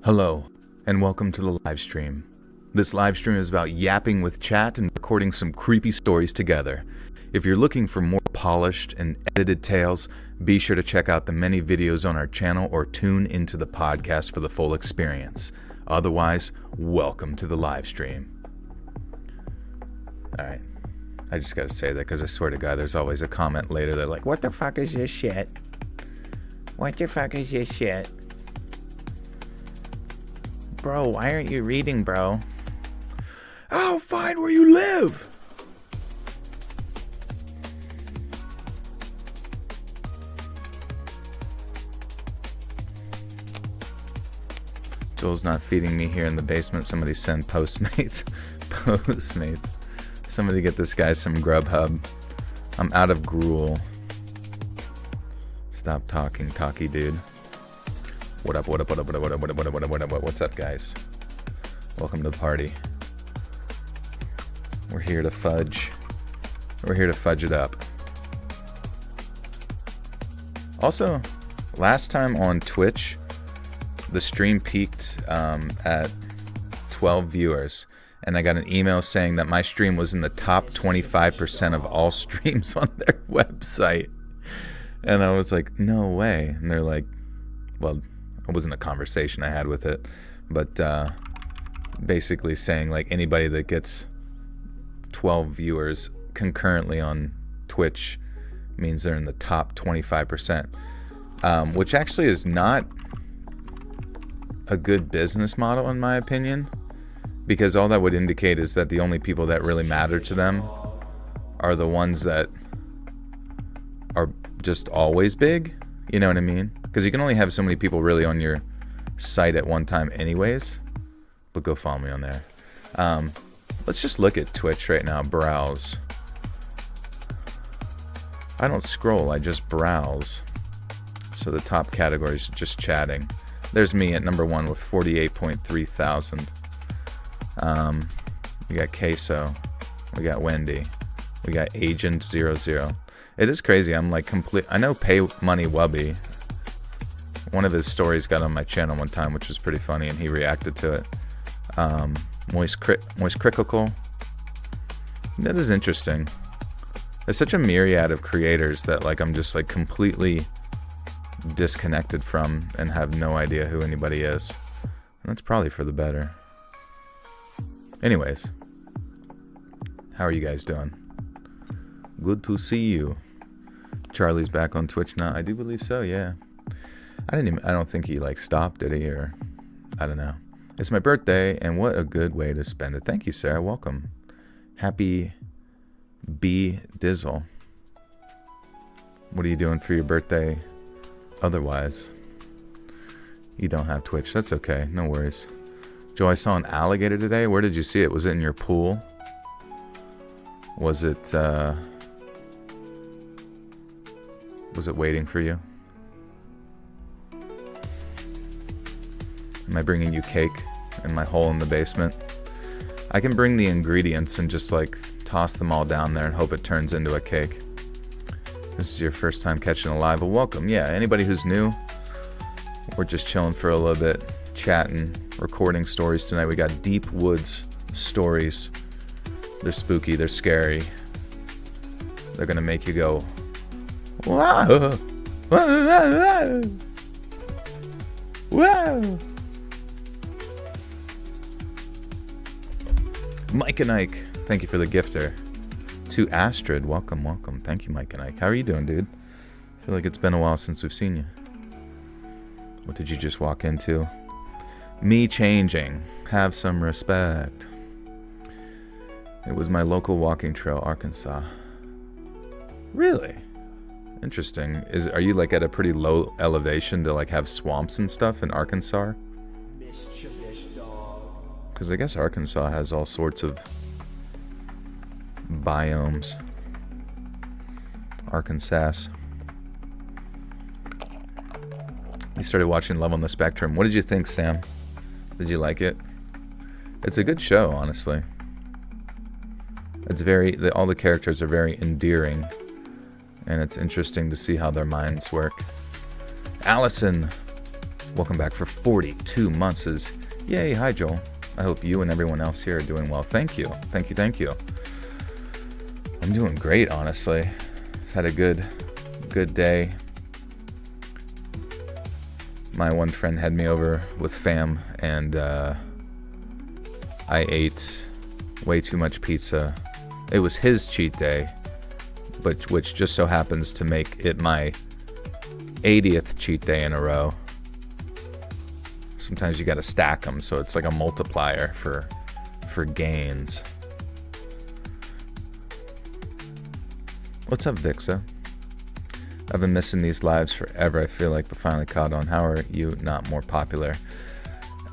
Hello, and welcome to the live stream. This live stream is about yapping with chat and recording some creepy stories together. If you're looking for more polished and edited tales, be sure to check out the many videos on our channel or tune into the podcast for the full experience. Otherwise, welcome to the live stream. Alright, I just gotta say that because I swear to God, there's always a comment later that like, what the fuck is this shit? What the fuck is this shit? Bro, why aren't you reading, bro? I'll find where you live! Joel's not feeding me here in the basement. Somebody send Postmates. Postmates. Somebody get this guy some Grubhub. I'm out of gruel. Stop talking, talky dude. What up, what up, what up, what up, what up, what up, what up, what up, what up, what up, what's up, guys? Welcome to the party. We're here to fudge. We're here to fudge it up. Also, last time on Twitch, the stream peaked at 12 viewers, and I got an email saying that my stream was in the top 25% of all streams on their website. And I was like, no way. And they're like, well, it wasn't a conversation I had with it, but basically saying like anybody that gets 12 viewers concurrently on Twitch means they're in the top 25%, which actually is not a good business model in my opinion, because all that would indicate is that the only people that really matter to them are the ones that are just always big. You know what I mean? Because you can only have so many people really on your site at one time anyways. But go follow me on there. Let's just look at Twitch right now. Browse. I don't scroll, I just browse. So the top category is just chatting. There's me at number 1 with 48.3 thousand. We got Queso. We got Wendy. We got Agent 00. It is crazy. I'm like complete. I know Pay Money Wubby. One of his stories got on my channel one time, which was pretty funny, and he reacted to it. Moist Crickle. That is interesting. There's such a myriad of creators that like I'm just like completely disconnected from and have no idea who anybody is. And that's probably for the better. Anyways, how are you guys doing? Good to see you. Charlie's back on Twitch now. I do believe so, yeah. I don't think he like stopped, did he? Or I don't know. It's my birthday, and what a good way to spend it. Thank you, Sarah. Welcome. Happy B Dizzle. What are you doing for your birthday otherwise? You don't have Twitch. That's okay. No worries. Joe, I saw an alligator today. Where did you see it? Was it in your pool? Was it waiting for you? Am I bringing you cake in my hole in the basement? I can bring the ingredients and just like toss them all down there and hope it turns into a cake. This is your first time catching a live. Well, welcome. Yeah, anybody who's new, we're just chilling for a little bit, chatting, recording stories tonight. We got Deep Woods stories. They're spooky, they're scary. They're gonna make you go, wow! Wow! Mike and Ike, thank you for the gifter. To Astrid, welcome, welcome. Thank you, Mike and Ike. How are you doing, dude? I feel like it's been a while since we've seen you. What did you just walk into? Me changing. Have some respect. It was my local walking trail, Arkansas. Really? Interesting. Are you like at a pretty low elevation to like have swamps and stuff in Arkansas? Because I guess Arkansas has all sorts of biomes. Arkansas. You started watching Love on the Spectrum. What did you think, Sam? Did you like it? It's a good show, honestly. It's all the characters are very endearing, and it's interesting to see how their minds work. Allison, Welcome back for 42 months. Yay, hi Joel. I hope you and everyone else here are doing well. Thank you. Thank you. I'm doing great, honestly. Had a good day. My one friend had me over with fam, and I ate way too much pizza. It was his cheat day, but which just so happens to make it my 80th cheat day in a row. Sometimes you gotta stack them, so it's like a multiplier for gains. What's up, Vixa? I've been missing these lives forever. I feel like we finally caught on. How are you not more popular?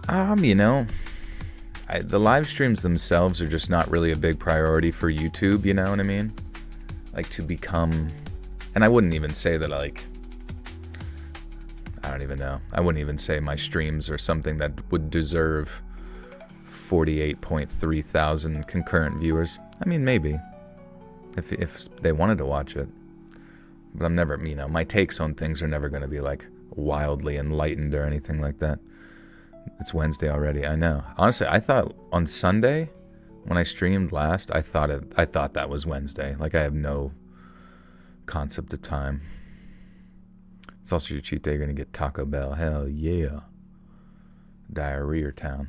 The live streams themselves are just not really a big priority for YouTube, you know what I mean? Like, to become... And I wouldn't even say that, like... I don't even know. I wouldn't even say my streams are something that would deserve 48.3 thousand concurrent viewers. I mean, maybe. If they wanted to watch it. But I'm never, my takes on things are never going to be, like, wildly enlightened or anything like that. It's Wednesday already, I know. Honestly, I thought on Sunday, when I streamed last, I thought that was Wednesday. Like, I have no concept of time. It's also your cheat day. You're going to get Taco Bell. Hell yeah. Diarrhea town.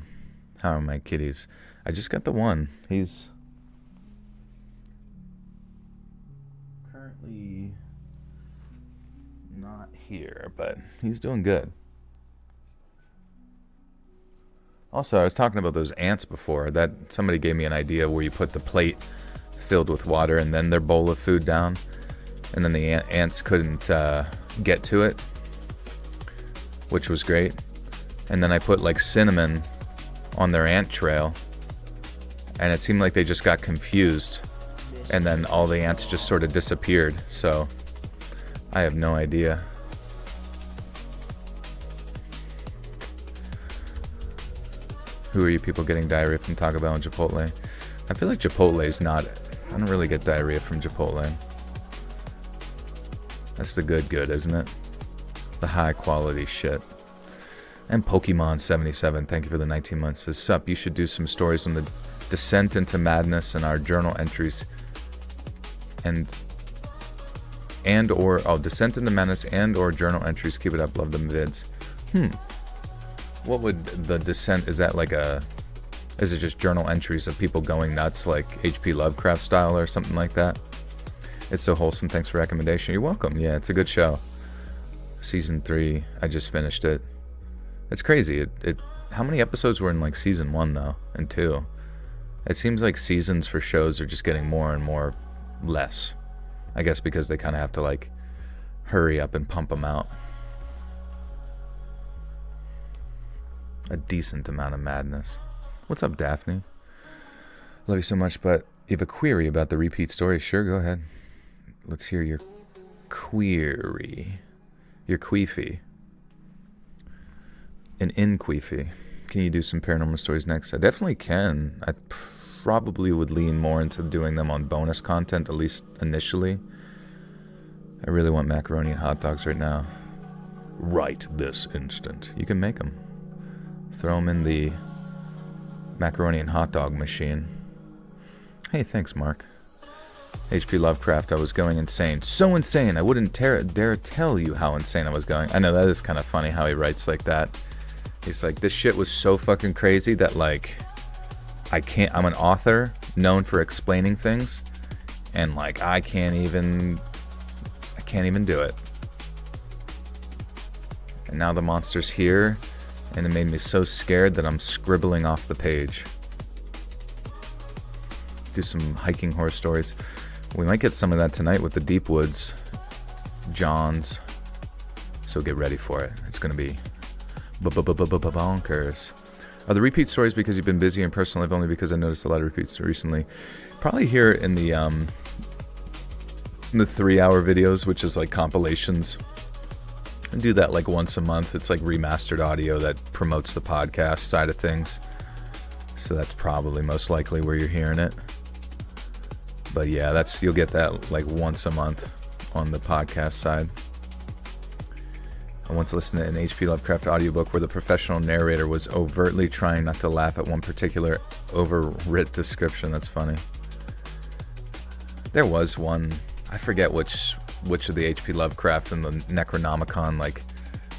How are my kitties? I just got the one. He's currently not here, but he's doing good. Also, I was talking about those ants before. That somebody gave me an idea where you put the plate filled with water and then their bowl of food down, and then the ants couldn't get to it, which was great. And then I put like cinnamon on their ant trail, and it seemed like they just got confused, and then all the ants just sort of disappeared. So I have no idea. Who are you people getting diarrhea from Taco Bell and Chipotle? I feel like Chipotle's not... I don't really get diarrhea from Chipotle. That's the good, isn't it? The high quality shit. And Pokemon 77, thank you for the 19 months. Says, sup, you should do some stories on the descent into madness and our journal entries. Descent into madness and or journal entries. Keep it up, love them vids. What would the descent, is that like is it just journal entries of people going nuts like H.P. Lovecraft style or something like that? It's so wholesome, thanks for recommendation. You're welcome. Yeah, it's a good show. Season 3, I just finished it. It's crazy. How many episodes were in like season 1 though, and 2? It seems like seasons for shows are just getting more and more less. I guess because they kind of have to like hurry up and pump them out. A decent amount of madness. What's up, Daphne? Love you so much, but you have a query about the repeat story? Sure, go ahead. Let's hear your query. Your queefy. An in-queefy. Can you do some paranormal stories next? I definitely can. I probably would lean more into doing them on bonus content, at least initially. I really want macaroni and hot dogs right now. Right this instant. You can make them. Throw them in the macaroni and hot dog machine. Hey, thanks, Mark. H.P. Lovecraft, I was going insane. So insane, I wouldn't dare tell you how insane I was going. I know, that is kind of funny how he writes like that. He's like, this shit was so fucking crazy that, like, I'm an author known for explaining things, and, like, I can't even do it. And now the monster's here, and it made me so scared that I'm scribbling off the page. Do some hiking horror stories. We might get some of that tonight with the Deep Woods Johns. So get ready for it. It's going to be bonkers. Are the repeat stories because you've been busy in personal life, only because I noticed a lot of repeats recently? Probably here in the 3-hour videos, which is like compilations. I do that like once a month. It's like remastered audio that promotes the podcast side of things. So that's probably most likely where you're hearing it. But yeah, you'll get that like once a month on the podcast side. I once listened to an H.P. Lovecraft audiobook where the professional narrator was overtly trying not to laugh at one particular overwrit description. That's funny. There was one, I forget which of the H.P. Lovecraft and the Necronomicon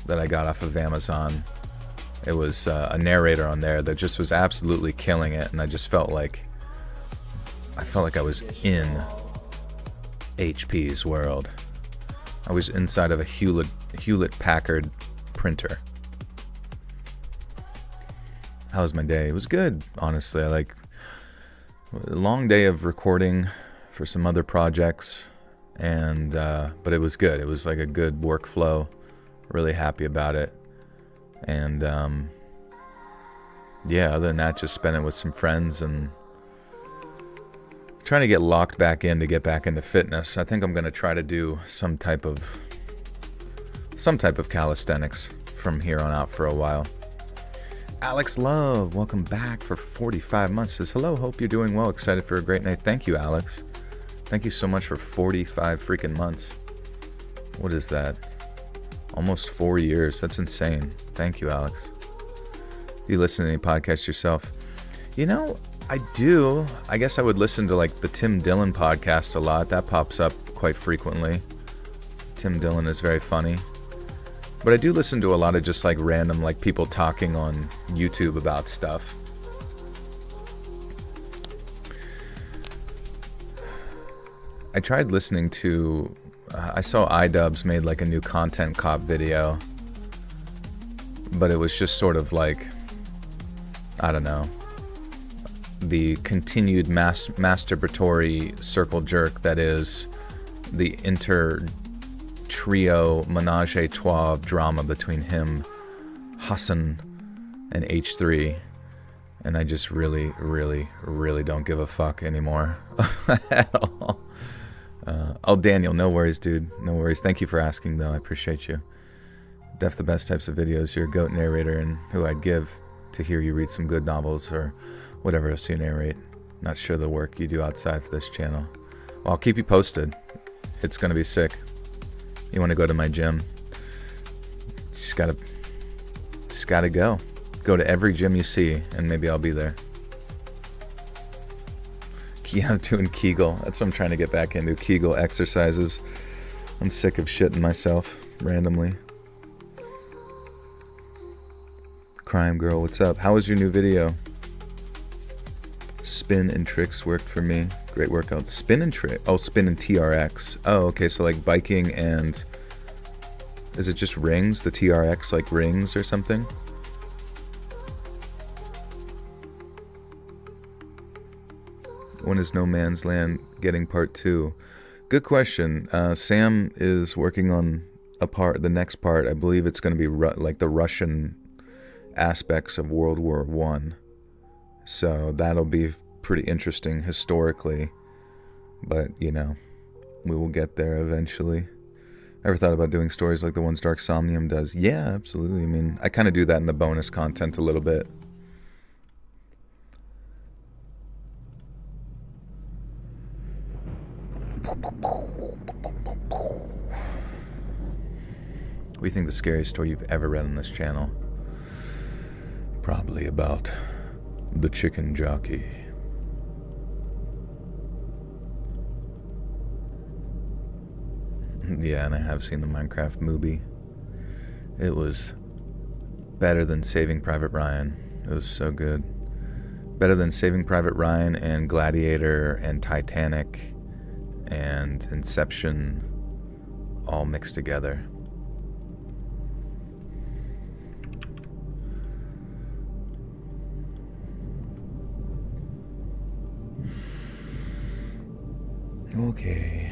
that I got off of Amazon. It was a narrator on there that just was absolutely killing it, and I just felt like I was in HP's world. I was inside of a Hewlett-Packard printer. How was my day? It was good, honestly. A long day of recording for some other projects, and but it was good. It was like a good workflow. Really happy about it. And yeah, other than that, just spent it with some friends and trying to get locked back in to get back into fitness. I think I'm going to try to do some type of calisthenics from here on out for a while. Alex Love, welcome back for 45 months. Says, hello, hope you're doing well. Excited for a great night. Thank you, Alex. Thank you so much for 45 freaking months. What is that? Almost 4 years. That's insane. Thank you, Alex. Do you listen to any podcasts yourself? You know, I do. I guess I would listen to the Tim Dillon podcast a lot. That pops up quite frequently. Tim Dillon is very funny. But I do listen to a lot of just random people talking on YouTube about stuff. I tried listening to I saw iDubbbz made a new Content Cop video, but it was just sort of I don't know, the continued masturbatory circle jerk that is the trio menage a trois drama between him, Hassan, and H3, and I just really, really, really don't give a fuck anymore at all. Oh, Daniel, no worries, dude. No worries. Thank you for asking, though. I appreciate you. Def the best types of videos. You're a goat narrator, and who I'd give to hear you read some good novels or whatever else you narrate. Not sure the work you do outside for this channel. Well, I'll keep you posted. It's going to be sick. You want to go to my gym? Just gotta go. Go to every gym you see, and maybe I'll be there. Yeah, I'm doing Kegel. That's what I'm trying to get back into. Kegel exercises. I'm sick of shitting myself randomly. Crime Girl, what's up? How was your new video? Spin and tricks worked for me. Great workout. Spin and trick. Oh, spin and TRX. Oh, okay. So biking and is it just rings? The TRX rings or something? When is No Man's Land getting part 2? Good question. Sam is working on the next part. I believe it's going to be the Russian aspects of World War I. So that'll be pretty interesting historically. But, we will get there eventually. Ever thought about doing stories like the ones Dark Somnium does? Yeah, absolutely. I mean, I kind of do that in the bonus content a little bit. What do you think the scariest story you've ever read on this channel? Probably about the chicken jockey. Yeah, and I have seen the Minecraft movie. It was better than Saving Private Ryan. It was so good. Better than Saving Private Ryan and Gladiator and Titanic and Inception all mixed together. Okay.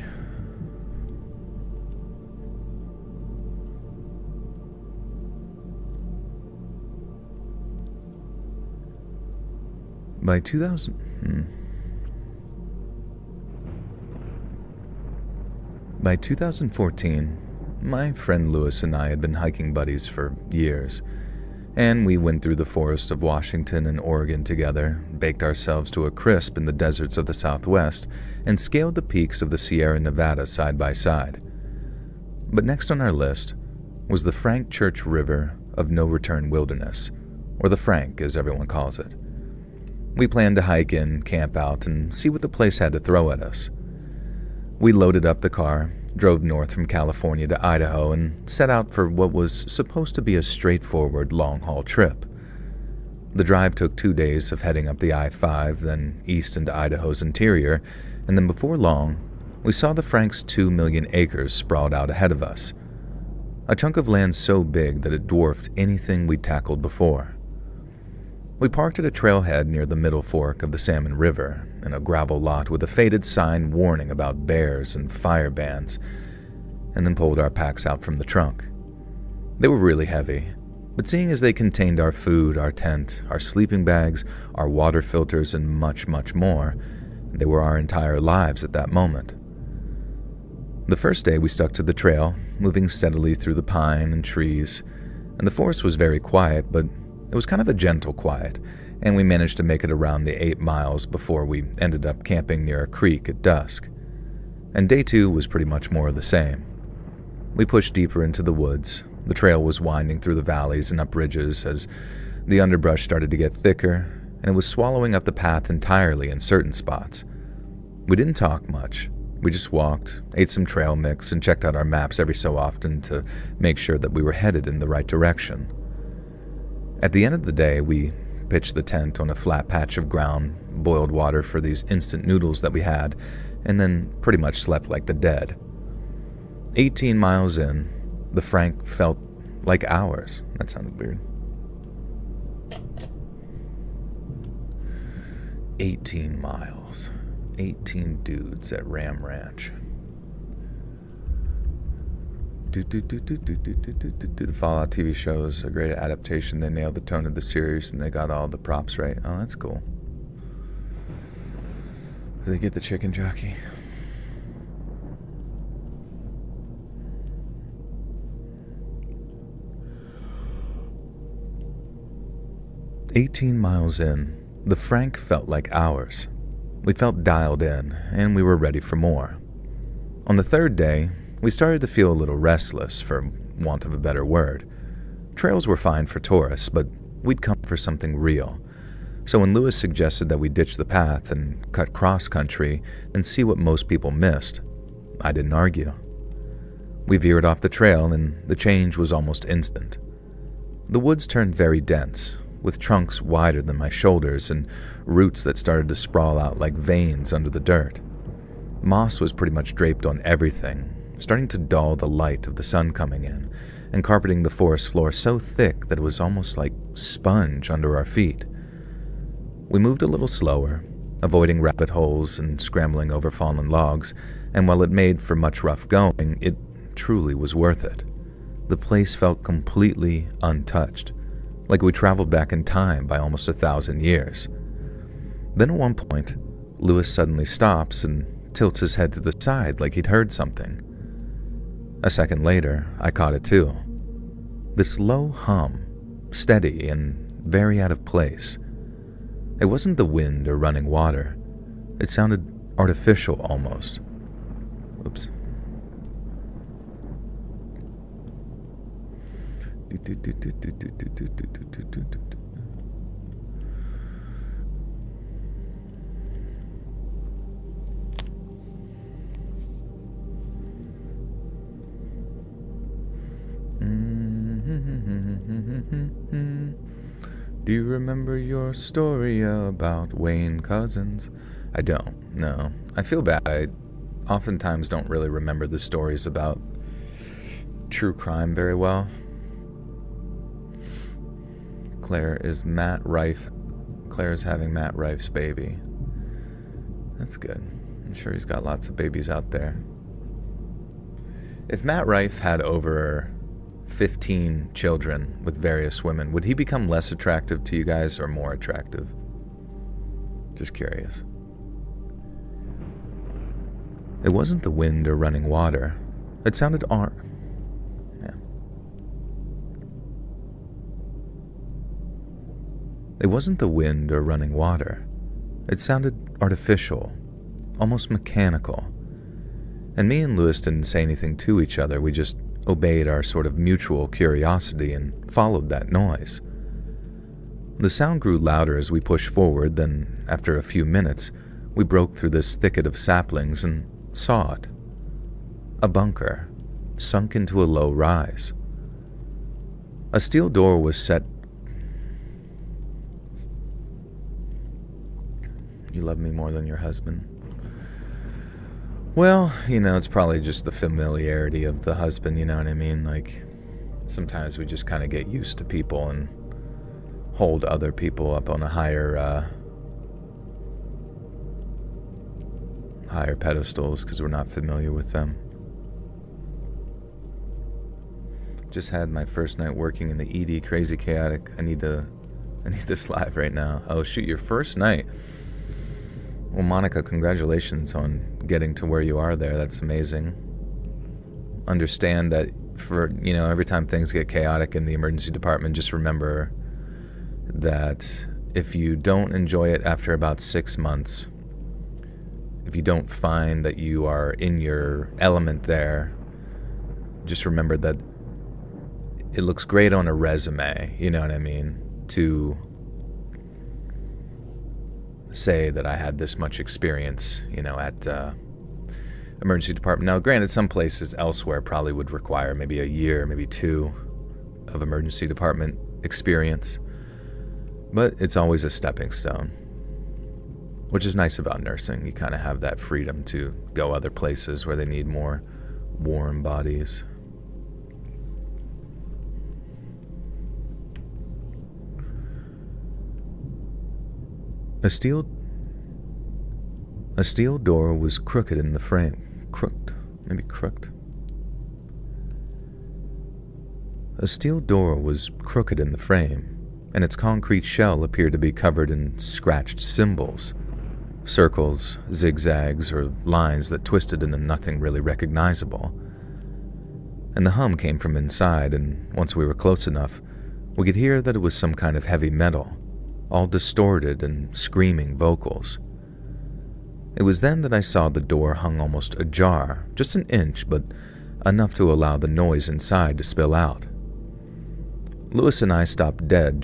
By 2014, my friend Lewis and I had been hiking buddies for years, and we went through the forest of Washington and Oregon together, baked ourselves to a crisp in the deserts of the Southwest, and scaled the peaks of the Sierra Nevada side by side. But next on our list was the Frank Church River of No Return Wilderness, or the Frank as everyone calls it. We planned to hike in, camp out, and see what the place had to throw at us. We loaded up the car, drove north from California to Idaho, and set out for what was supposed to be a straightforward long-haul trip. The drive took 2 days of heading up the I-5, then east into Idaho's interior, and then before long, we saw the Frank's 2 million acres sprawled out ahead of us. A chunk of land so big that it dwarfed anything we'd tackled before. We parked at a trailhead near the middle fork of the Salmon River, in a gravel lot with a faded sign warning about bears and fire bans, and then pulled our packs out from the trunk. They were really heavy, but seeing as they contained our food, our tent, our sleeping bags, our water filters, and much, much more, they were our entire lives at that moment. The first day we stuck to the trail, moving steadily through the pine and trees, and the forest was very quiet, but it was kind of a gentle quiet, and we managed to make it around the 8 miles before we ended up camping near a creek at dusk. And day 2 was pretty much more of the same. We pushed deeper into the woods. The trail was winding through the valleys and up ridges as the underbrush started to get thicker, and it was swallowing up the path entirely in certain spots. We didn't talk much. We just walked, ate some trail mix, and checked out our maps every so often to make sure that we were headed in the right direction. At the end of the day, we pitched the tent on a flat patch of ground, boiled water for these instant noodles that we had, and then pretty much slept like the dead. 18 miles in, the Frank felt like hours. That sounded weird. 18 miles. 18 dudes at Ram Ranch. The Fallout TV show is a great adaptation. They nailed the tone of the series and they got all the props right. Oh, that's cool. Did they get the chicken jockey? "18 miles in, the Frank felt like hours. We felt dialed in, and we were ready for more. On the third day, we started to feel a little restless, for want of a better word. Trails were fine for tourists, but we'd come for something real. So when Lewis suggested that we ditch the path and cut cross-country and see what most people missed, I didn't argue. We veered off the trail, and the change was almost instant. The woods turned very dense, with trunks wider than my shoulders and roots that started to sprawl out like veins under the dirt. Moss was pretty much draped on everything, starting to dull the light of the sun coming in, and carpeting the forest floor so thick that it was almost like sponge under our feet. We moved a little slower, avoiding rabbit holes and scrambling over fallen logs, and while it made for much rough going, it truly was worth it. The place felt completely untouched, like we traveled back in time by almost 1,000 years. Then at one point, Lewis suddenly stops and tilts his head to the side like he'd heard something. A second later, I caught it too. This low hum, steady and very out of place. It wasn't the wind or running water. It sounded artificial almost. Oops. Do you remember your story about Wayne Cousins? I don't, no. I feel bad. I oftentimes don't really remember the stories about true crime very well. Claire is having Matt Rife's baby. That's good. I'm sure he's got lots of babies out there. If Matt Rife had over 15 children with various women, would he become less attractive to you guys or more attractive? Just curious. It wasn't the wind or running water. It sounded It wasn't the wind or running water. It sounded artificial, almost mechanical. And me and Lewis didn't say anything to each other. We just obeyed our sort of mutual curiosity and followed that noise. The sound grew louder as we pushed forward, then, after a few minutes, we broke through this thicket of saplings and saw it. A bunker, sunk into a low rise. A steel door was set. You love me more than your husband? Well, it's probably just the familiarity of the husband, you know what I mean? Like, sometimes we just kind of get used to people and hold other people up on a higher pedestals because we're not familiar with them. Just had my first night working in the ED, crazy chaotic. I need this live right now. Oh shoot, your first night. Well, Monica, congratulations on getting to where you are there. That's amazing. Understand that for, every time things get chaotic in the emergency department, just remember that if you don't enjoy it after about 6 months, if you don't find that you are in your element there, just remember that it looks great on a resume, you know what I mean, to say that I had this much experience, at emergency department. Now, granted, some places elsewhere probably would require maybe a year, maybe 2 of emergency department experience, but it's always a stepping stone, which is nice about nursing. You kind of have that freedom to go other places where they need more warm bodies. A steel door was crooked in the frame. Crooked? Maybe crooked? A steel door was crooked in the frame, and its concrete shell appeared to be covered in scratched symbols, circles, zigzags, or lines that twisted into nothing really recognizable. And the hum came from inside, and once we were close enough, we could hear that it was some kind of heavy metal, all distorted and screaming vocals. It was then that I saw the door hung almost ajar, just an inch, but enough to allow the noise inside to spill out. Lewis and I stopped dead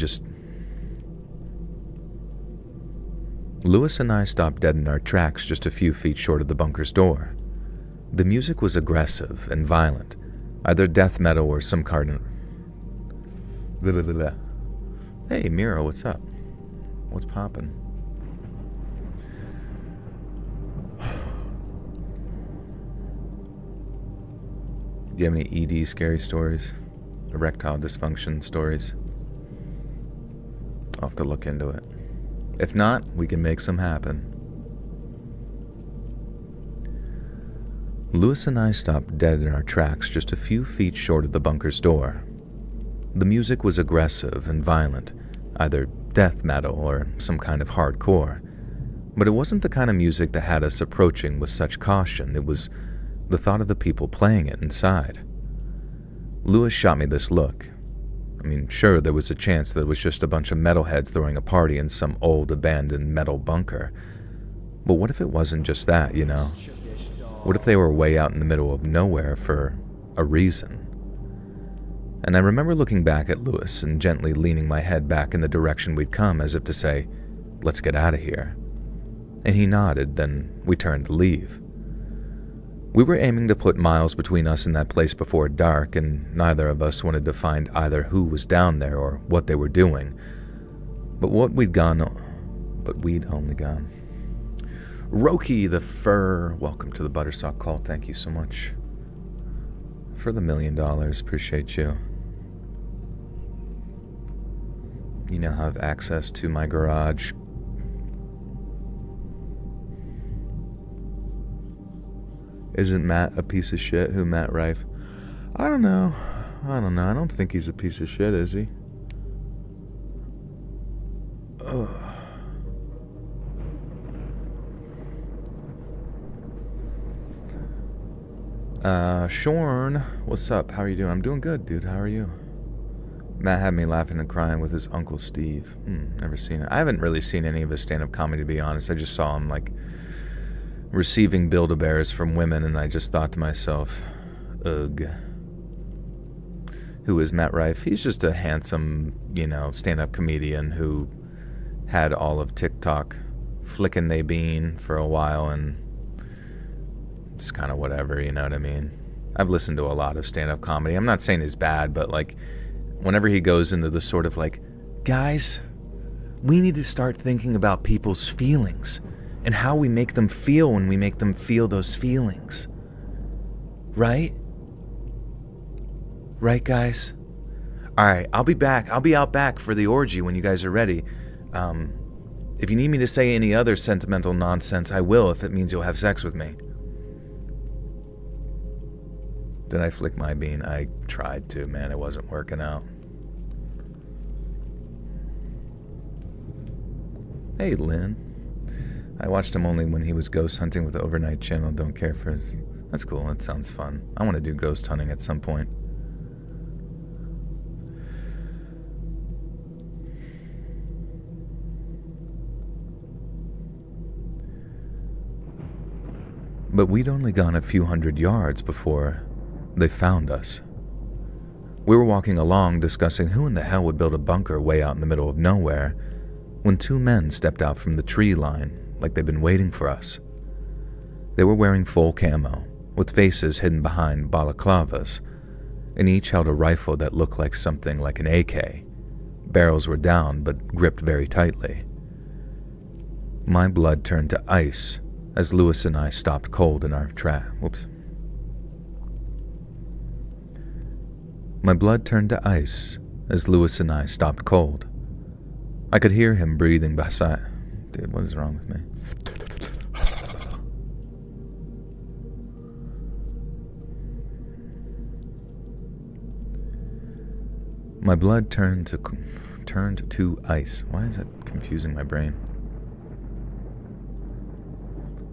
in our tracks just a few feet short of the bunker's door. The music was aggressive and violent, either death metal or some kind of... Hey, Miro, what's up? What's poppin'? Do you have any ED scary stories? Erectile dysfunction stories? I'll have to look into it. If not, we can make some happen. Lewis and I stopped dead in our tracks just a few feet short of the bunker's door. The music was aggressive and violent, either death metal or some kind of hardcore, but it wasn't the kind of music that had us approaching with such caution. It was the thought of the people playing it inside. Lewis shot me this look. I mean, sure, there was a chance that it was just a bunch of metalheads throwing a party in some old abandoned metal bunker. But what if it wasn't just that, What if they were way out in the middle of nowhere for a reason? And I remember looking back at Lewis and gently leaning my head back in the direction we'd come, as if to say, let's get out of here. And he nodded, then we turned to leave. We were aiming to put miles between us and that place before dark, and neither of us wanted to find either who was down there or what they were doing. But we'd only gone. Roki the Fur, welcome to the Buttersock Call. Thank you so much for the $1 million. Appreciate you. You now have access to my garage. Isn't Matt a piece of shit? Who, Matt Rife? I don't know. I don't think he's a piece of shit, is he? Ugh. Shorn, what's up? How are you doing? I'm doing good, dude. How are you? Matt had me laughing and crying with his Uncle Steve. Never seen it. I haven't really seen any of his stand-up comedy, to be honest. I just saw him, receiving Build-A-Bears from women, and I just thought to myself, ugh. who is Matt Rife. He's just a handsome, stand-up comedian who had all of TikTok flicking they bean for a while, and it's kind of whatever, you know what I mean? I've listened to a lot of stand-up comedy. I'm not saying it's bad, but like whenever he goes into the sort of like, guys, we need to start thinking about people's feelings and how we make them feel when we make them feel those feelings. Right? Right, guys? Alright, I'll be back. I'll be out back for the orgy when you guys are ready. If you need me to say any other sentimental nonsense, I will if it means you'll have sex with me. Did I flick my bean? I tried to, man. It wasn't working out. Hey, Lynn. I watched him only when he was ghost hunting with the overnight channel. Don't care for his... That's cool. That sounds fun. I want to do ghost hunting at some point. But we'd only gone a few hundred yards before they found us. We were walking along discussing who in the hell would build a bunker way out in the middle of nowhere when two men stepped out from the tree line like they'd been waiting for us. They were wearing full camo, with faces hidden behind balaclavas, and each held a rifle that looked like something like an AK. Barrels were down but gripped very tightly. My blood turned to ice as Lewis and I stopped cold in our My blood turned to ice as Lewis and I stopped cold. I could hear him breathing beside... Dude, what is wrong with me? My blood turned to ice. Why is that confusing my brain?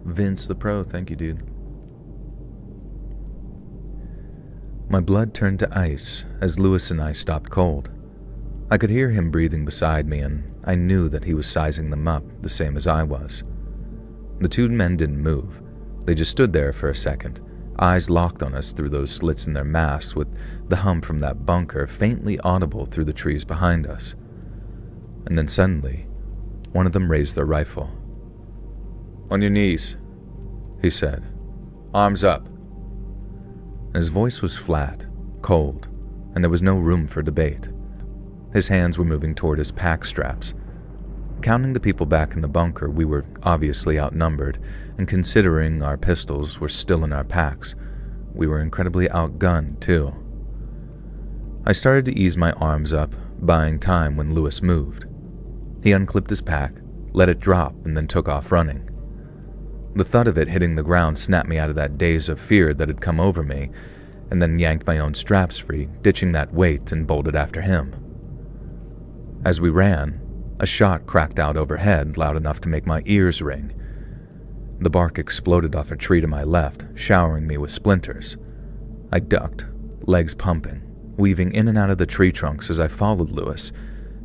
Vince the Pro, thank you, dude. My blood turned to ice as Lewis and I stopped cold. I could hear him breathing beside me, and I knew that he was sizing them up the same as I was. The two men didn't move. They just stood there for a second, eyes locked on us through those slits in their masks, with the hum from that bunker faintly audible through the trees behind us. And then suddenly, one of them raised their rifle. "On your knees," he said. "Arms up." His voice was flat, cold, and there was no room for debate. His hands were moving toward his pack straps. Counting the people back in the bunker, we were obviously outnumbered, and considering our pistols were still in our packs, we were incredibly outgunned, too. I started to ease my arms up, buying time when Lewis moved. He unclipped his pack, let it drop, and then took off running. The thud of it hitting the ground snapped me out of that daze of fear that had come over me, and then yanked my own straps free, ditching that weight and bolted after him. As we ran, a shot cracked out overhead loud enough to make my ears ring. The bark exploded off a tree to my left, showering me with splinters. I ducked, legs pumping, weaving in and out of the tree trunks as I followed Lewis,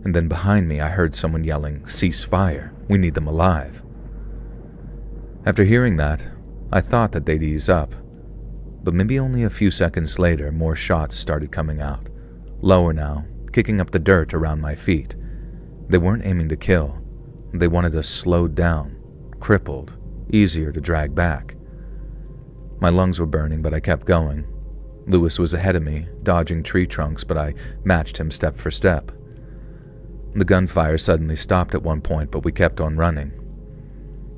and then behind me I heard someone yelling, "Cease fire, we need them alive." After hearing that, I thought that they'd ease up, but maybe only a few seconds later more shots started coming out, lower now, kicking up the dirt around my feet. They weren't aiming to kill, they wanted us slowed down, crippled, easier to drag back. My lungs were burning, but I kept going. Lewis was ahead of me, dodging tree trunks, but I matched him step for step. The gunfire suddenly stopped at one point, but we kept on running.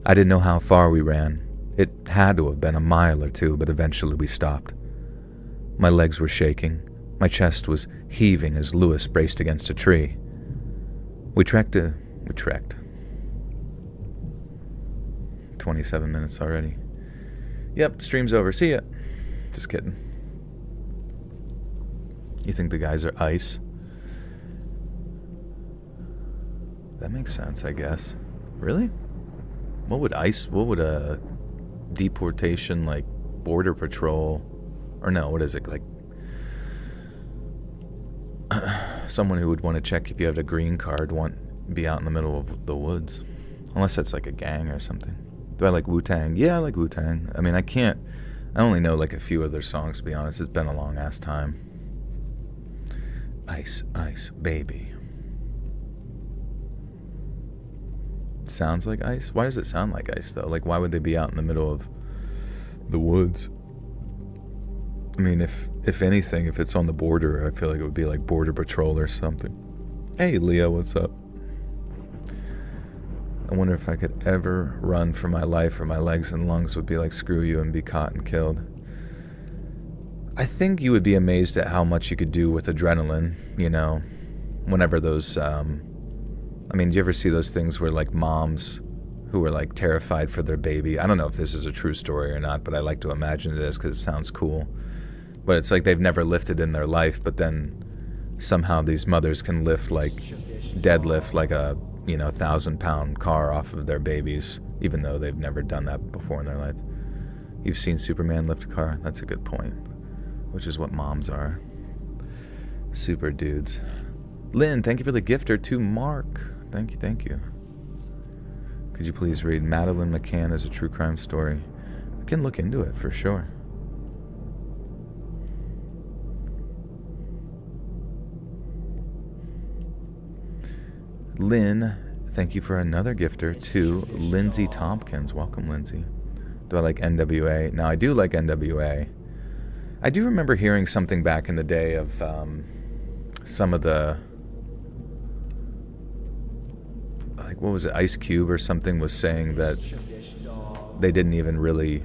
I didn't know how far we ran. It had to have been a mile or two, but eventually we stopped. My legs were shaking. My chest was heaving as Lewis braced against a tree. We trekked. 27 minutes already. Yep, stream's over. See ya. Just kidding. You think the guys are ice? That makes sense, I guess. Really? What would a deportation, like border patrol, or no, what is it, like someone who would want to check if you have a green card be out in the middle of the woods? Unless that's like a gang or something. Do I like Wu-Tang? Yeah, I like Wu-Tang. I mean, I only know like a few of their songs, to be honest. It's been a long ass time. Ice, ice, baby. Sounds like ice? Why does it sound like ice, though? Like, why would they be out in the middle of the woods? I mean, if anything, if it's on the border, I feel like it would be like Border Patrol or something. Hey, Leo, what's up? I wonder if I could ever run for my life or my legs and lungs would be like, screw you, and be caught and killed. I think you would be amazed at how much you could do with adrenaline, you know, whenever those, I mean, do you ever see those things where like moms who are like terrified for their baby? I don't know if this is a true story or not, but I like to imagine it is because it sounds cool. But it's like they've never lifted in their life, but then somehow these mothers can lift like, deadlift like a, 1,000-pound car off of their babies, even though they've never done that before in their life. You've seen Superman lift a car? That's a good point. Which is what moms are. Super dudes. Lynn, thank you for the gifter to Mark. Thank you. Could you please read Madeline McCann as a true crime story? I can look into it for sure. Lynn, thank you for another gifter to Lindsay Tompkins. Welcome, Lindsay. Do I like NWA? Now, I do like NWA. I do remember hearing something back in the day of some of the, like, what was it, Ice Cube or something was saying that they didn't even really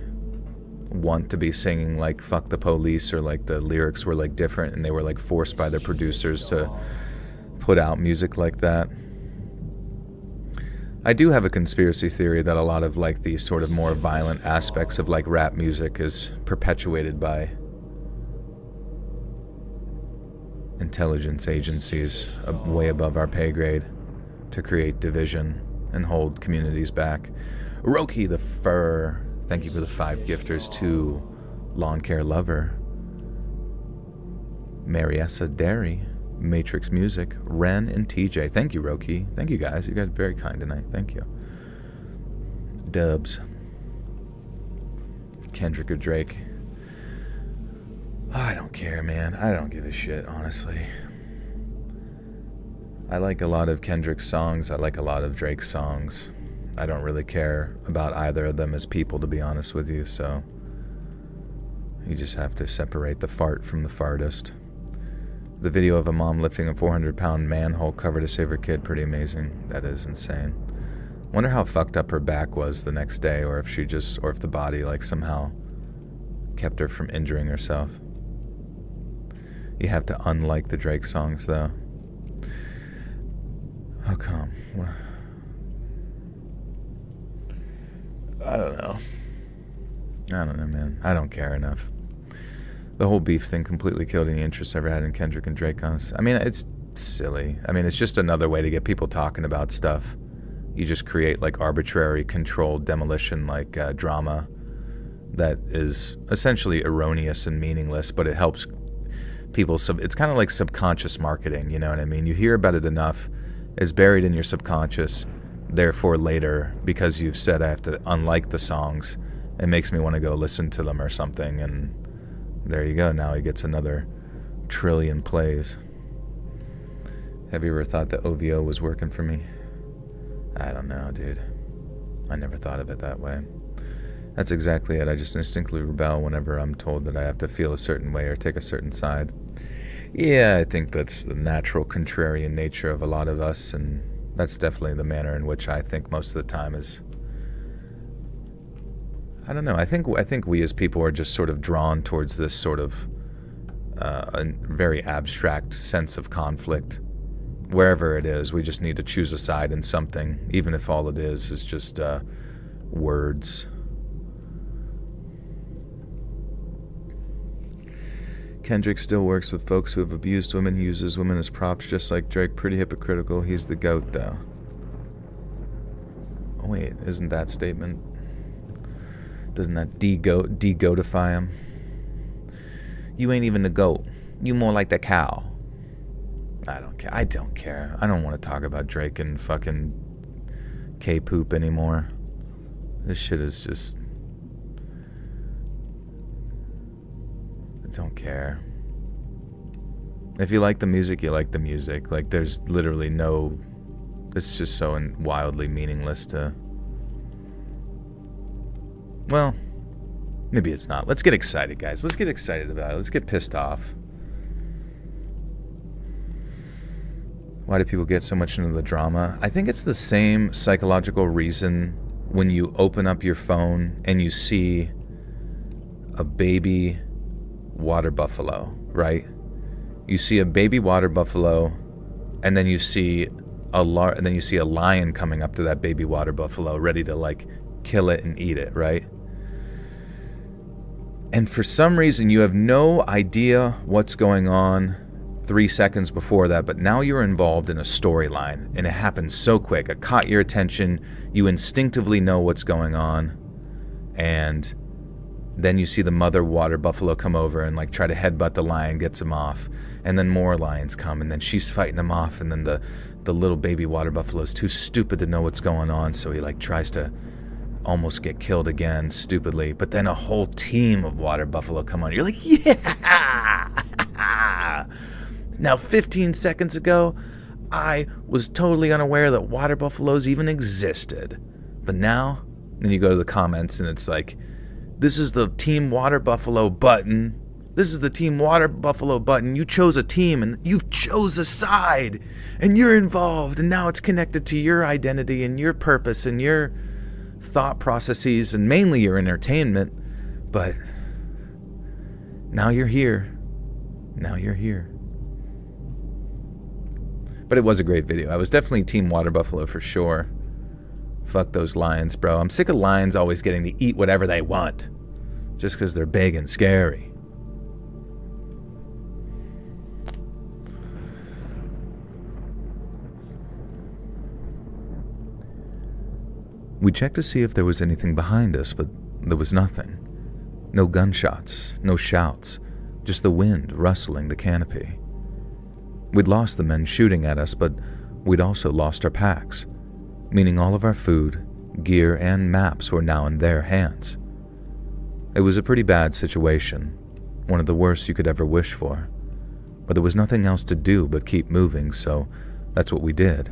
want to be singing like Fuck the Police, or like the lyrics were like different and they were like forced by their producers to put out music like that. I do have a conspiracy theory that a lot of like these sort of more violent aspects of like rap music is perpetuated by intelligence agencies way above our pay grade to create division and hold communities back. Roki the Fur, thank you for the 5 gifters to Lawn Care Lover, Mariessa Derry, Matrix Music, Ren, and TJ. Thank you, Roki. Thank you, guys. You guys are very kind tonight. Thank you. Dubs. Kendrick or Drake. I don't care, man. I don't give a shit, honestly. I like a lot of Kendrick's songs. I like a lot of Drake's songs. I don't really care about either of them as people, to be honest with you, so you just have to separate the fart from the fartist. The video of a mom lifting a 400-pound manhole cover to save her kid, pretty amazing. That is insane. Wonder how fucked up her back was the next day, or if the body like somehow kept her from injuring herself. You have to unlike the Drake songs, though. How come? I don't know, man. I don't care enough. The whole beef thing completely killed any interest I ever had in Kendrick and Drake, honestly. I mean, it's silly. I mean, it's just another way to get people talking about stuff. You just create like arbitrary, controlled demolition, like drama that is essentially erroneous and meaningless, but it helps people. It's kind of like subconscious marketing, you know what I mean? You hear about it enough, it's buried in your subconscious. Therefore, later, because you've said I have to unlike the songs, it makes me want to go listen to them or something, and there you go. Now he gets another trillion plays. Have you ever thought that OVO was working for me? I don't know, dude. I never thought of it that way. That's exactly it. I just instinctively rebel whenever I'm told that I have to feel a certain way or take a certain side. Yeah, I think that's the natural contrarian nature of a lot of us, and that's definitely the manner in which I think most of the time is. I don't know. I think we as people are just sort of drawn towards this sort of a very abstract sense of conflict. Wherever it is, we just need to choose a side in something, even if all it is just words. Kendrick still works with folks who have abused women. He uses women as props, just like Drake. Pretty hypocritical. He's the GOAT, though. Oh, wait. Isn't that statement? Doesn't that de-goatify him? You ain't even the goat. You more like the cow. I don't care. I don't want to talk about Drake and fucking K-poop anymore. This shit is just... I don't care. If you like the music, you like the music. Like, there's literally no... It's just so wildly meaningless to... Well, maybe it's not. Let's get excited, guys. Let's get excited about it. Let's get pissed off. Why do people get so much into the drama? I think it's the same psychological reason when you open up your phone and you see a baby water buffalo, right? You see a baby water buffalo, and then you see a lion coming up to that baby water buffalo, ready to like kill it and eat it, right? And for some reason, you have no idea what's going on 3 seconds before that, but now you're involved in a storyline, and it happens so quick. It caught your attention. You instinctively know what's going on, and then you see the mother water buffalo come over and like try to headbutt the lion, gets him off, and then more lions come, and then she's fighting him off, and then the little baby water buffalo is too stupid to know what's going on, so he like tries to almost get killed again stupidly, but then a whole team of water buffalo come on. You're like, yeah! Now 15 seconds ago, I was totally unaware that water buffaloes even existed. But now, then you go to the comments and it's like, this is the Team Water Buffalo button. This is the Team Water Buffalo button. You chose a team and you chose a side. And you're involved. And now it's connected to your identity and your purpose and your thought processes and mainly your entertainment. But now you're here. Now you're here. But it was a great video. I was definitely Team Water Buffalo for sure. Fuck those lions, bro. I'm sick of lions always getting to eat whatever they want. Just because they're big and scary. We checked to see if there was anything behind us, but there was nothing. No gunshots, no shouts, just the wind rustling the canopy. We'd lost the men shooting at us, but we'd also lost our packs, meaning all of our food, gear, and maps were now in their hands. It was a pretty bad situation, one of the worst you could ever wish for, but there was nothing else to do but keep moving, so that's what we did.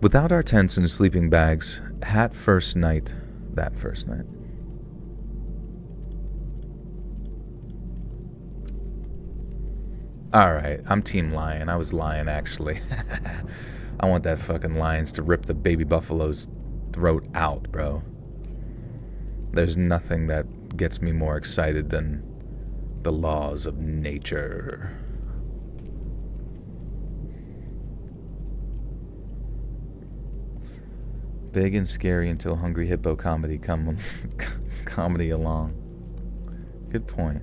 Without our tents and sleeping bags, that first night, Alright, I'm Team Lion. I was Lion, actually. I want that fucking lions to rip the baby buffalo's throat out, bro. There's nothing that gets me more excited than the laws of nature. Big and scary until Hungry Hippo comedy comedy along. Good point.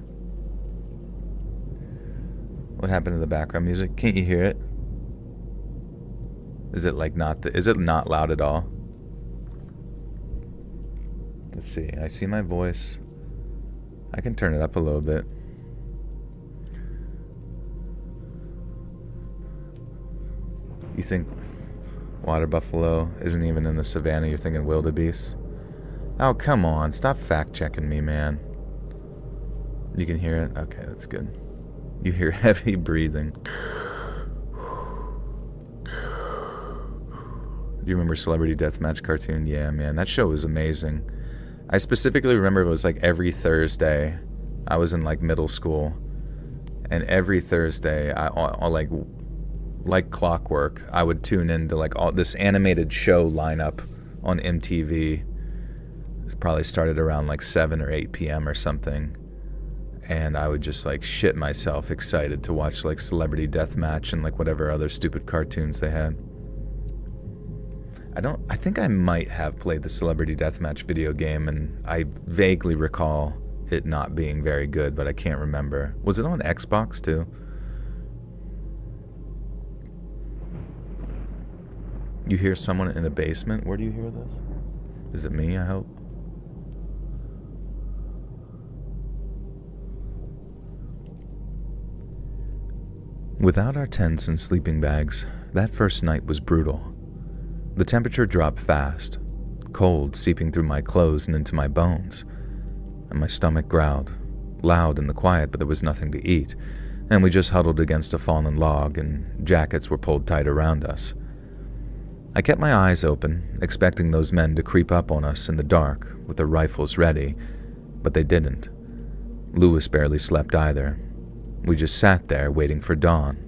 What happened to the background music? Can't you hear it? Is it like is it not loud at all? Let's see. I see my voice. I can turn it up a little bit. You think water buffalo isn't even in the savannah? You're thinking wildebeest? Oh, come on. Stop fact-checking me, man. You can hear it? Okay, that's good. You hear heavy breathing. Do you remember Celebrity Deathmatch cartoon? Yeah, man, that show was amazing. I specifically remember it was like every Thursday. I was in like middle school, and every Thursday, I like clockwork, I would tune into like all this animated show lineup on MTV. It probably started around like 7 or 8 p.m. or something. And I would just like shit myself excited to watch like Celebrity Deathmatch and like whatever other stupid cartoons they had. I think I might have played the Celebrity Deathmatch video game, and I vaguely recall it not being very good, but I can't remember. Was it on Xbox too? You hear someone in a basement? Where do you hear this? Is it me, I hope? Without our tents and sleeping bags, that first night was brutal. The temperature dropped fast, cold seeping through my clothes and into my bones, and my stomach growled, loud in the quiet, but there was nothing to eat. and we just huddled against a fallen log, and jackets were pulled tight around us. I kept my eyes open, expecting those men to creep up on us in the dark with their rifles ready, but they didn't. Lewis barely slept either. We just sat there waiting for dawn.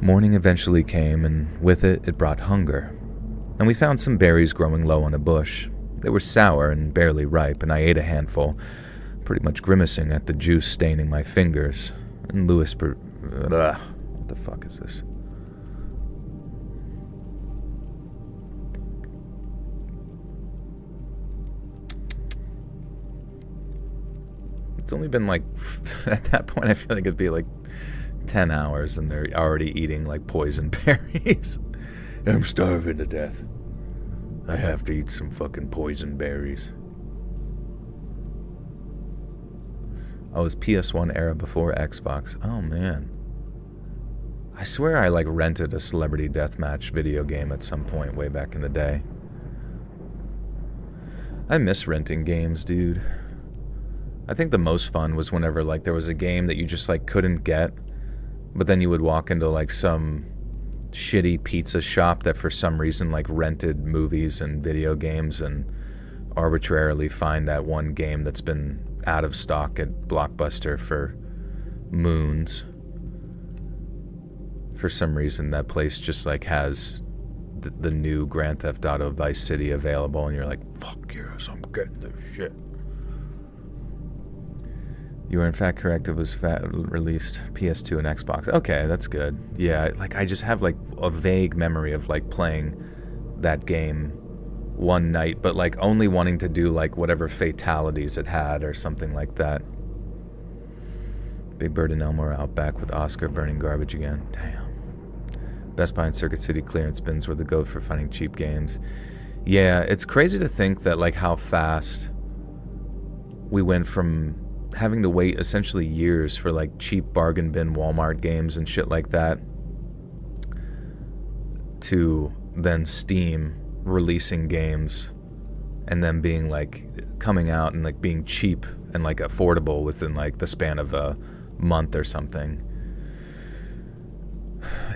Morning eventually came, and with it, it brought hunger. And we found some berries growing low on a bush. They were sour and barely ripe, and I ate a handful, pretty much grimacing at the juice staining my fingers. And Lewis what the fuck is this? It's only been like, at that point I feel like it'd be like 10 hours and they're already eating like poison berries. I'm starving to death. I have to eat some fucking poison berries. Oh, it was PS1 era before Xbox. Oh man. I swear I like rented a Celebrity Deathmatch video game at some point way back in the day. I miss renting games, dude. I think the most fun was whenever like there was a game that you just like couldn't get, but then you would walk into like some shitty pizza shop that for some reason like rented movies and video games and arbitrarily find that one game that's been out of stock at Blockbuster for moons. For some reason that place just like has the new Grand Theft Auto Vice City available and you're like, fuck yes, I'm getting this shit. You are in fact correct, it was released PS2 and Xbox. Okay, that's good. Yeah, like I just have like a vague memory of like playing that game one night, but like only wanting to do like whatever fatalities it had or something like that. Big Bird and Elmore out back with Oscar burning garbage again. Damn. Best Buy and Circuit City clearance bins were the go for finding cheap games. Yeah, it's crazy to think that like how fast we went from having to wait essentially years for like cheap bargain bin Walmart games and shit like that to then Steam releasing games and then being like coming out and like being cheap and like affordable within like the span of a month or something.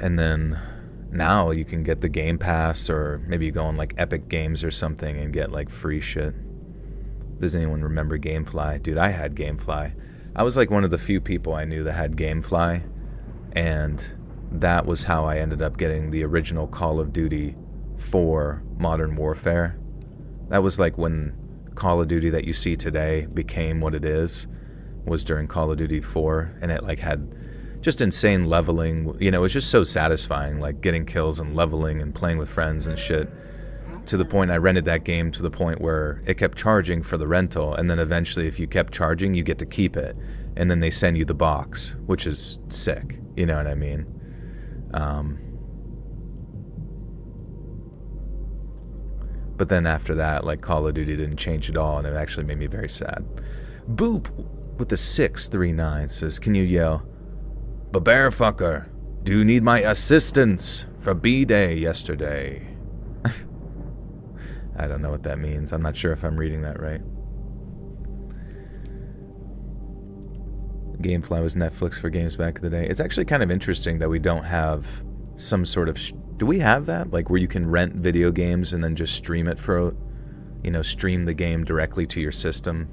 And then now you can get the Game Pass, or maybe you go on like Epic Games or something and get like free shit. Does anyone remember GameFly? Dude, I had GameFly. I was like one of the few people I knew that had GameFly, and that was how I ended up getting the original Call of Duty 4 Modern Warfare. That was like when Call of Duty that you see today became what it is, was during Call of Duty 4, and it like had just insane leveling. You know, it was just so satisfying, like getting kills and leveling and playing with friends and shit. To the point I rented that game to the point where it kept charging for the rental, and then eventually if you kept charging you get to keep it, and then they send you the box, which is sick, you know what I mean? But then after that, like Call of Duty didn't change at all, and it actually made me very sad. Boop with the 639 says, can you yell, "Babearfucker, do you need my assistance for B-Day yesterday?" I don't know what that means. I'm not sure if I'm reading that right. GameFly was Netflix for games back in the day. It's actually kind of interesting that we don't have some sort of... do we have that? Like where you can rent video games and then just stream it for... you know, stream the game directly to your system.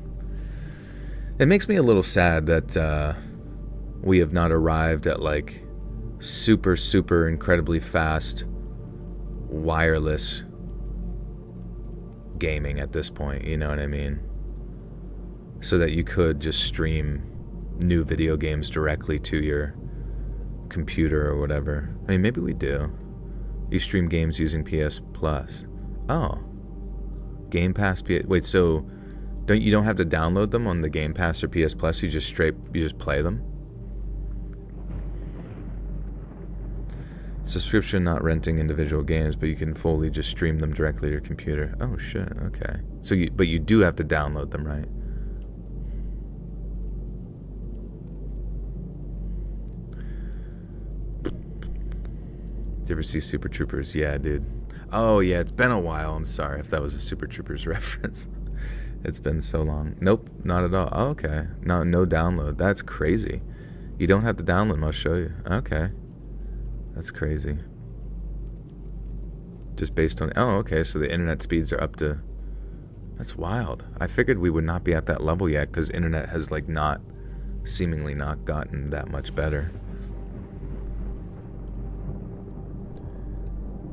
It makes me a little sad that we have not arrived at like super, super incredibly fast wireless gaming at this point, you know what I mean? So that you could just stream new video games directly to your computer or whatever. I mean, maybe we do. You stream games using PS Plus. Oh. Game Pass, wait, so you don't have to download them on the Game Pass or PS Plus, you just play them? Subscription, not renting individual games, but you can fully just stream them directly to your computer. Oh shit, okay. So but you do have to download them, right? Did you ever see Super Troopers? Yeah, dude. Oh yeah, it's been a while. I'm sorry if that was a Super Troopers reference. It's been so long. Nope, not at all. Oh, okay. No download. That's crazy. You don't have to download them, I'll show you. Okay. That's crazy. Just based on... Oh, okay, so the internet speeds are up to... That's wild. I figured we would not be at that level yet because internet has, like, seemingly not gotten that much better.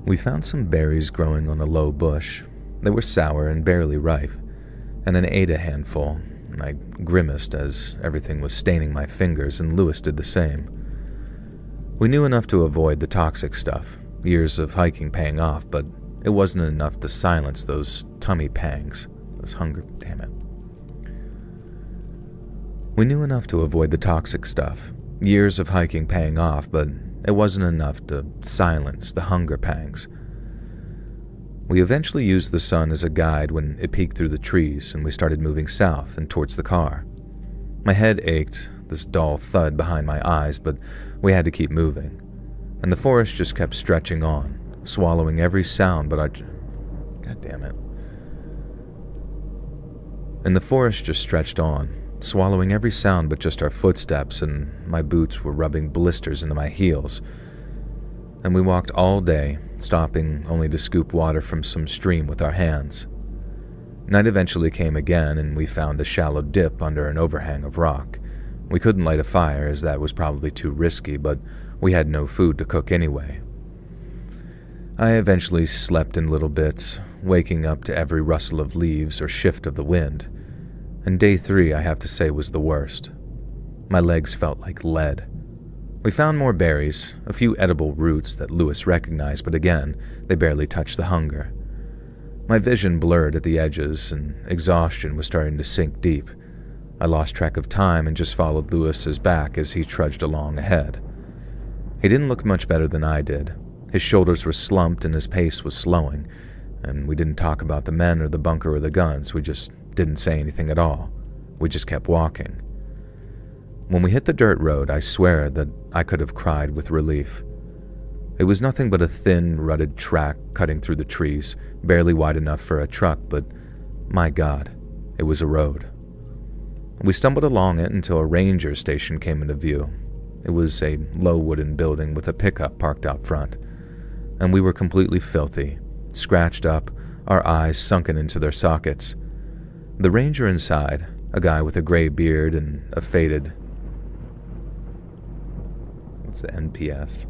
We found some berries growing on a low bush. They were sour and barely ripe, and I ate a handful. I grimaced as everything was staining my fingers, and Lewis did the same. We knew enough to avoid the toxic stuff, years of hiking paying off, but it wasn't enough to silence those tummy pangs, those hunger, damn it. We knew enough to avoid the toxic stuff, years of hiking paying off, but it wasn't enough to silence the hunger pangs. We eventually used the sun as a guide when it peeked through the trees and we started moving south and towards the car. My head ached, this dull thud behind my eyes, but we had to keep moving. And the forest just kept stretching on, swallowing every sound but God damn it. And the forest just stretched on, swallowing every sound but just our footsteps, and my boots were rubbing blisters into my heels. And we walked all day, stopping only to scoop water from some stream with our hands. Night eventually came again, and we found a shallow dip under an overhang of rock. We couldn't light a fire, as that was probably too risky, but we had no food to cook anyway. I eventually slept in little bits, waking up to every rustle of leaves or shift of the wind. And day 3, I have to say, was the worst. My legs felt like lead. We found more berries, a few edible roots that Lewis recognized, but again, they barely touched the hunger. My vision blurred at the edges, and exhaustion was starting to sink deep. I lost track of time and just followed Lewis's back as he trudged along ahead. He didn't look much better than I did. His shoulders were slumped and his pace was slowing, and we didn't talk about the men or the bunker or the guns. We just didn't say anything at all. We just kept walking. When we hit the dirt road, I swear that I could have cried with relief. It was nothing but a thin, rutted track cutting through the trees, barely wide enough for a truck, but my God, it was a road. We stumbled along it until a ranger station came into view. It was a low wooden building with a pickup parked out front, and we were completely filthy, scratched up, our eyes sunken into their sockets. The ranger inside, a guy with a gray beard and a faded... What's the NPS?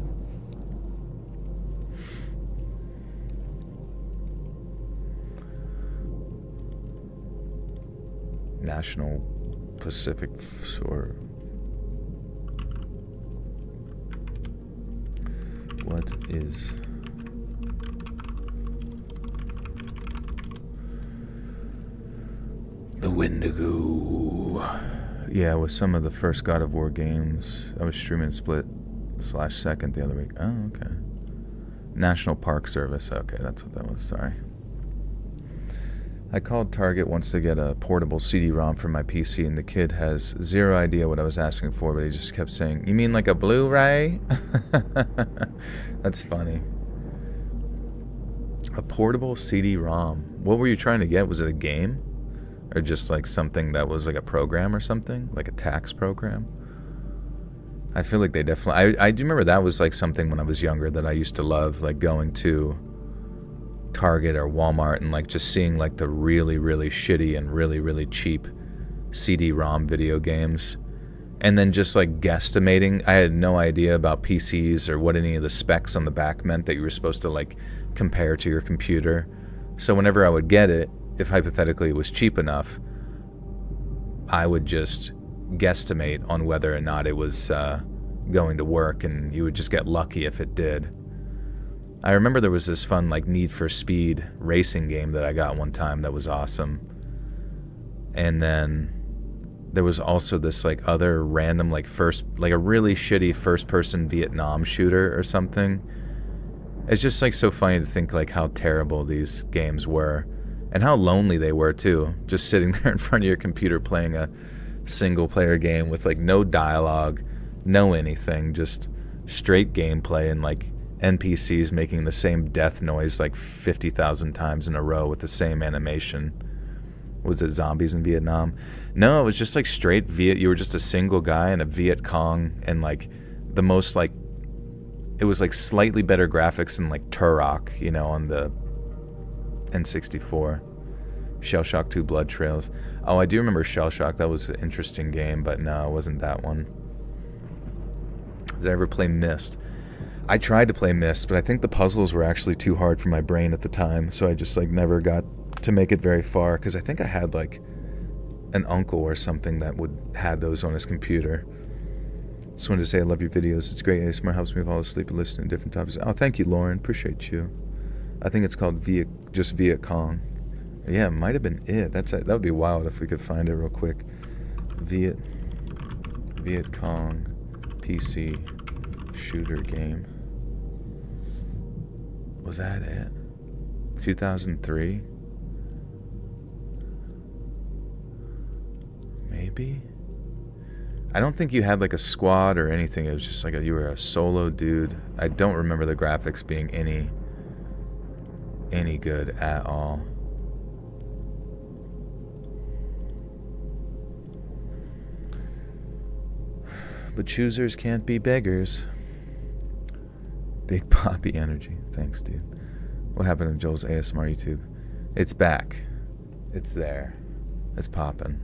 National Pacific or... What is... The Wendigo. Yeah, with some of the first God of War games. I was streaming Split/Second the other week. Oh, okay. National Park Service. Okay, that's what that was. Sorry. I called Target once to get a portable CD-ROM for my PC, and the kid has zero idea what I was asking for, but he just kept saying, "You mean like a Blu-ray?" That's funny. A portable CD-ROM. What were you trying to get? Was it a game? Or just like something that was like a program or something? Like a tax program? I feel like they definitely... I do remember that was like something when I was younger that I used to love, like going to Target or Walmart and like just seeing like the really, really shitty and really, really cheap CD-ROM video games. And then just like guesstimating. I had no idea about PCs or what any of the specs on the back meant that you were supposed to like compare to your computer. So whenever I would get it, if hypothetically it was cheap enough, I would just guesstimate on whether or not it was going to work, and you would just get lucky if it did. I remember there was this fun like Need for Speed racing game that I got one time that was awesome. And then there was also this like other random like a really shitty first-person Vietnam shooter or something. It's just like so funny to think like how terrible these games were. And how lonely they were, too. Just sitting there in front of your computer playing a single-player game with, like, no dialogue, no anything. Just straight gameplay and, like, NPCs making the same death noise, like, 50,000 times in a row with the same animation. Was it zombies in Vietnam? No, it was just like straight Viet. You were just a single guy in a Viet Cong, and like the most like, it was like slightly better graphics than like Turok, you know, on the N64. Shell Shock 2 Blood Trails. Oh, I do remember Shell Shock. That was an interesting game, but no, it wasn't that one. Did I ever play Myst? I tried to play Myst, but I think the puzzles were actually too hard for my brain at the time, so I just like never got to make it very far, because I think I had like an uncle or something that had those on his computer. Just wanted to say I love your videos. It's great. ASMR helps me fall asleep and listen to different topics. Oh, thank you, Lauren. Appreciate you. I think it's called just Viet Cong. Yeah, it might have been it. That would be wild if we could find it real quick. Viet Cong PC shooter game. Was that it? 2003? Maybe? I don't think you had like a squad or anything. It was just like you were a solo dude. I don't remember the graphics being any good at all. But choosers can't be beggars. Big Poppy energy. Thanks, dude. What happened to Joel's ASMR YouTube? It's back. It's there. It's popping.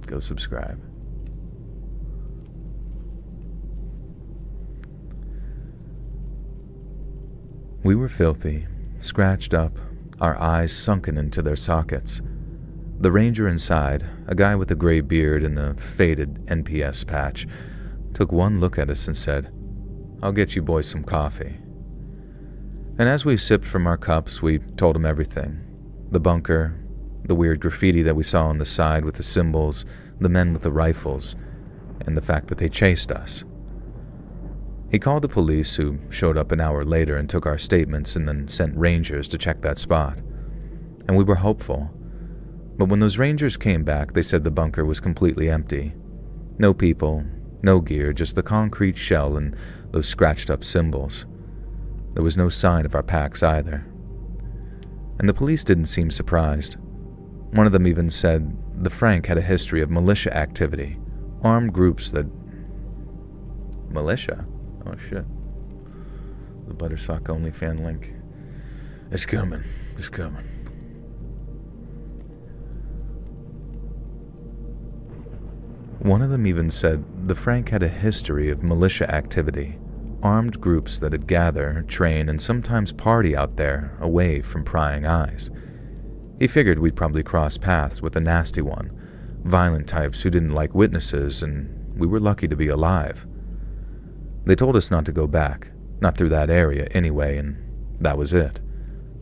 Go subscribe. We were filthy, scratched up, our eyes sunken into their sockets. The ranger inside, a guy with a gray beard and a faded NPS patch, took one look at us and said, "I'll get you boys some coffee." And as we sipped from our cups, we told him everything. The bunker, the weird graffiti that we saw on the side with the symbols, the men with the rifles, and the fact that they chased us. He called the police, who showed up an hour later and took our statements and then sent rangers to check that spot. And we were hopeful. But when those rangers came back, they said the bunker was completely empty. No people, no gear, just the concrete shell and those scratched up symbols. There was no sign of our packs either. And the police didn't seem surprised. One of them even said the Frank had a history of militia activity, armed groups that... Militia? Oh shit. The Buttersock OnlyFan link. It's coming. It's coming. One of them even said the Frank had a history of militia activity, armed groups that'd gather, train, and sometimes party out there away from prying eyes. He figured we'd probably cross paths with a nasty one, violent types who didn't like witnesses, and we were lucky to be alive. They told us not to go back, not through that area anyway, and that was it.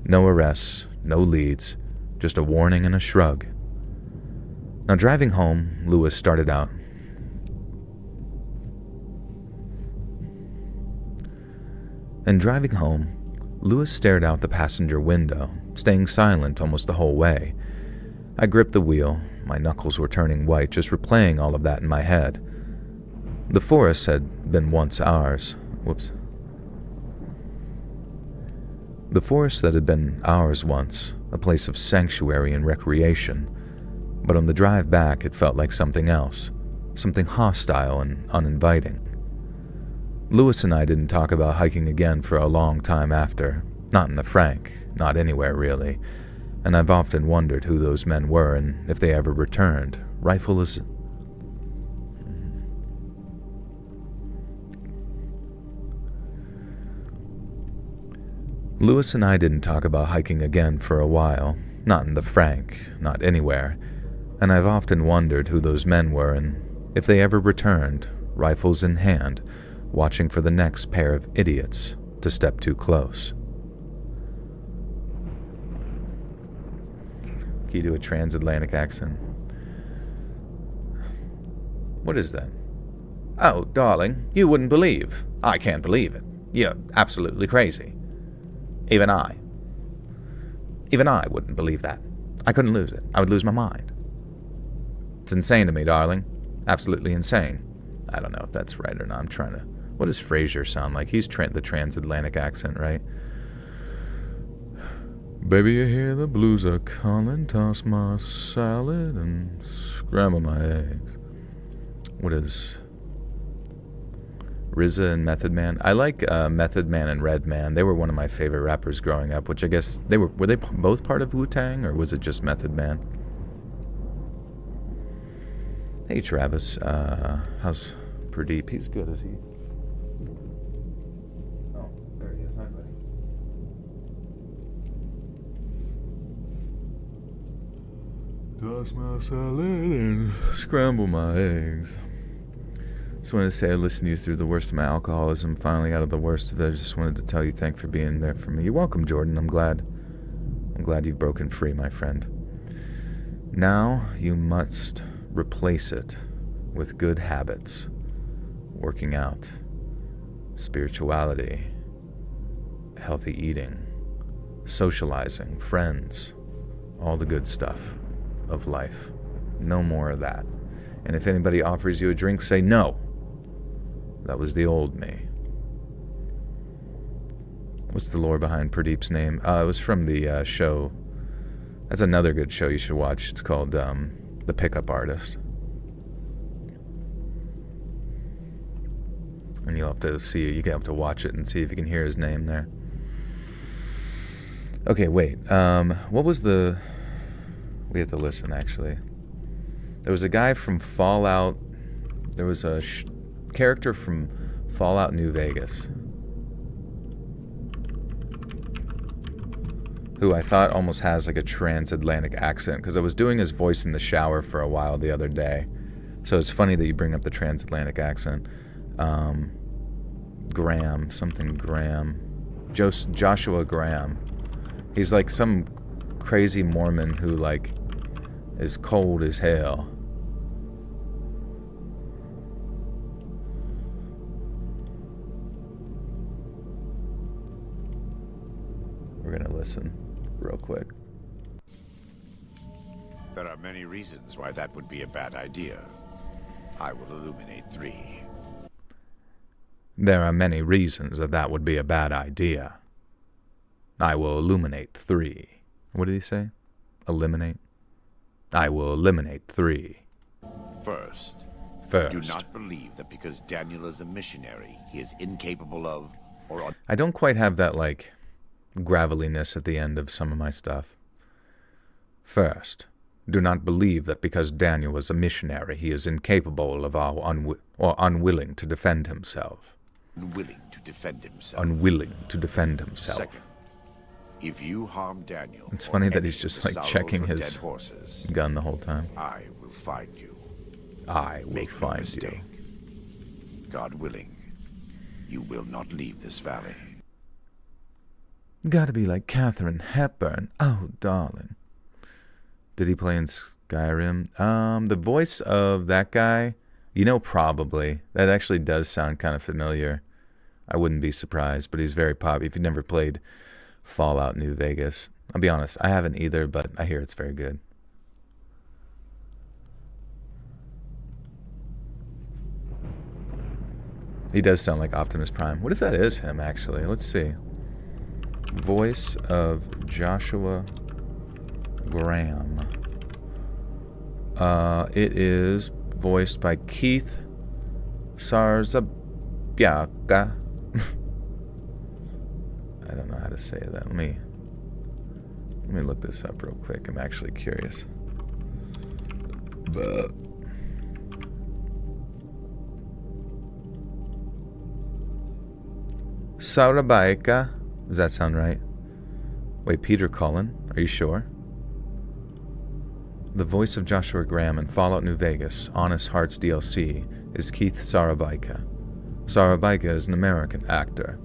No arrests, no leads, just a warning and a shrug. Now, driving home, Lewis started out. Lewis stared out the passenger window, staying silent almost the whole way. I gripped the wheel. My knuckles were turning white, just replaying all of that in my head. The forest had been once ours. The forest that had been ours once, a place of sanctuary and recreation. But on the drive back, it felt like something else, something hostile and uninviting. Lewis and I didn't talk about hiking again for a long time after, not in the Frank, not anywhere really, and I've often wondered who those men were and if they ever returned, rifleless. Lewis and I didn't talk about hiking again for a while, not in the Frank, not anywhere, and I've often wondered who those men were and if they ever returned, rifles in hand, watching for the next pair of idiots to step too close. Can you do a transatlantic accent? What is that? Oh, darling, you wouldn't believe. I can't believe it. You're absolutely crazy. Even I wouldn't believe that. I couldn't lose it. I would lose my mind. It's insane to me, darling. Absolutely insane. I don't know if that's right or not. I'm trying to... What does Frasier sound like? He's the transatlantic accent, right? Baby, you hear the blues are calling. Toss my salad and scramble my eggs. What is RZA and Method Man? I like Method Man and Redman. They were one of my favorite rappers growing up, which I guess they were they both part of Wu-Tang, or was it just Method Man? Hey Travis, how's Pradeep? He's good, is he? Oh, there he is. Hi, buddy. Toss my salad and scramble my eggs. Just wanted to say I listened to you through the worst of my alcoholism, finally out of the worst of it. I just wanted to tell you thanks for being there for me. You're welcome, Jordan. I'm glad you've broken free, my friend. Now you must replace it with good habits, working out, spirituality, healthy eating, socializing, friends, all the good stuff of life. No more of that. And if anybody offers you a drink, say no. That was the old me. What's the lore behind Pradeep's name? It was from the show. That's another good show you should watch. It's called The Pickup Artist. And you'll have to see it. You have to watch it and see if you can hear his name there. Okay, wait. What was the... We have to listen, actually. There was a guy from Fallout. There was a character from Fallout New Vegas who I thought almost has like a transatlantic accent, because I was doing his voice in the shower for a while the other day. So it's funny that you bring up the transatlantic accent. Graham, Joshua Graham. He's like some crazy Mormon who like is cold as hell. We're gonna listen real quick. There are many reasons why that would be a bad idea. I will illuminate 3. There are many reasons that would be a bad idea. I will illuminate 3. What did he say? Eliminate? I will eliminate 3. First, do not believe that because Daniel is a missionary, he is incapable of or... I don't quite have that, like, graveliness at the end of some of my stuff. First, do not believe that because Daniel was a missionary, he is incapable of or unwilling to defend himself. Unwilling to defend himself. Unwilling to defend himself. Second, if you harm Daniel... It's funny that he's just, like, checking his gun the whole time. I will find you. I will find you. God willing, you will not leave this valley. Gotta be like Katharine Hepburn. Oh, darling. Did he play in Skyrim? The voice of that guy, probably. That actually does sound kind of familiar. I wouldn't be surprised, but he's very popular. If you've never played Fallout New Vegas, I'll be honest, I haven't either, but I hear it's very good. He does sound like Optimus Prime. What if that is him, actually? Let's see. Voice of Joshua Graham. It is voiced by Keith Sarzabiaka. I don't know how to say that. Let me look this up real quick. I'm actually curious. Sarabaika. Does that sound right? Wait, Peter Cullen? Are you sure? The voice of Joshua Graham in Fallout New Vegas, Honest Hearts DLC, is Keith Sarabaika. Sarabaika is an American actor,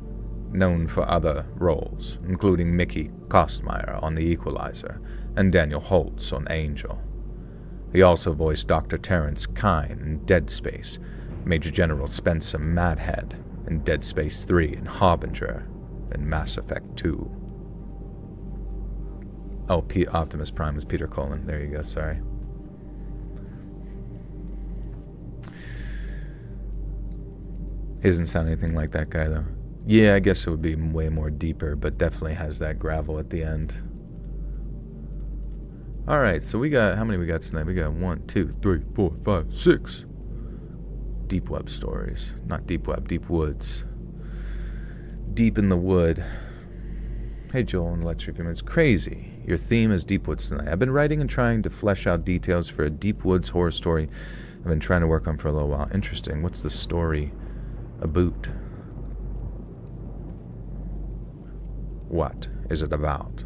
known for other roles, including Mickey Kostmeyer on The Equalizer and Daniel Holtz on Angel. He also voiced Dr. Terrence Kyne in Dead Space, Major General Spencer Madhead in Dead Space 3 and Harbinger in Mass Effect 2. Oh, Optimus Prime is Peter Cullen. There you go, sorry. He doesn't sound anything like that guy, though. Yeah, I guess it would be way more deeper, but definitely has that gravel at the end. Alright, so we got, how many we got tonight? We got 1, 2, 3, 4, 5, 6 deep web stories. Not deep web, deep woods. Deep in the wood. Hey Joel and Let's Review. It's crazy. Your theme is deep woods tonight. I've been writing and trying to flesh out details for a deep woods horror story I've been trying to work on for a little while. Interesting. What's the story about? What is it about?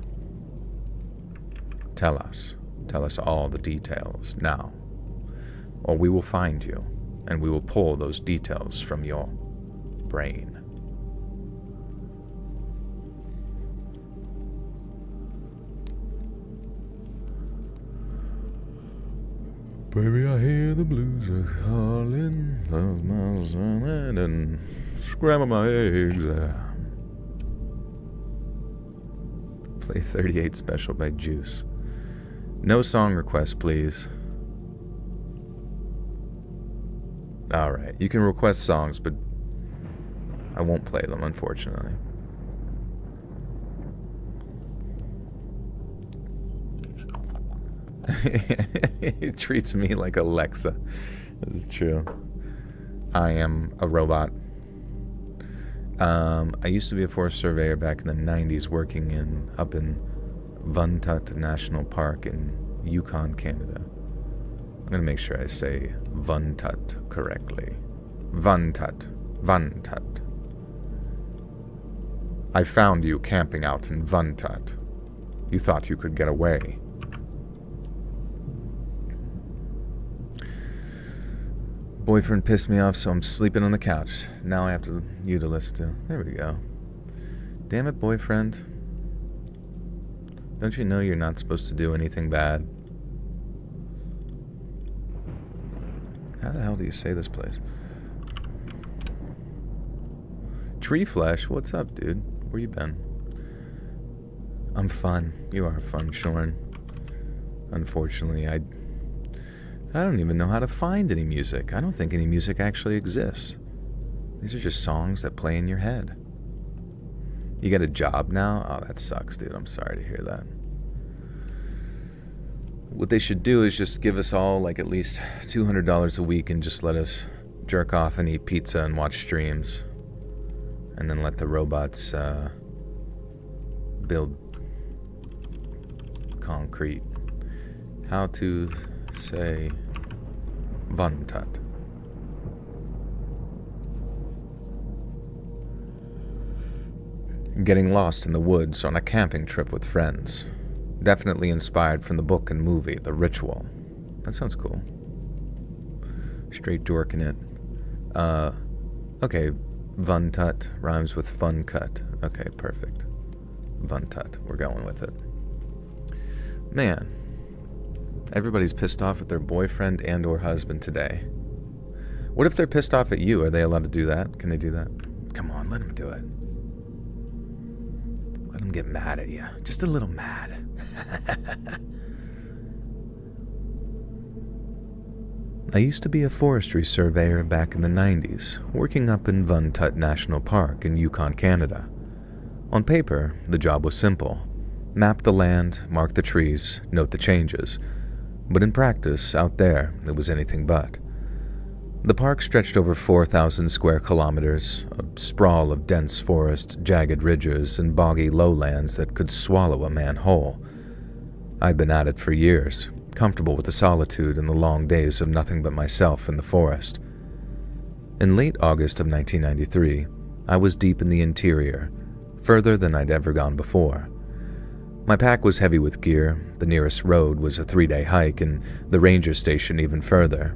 Tell us. Tell us all the details now. Or we will find you, and we will pull those details from your brain. Baby, I hear the blues are calling, those miles on it, and scramble my eggs. Play 38 Special by Juice. No song request, please. Alright, you can request songs, but I won't play them, unfortunately. It treats me like Alexa. This is true. I am a robot. I used to be a forest surveyor back in the 90s, working up in Vuntut National Park in Yukon, Canada. I'm going to make sure I say Vuntut correctly. Vuntut. Vuntut. I found you camping out in Vuntut. You thought you could get away. Boyfriend pissed me off, so I'm sleeping on the couch. Now I have you to listen to. There we go. Damn it, boyfriend. Don't you know you're not supposed to do anything bad? How the hell do you say this place? Tree Flesh, what's up, dude? Where you been? I'm fun. You are fun, Shorn. Unfortunately, I don't even know how to find any music. I don't think any music actually exists. These are just songs that play in your head. You get a job now? Oh, that sucks, dude. I'm sorry to hear that. What they should do is just give us all like at least $200 a week and just let us jerk off and eat pizza and watch streams. And then let the robots build concrete. How to say Vuntut. Getting lost in the woods on a camping trip with friends. Definitely inspired from the book and movie, The Ritual. That sounds cool. Straight dorking it. Okay, Vuntut rhymes with fun cut. Okay, perfect. Vuntut, we're going with it. Man, everybody's pissed off at their boyfriend and or husband today. What if they're pissed off at you? Are they allowed to do that? Can they do that? Come on, let them do it. Let them get mad at you. Just a little mad. I used to be a forestry surveyor back in the 90s, working up in Vuntut National Park in Yukon, Canada. On paper, the job was simple. Map the land, mark the trees, note the changes. But in practice, out there, it was anything but. The park stretched over 4,000 square kilometers, a sprawl of dense forest, jagged ridges, and boggy lowlands that could swallow a man whole. I'd been at it for years, comfortable with the solitude and the long days of nothing but myself in the forest. In late August of 1993, I was deep in the interior, further than I'd ever gone before. My pack was heavy with gear, the nearest road was a 3-day hike, and the ranger station even further.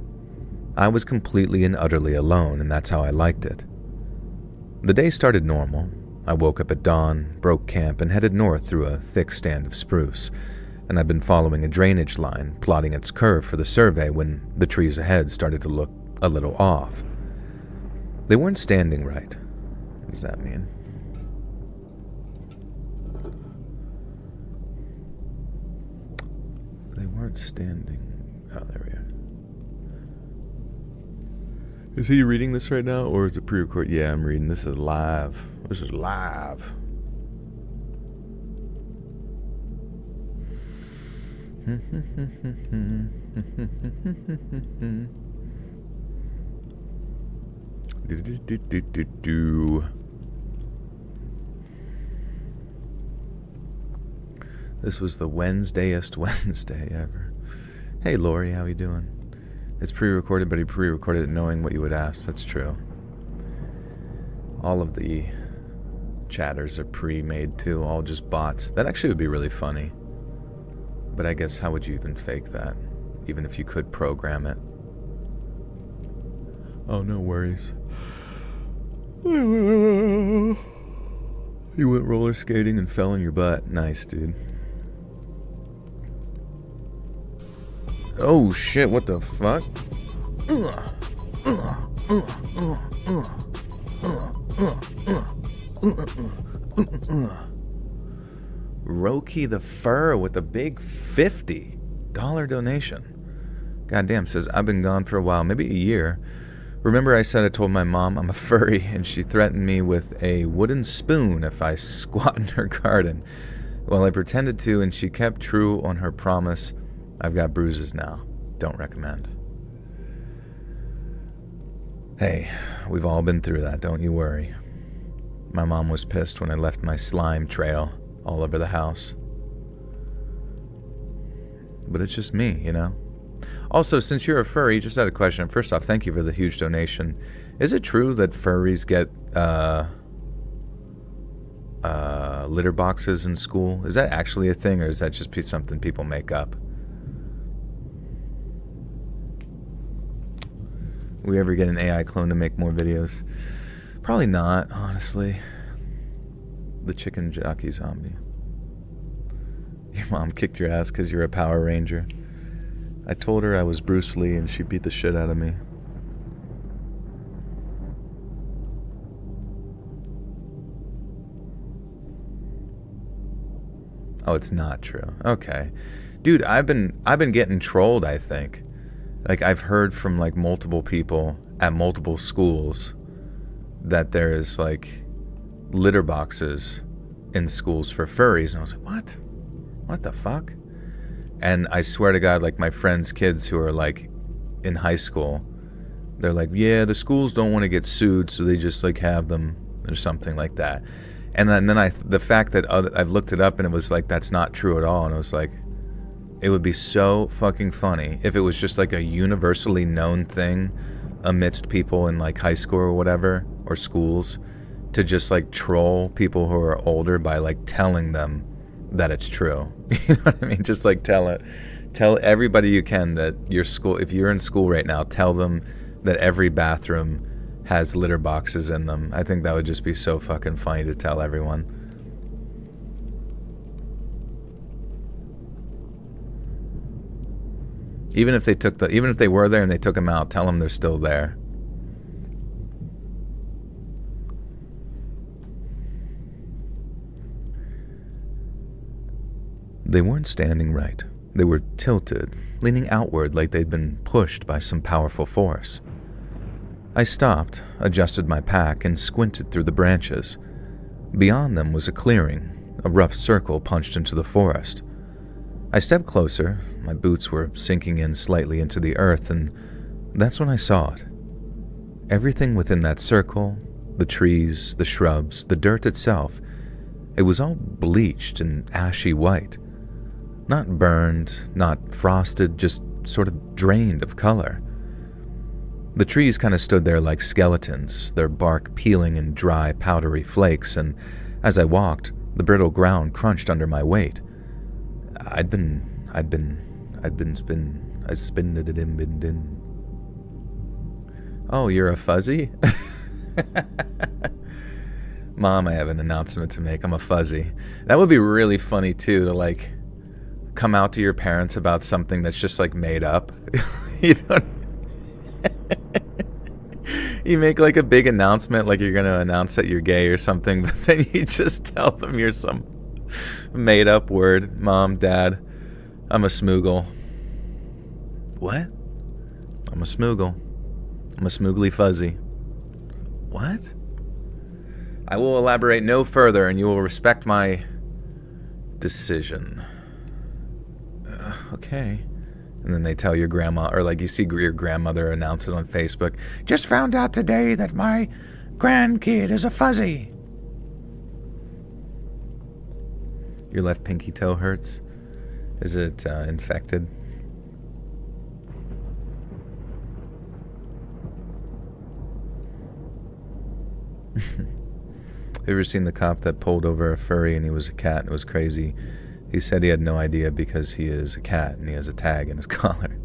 I was completely and utterly alone, and that's how I liked it. The day started normal. I woke up at dawn, broke camp, and headed north through a thick stand of spruce, and I'd been following a drainage line, plotting its curve for the survey when the trees ahead started to look a little off. They weren't standing right. What does that mean? They weren't standing. Oh, there we are. Is he reading this right now, or is it pre-recorded? Yeah, I'm reading. This is live. This is live. This was the Wednesdayest Wednesday ever. Hey Lori, how you doing? It's pre-recorded, but he pre-recorded it knowing what you would ask. That's true. All of the chatters are pre-made too, all just bots. That actually would be really funny. But I guess how would you even fake that? Even if you could program it. Oh, no worries. You went roller skating and fell on your butt. Nice, dude. Oh shit, what the fuck? Roki the Fur with a big $50 donation. Goddamn, says, I've been gone for a while, maybe a year. Remember I said I told my mom I'm a furry and she threatened me with a wooden spoon if I squat in her garden. Well, I pretended to and she kept true on her promise. I've got bruises now. Don't recommend. Hey, we've all been through that, don't you worry. My mom was pissed when I left my slime trail all over the house. But it's just me, you know? Also, since you're a furry, just had a question. First off, thank you for the huge donation. Is it true that furries get litter boxes in school? Is that actually a thing, or is that just something people make up? We ever get an AI clone to make more videos? Probably not, honestly. The chicken jockey zombie. Your mom kicked your ass because you're a Power Ranger. I told her I was Bruce Lee and she beat the shit out of me. Oh, it's not true. Okay. Dude, I've been getting trolled, I think. Like, I've heard from, like, multiple people at multiple schools that there's, like, litter boxes in schools for furries. And I was like, what? What the fuck? And I swear to God, like, my friends' kids who are, like, in high school, they're like, yeah, the schools don't want to get sued, so they just, like, have them or something like that. And then the fact that I've looked it up and it was like, that's not true at all. And I was like, it would be so fucking funny if it was just like a universally known thing amidst people in like high school or whatever, or schools, to just like troll people who are older by like telling them that it's true. You know what I mean? Just like tell everybody you can that your school, if you're in school right now, tell them that every bathroom has litter boxes in them. I think that would just be so fucking funny to tell everyone. Even if they were there and they took them out, tell them they're still there. They weren't standing right. They were tilted, leaning outward like they'd been pushed by some powerful force. I stopped, adjusted my pack, and squinted through the branches. Beyond them was a clearing, a rough circle punched into the forest. I stepped closer, my boots were sinking in slightly into the earth, and that's when I saw it. Everything within that circle, the trees, the shrubs, the dirt itself, it was all bleached and ashy white. Not burned, not frosted, just sort of drained of color. The trees kind of stood there like skeletons, their bark peeling in dry, powdery flakes, and as I walked, the brittle ground crunched under my weight. I'd been spin. Oh, you're a fuzzy? Mom, I have an announcement to make. I'm a fuzzy. That would be really funny too, to like come out to your parents about something that's just like made up. You don't. You make like a big announcement, like you're gonna announce that you're gay or something, but then you just tell them you're some made up word. Mom, Dad, I'm a smoogle. What? I'm a smoogle. I'm a smoogly fuzzy. What? I will elaborate no further and you will respect my decision. okay. And then they tell your grandma, or like you see your grandmother announce it on Facebook, just found out today that my grandkid is a fuzzy. Your left pinky toe hurts. Is it infected? Ever seen the cop that pulled over a furry and he was a cat and it was crazy? He said he had no idea because he is a cat and he has a tag in his collar.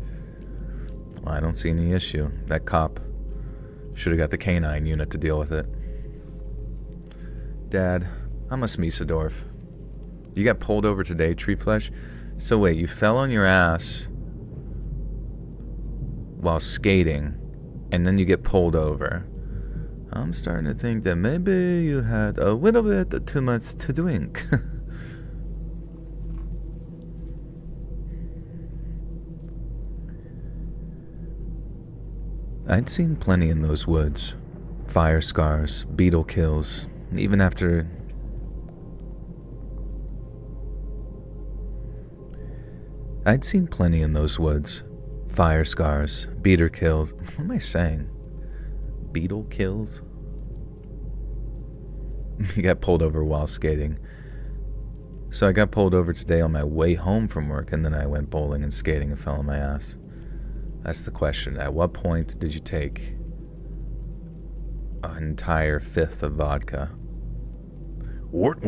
Well, I don't see any issue. That cop should have got the canine unit to deal with it. Dad, I'm a Smeesadorf. You got pulled over today, Tree Flesh? So wait, you fell on your ass while skating and then you get pulled over. I'm starting to think that maybe you had a little bit too much to drink. I'd seen plenty in those woods. Fire scars, beetle kills, even after... I'd seen plenty in those woods. Fire scars, beetle kills... What am I saying? Beetle kills? You got pulled over while skating. So I got pulled over today on my way home from work, and then I went bowling and skating and fell on my ass. That's the question. At what point did you take an entire fifth of vodka? Wart.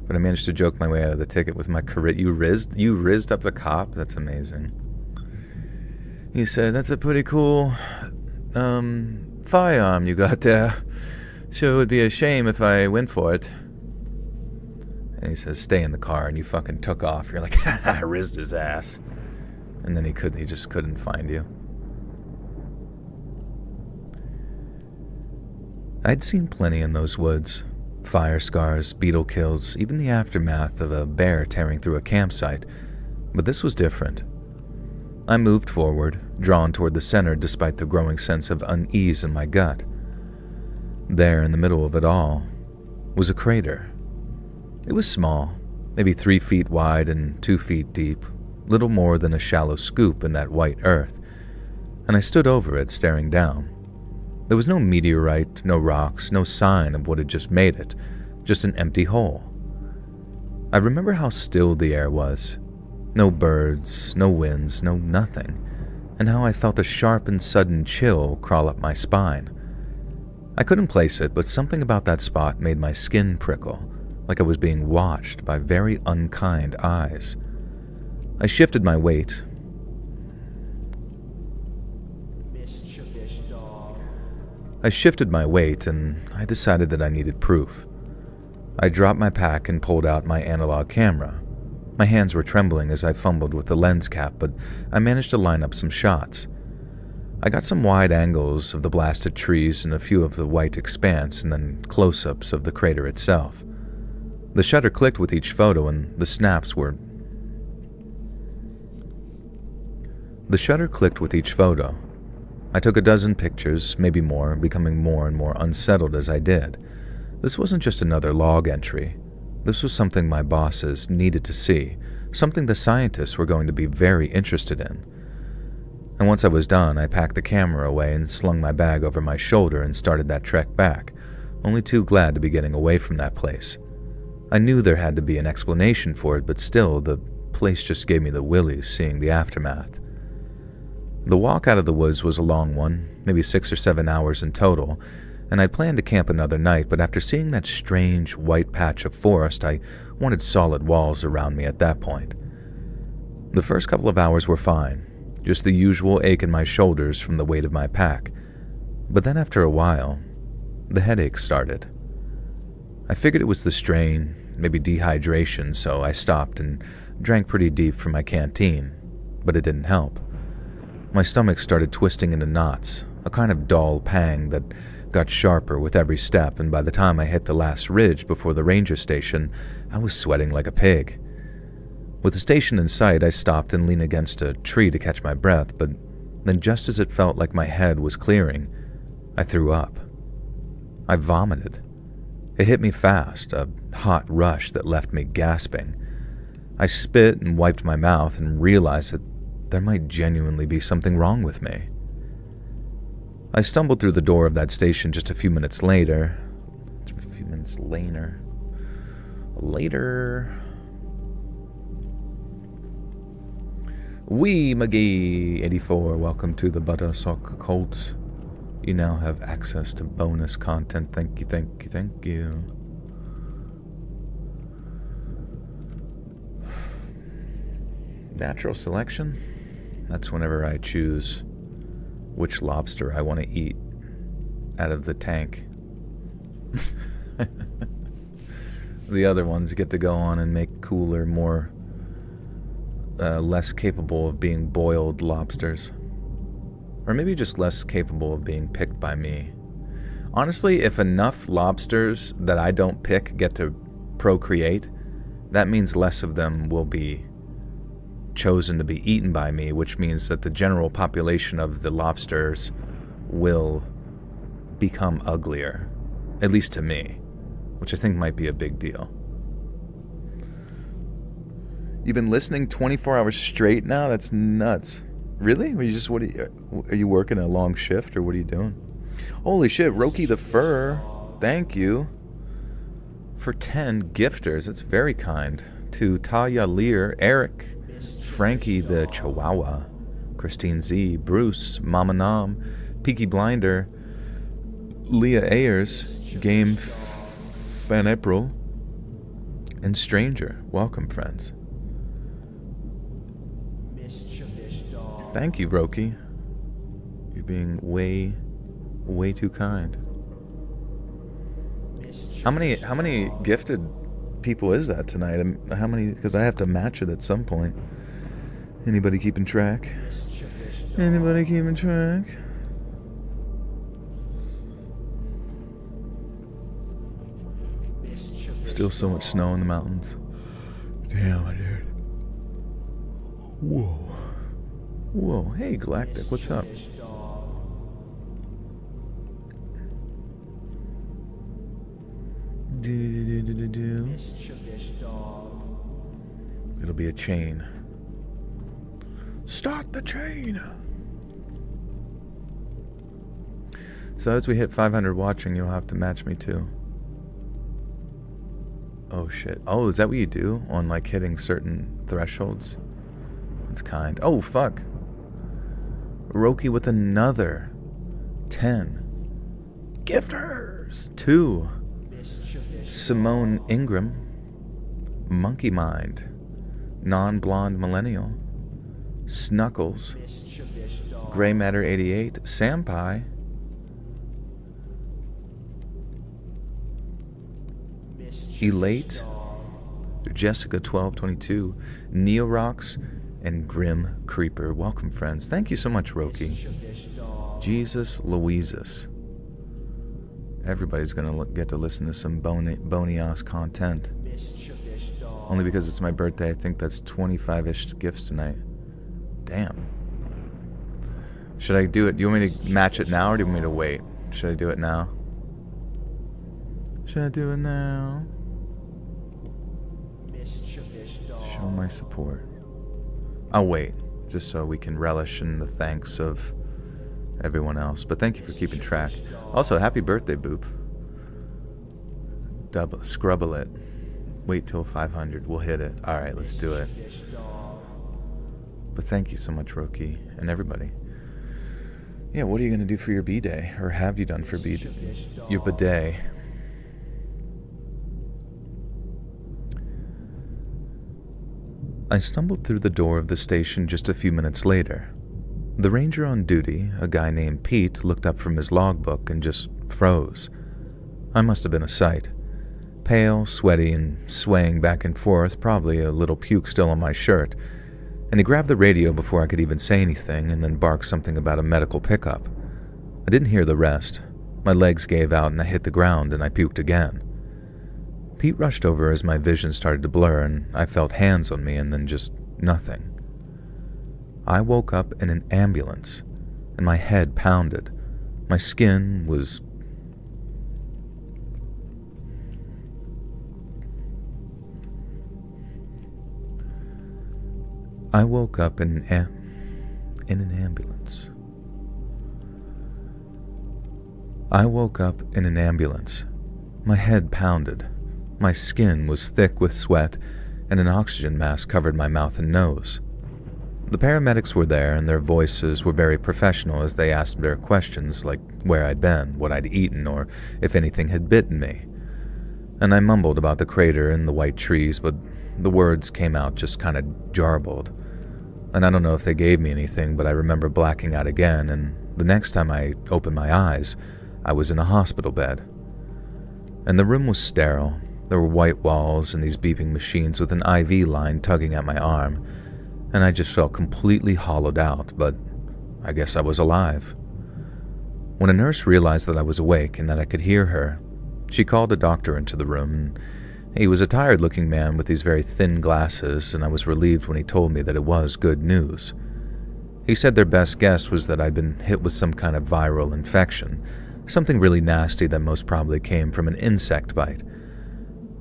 But I managed to joke my way out of the ticket with my career. You rizzed up the cop? That's amazing. He said, that's a pretty cool firearm you got there. Sure would be a shame if I went for it. And he says, stay in the car, and you fucking took off. You're like, I rizzed his ass. And then he just couldn't find you. I'd seen plenty in those woods. Fire scars, beetle kills, even the aftermath of a bear tearing through a campsite. But this was different. I moved forward, drawn toward the center despite the growing sense of unease in my gut. There, in the middle of it all, was a crater. It was small, maybe 3 feet wide and 2 feet deep, little more than a shallow scoop in that white earth, and I stood over it, staring down. There was no meteorite, no rocks, no sign of what had just made it, just an empty hole. I remember how still the air was. No birds, no winds, no nothing, and how I felt a sharp and sudden chill crawl up my spine. I couldn't place it, but something about that spot made my skin prickle, like I was being watched by very unkind eyes. I shifted my weight. And I decided that I needed proof. I dropped my pack and pulled out my analog camera. My hands were trembling as I fumbled with the lens cap, but I managed to line up some shots. I got some wide angles of the blasted trees and a few of the white expanse, and then close-ups of the crater itself. The shutter clicked with each photo, and the snaps were... The shutter clicked with each photo. I took a dozen pictures, maybe more, becoming more and more unsettled as I did. This wasn't just another log entry. This was something my bosses needed to see, something the scientists were going to be very interested in. And once I was done, I packed the camera away and slung my bag over my shoulder and started that trek back, only too glad to be getting away from that place. I knew there had to be an explanation for it, but still, the place just gave me the willies seeing the aftermath. The walk out of the woods was a long one, maybe 6 or 7 hours in total, and I planned to camp another night, but after seeing that strange white patch of forest, I wanted solid walls around me at that point. The first couple of hours were fine, just the usual ache in my shoulders from the weight of my pack, but then after a while, the headache started. I figured it was the strain, maybe dehydration, so I stopped and drank pretty deep from my canteen, but it didn't help. My stomach started twisting into knots, a kind of dull pang that got sharper with every step, and by the time I hit the last ridge before the ranger station, I was sweating like a pig. With the station in sight, I stopped and leaned against a tree to catch my breath, but then just as it felt like my head was clearing, I threw up. I vomited. It hit me fast, a hot rush that left me gasping. I spit and wiped my mouth and realized that there might genuinely be something wrong with me. I stumbled through the door of that station just a few minutes later. Wee McGee 84, welcome to the Buttersock Cult. You now have access to bonus content. Thank you. Natural selection? That's whenever I choose which lobster I want to eat out of the tank. The other ones get to go on and make cooler, more less capable of being boiled lobsters. Or maybe just less capable of being picked by me. Honestly, if enough lobsters that I don't pick get to procreate, that means less of them will be chosen to be eaten by me, which means that the general population of the lobsters will become uglier, at least to me, which I think might be a big deal. You've been listening 24 hours straight now? That's nuts. Really? Are you working a long shift, or what are you doing? Holy shit, Roki the Fur, thank you for 10 gifters. That's very kind. To Talia Lear, Eric, Frankie the Chihuahua, Christine Z, Bruce, Mama Nam, Peaky Blinder, Leah Ayers, Game Fan April, and Stranger. Welcome, friends. Thank you, Roki. You're being way too kind. How many gifted people is that tonight? How many? Because I have to match it at some point. Anybody keeping track? Anybody keeping track? Still so much snow in the mountains. Damn, dude. Whoa. Hey, Galactic, what's up? It'll be a chain. Start the chain. So as we hit 500 watching, you'll have to match me too. Oh shit. Oh, is that what you do on like hitting certain thresholds? That's kind. Oh fuck. Roki with another 10 gifters. 2. Simone Ingram, Monkey Mind, Non-Blonde Millennial, Snuckles, Grey Matter 88, Sampai, Elate, Jessica 1222, Neorox, and Grim Creeper. Welcome, friends. Thank you so much, Roki. Jesus Louises. Everybody's gonna get to listen to some bony-ass content. Only because it's my birthday. I think that's 25-ish gifts tonight. Damn. Should I do it? Do you want me to match it now, or do you want me to wait? Should I do it now? Should I do it now? Show my support. I'll wait, just so we can relish in the thanks of everyone else. But thank you for keeping track. Also, happy birthday, Boop. Scrubble it. Wait till 500. We'll hit it. All right, let's do it. But thank you so much, Roki, and everybody. Yeah, what are you going to do for your B-Day? Or have you done for your bidet? I stumbled through the door of the station just a few minutes later. The ranger on duty, a guy named Pete, looked up from his logbook and just froze. I must have been a sight. Pale, sweaty, and swaying back and forth, probably a little puke still on my shirt, and he grabbed the radio before I could even say anything and then barked something about a medical pickup. I didn't hear the rest. My legs gave out and I hit the ground and I puked again. Pete rushed over as my vision started to blur and I felt hands on me and then just nothing. I woke up in an ambulance, and my head pounded. My skin was... I woke up in an ambulance. I woke up in an ambulance. My head pounded. My skin was thick with sweat, and an oxygen mask covered my mouth and nose. The paramedics were there, and their voices were very professional as they asked their questions like where I'd been, what I'd eaten, or if anything had bitten me. And I mumbled about the crater and the white trees, but the words came out just kind of jarbled. And I don't know if they gave me anything, but I remember blacking out again, and the next time I opened my eyes, I was in a hospital bed. And the room was sterile. There were white walls and these beeping machines with an IV line tugging at my arm, and I just felt completely hollowed out, but I guess I was alive. When a nurse realized that I was awake and that I could hear her, she called a doctor into the room, and he was a tired-looking man with these very thin glasses, and I was relieved when he told me that it was good news. He said their best guess was that I'd been hit with some kind of viral infection, something really nasty that most probably came from an insect bite.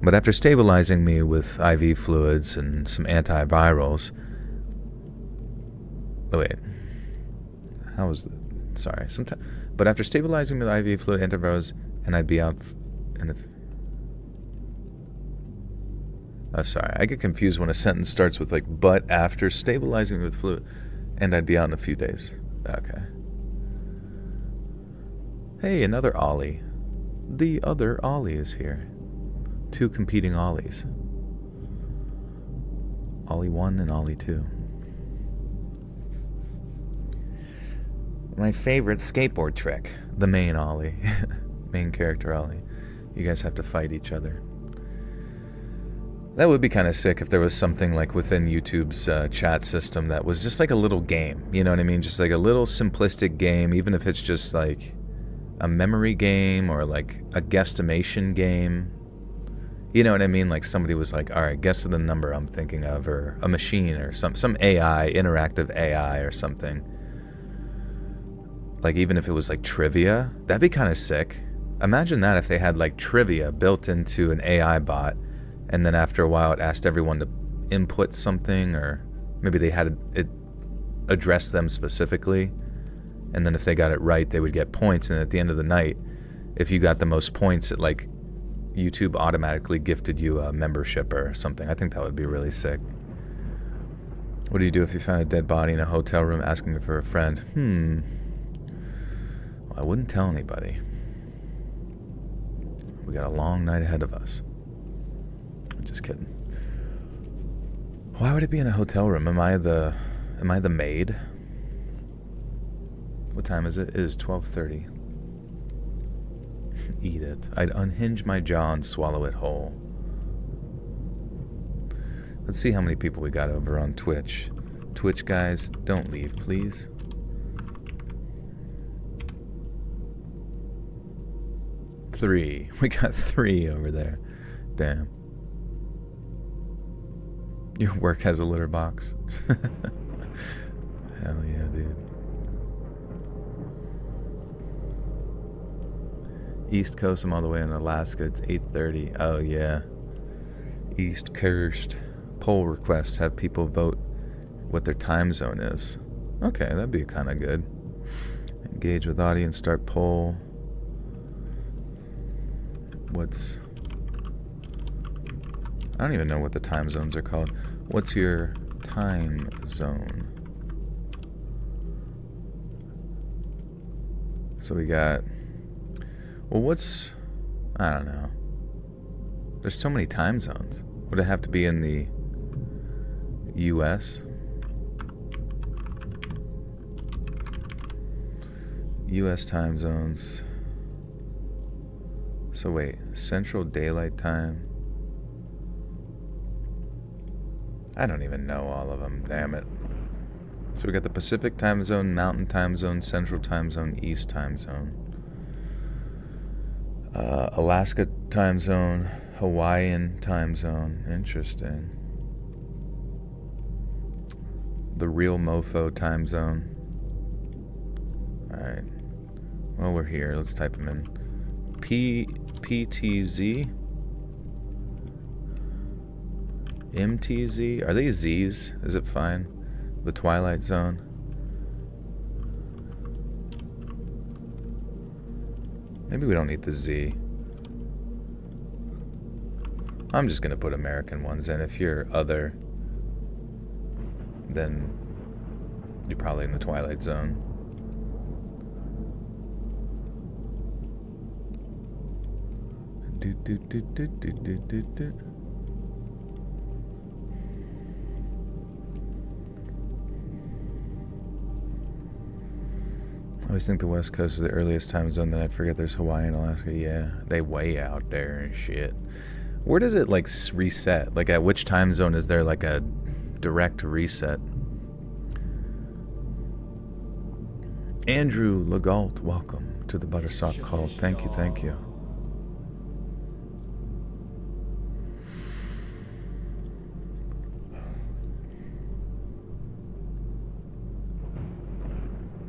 But after stabilizing me with IV fluids and some antivirals... Oh, wait. How was the... Sorry. But after stabilizing me with IV fluid, antivirals, and I'd be out in a... Oh, sorry. I get confused when a sentence starts with, like, but after stabilizing me with fluid, and I'd be out in a few days. Okay. Hey, another Ollie. The other Ollie is here. 2 competing Ollies. Ollie 1 and Ollie 2. My favorite skateboard trick. The main Ollie. Main character Ollie. You guys have to fight each other. That would be kind of sick if there was something like within YouTube's chat system that was just like a little game. You know what I mean? Just like a little simplistic game, even if it's just like a memory game or like a guesstimation game. You know what I mean? Like somebody was like, all right, guess the number I'm thinking of, or a machine or some AI, interactive AI or something. Like even if it was like trivia, that'd be kind of sick. Imagine that if they had like trivia built into an AI bot, and then after a while it asked everyone to input something, or maybe they had it address them specifically, and then if they got it right, they would get points, and at the end of the night, if you got the most points, it like YouTube automatically gifted you a membership or something. I think that would be really sick. What do you do if you found a dead body in a hotel room asking for a friend? Well, I wouldn't tell anybody. We got a long night ahead of us. Just kidding. Why would it be in a hotel room? Am I the maid? What time is it? It is 12:30. Eat it. I'd unhinge my jaw and swallow it whole. Let's see how many people we got over on Twitch. Twitch guys, don't leave, please. Three. We got 3 over there. Damn. Your work has a litter box. Hell yeah, dude. East Coast, I'm all the way in Alaska. It's 8:30. Oh, yeah. East Coast. Poll request. Have people vote what their time zone is. Okay, that'd be kind of good. Engage with audience. Start poll. I don't even know what the time zones are called. What's your time zone? So we got... Well, I don't know. There's so many time zones. Would it have to be in the U.S.? U.S. time zones. So wait, Central Daylight Time? I don't even know all of them, damn it. So we got the Pacific time zone, Mountain time zone, Central time zone, East time zone. Alaska time zone, Hawaiian time zone. Interesting. The real mofo time zone. Alright. Well, we're here. Let's type them in. PTZ? MTZ? Are they Z's? Is it fine? The Twilight Zone. Maybe we don't need the Z. I'm just gonna put American ones in. If you're other, then you're probably in the Twilight Zone. I always think the West Coast is the earliest time zone, then I forget there's Hawaii and Alaska. Yeah, they way out there and shit. Where does it, like, reset? Like, at which time zone is there, like, a direct reset? Andrew Legault, welcome to the Buttersop Cult. Thank you, thank you.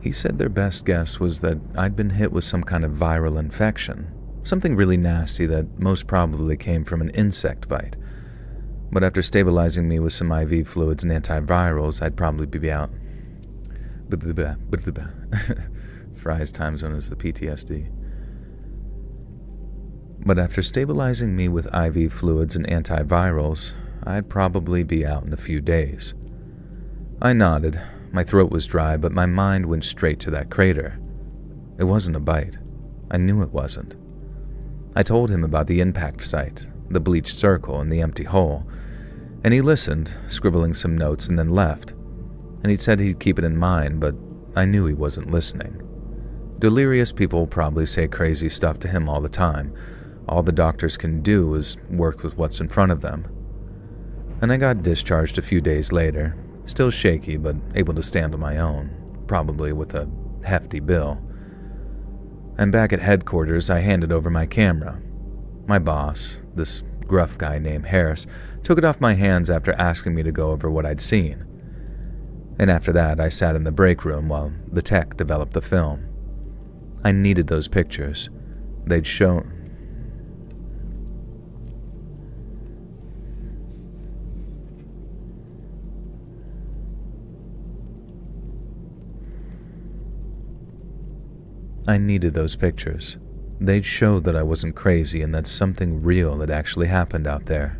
He said their best guess was that I'd been hit with some kind of viral infection, something really nasty that most probably came from an insect bite. But after stabilizing me with some IV fluids and antivirals, I'd probably be out. Fry's time zone is the PTSD. But after stabilizing me with IV fluids and antivirals, I'd probably be out in a few days. I nodded. My throat was dry, but my mind went straight to that crater. It wasn't a bite. I knew it wasn't. I told him about the impact site, the bleached circle, and the empty hole, and he listened, scribbling some notes, and then left. And he'd said he'd keep it in mind, but I knew he wasn't listening. Delirious people probably say crazy stuff to him all the time. All the doctors can do is work with what's in front of them. And I got discharged a few days later, still shaky but able to stand on my own, probably with a hefty bill. And back at headquarters, I handed over my camera. My boss, this gruff guy named Harris, took it off my hands after asking me to go over what I'd seen. And after that, I sat in the break room while the tech developed the film. I needed those pictures. They'd show... I needed those pictures. They'd show that I wasn't crazy and that something real had actually happened out there.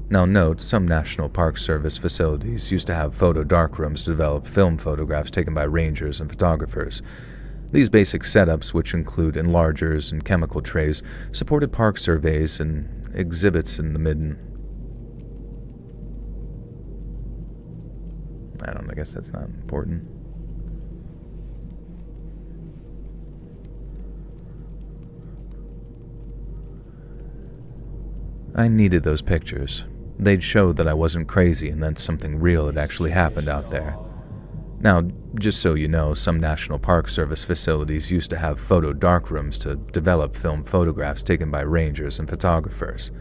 Now note, some National Park Service facilities used to have photo darkrooms to develop film photographs taken by rangers and photographers. These basic setups, which include enlargers and chemical trays, supported park surveys and exhibits in the I guess that's not important. I needed those pictures. They'd show that I wasn't crazy and that something real had actually happened out there. Now, just so you know, some National Park Service facilities used to have photo darkrooms to develop film photographs taken by rangers and photographers.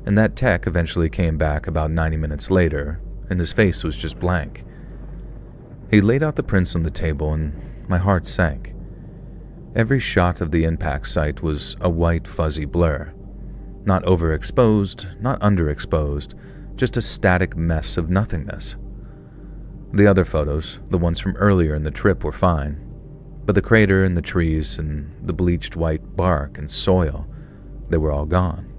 And that tech eventually came back about 90 minutes later, and his face was just blank. He laid out the prints on the table, and my heart sank. Every shot of the impact site was a white, fuzzy blur. Not overexposed, not underexposed, just a static mess of nothingness. The other photos, the ones from earlier in the trip, were fine, but the crater and the trees and the bleached white bark and soil, they were all gone.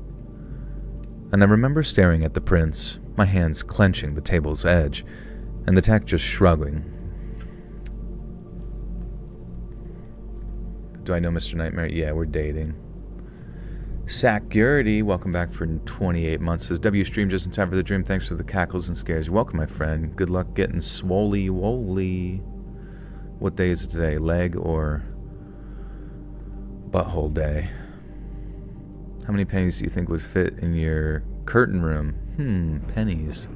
And I remember staring at the prints, my hands clenching the table's edge, and the tech just shrugging. Do I know Mr. Nightmare? Yeah, we're dating. Security, welcome back for 28 months. Says W stream just in time for the dream. Thanks for the cackles and scares. You're welcome, my friend. Good luck getting swoly-woly. What day is it today? Leg or butthole day? How many pennies do you think would fit in your curtain room? Pennies.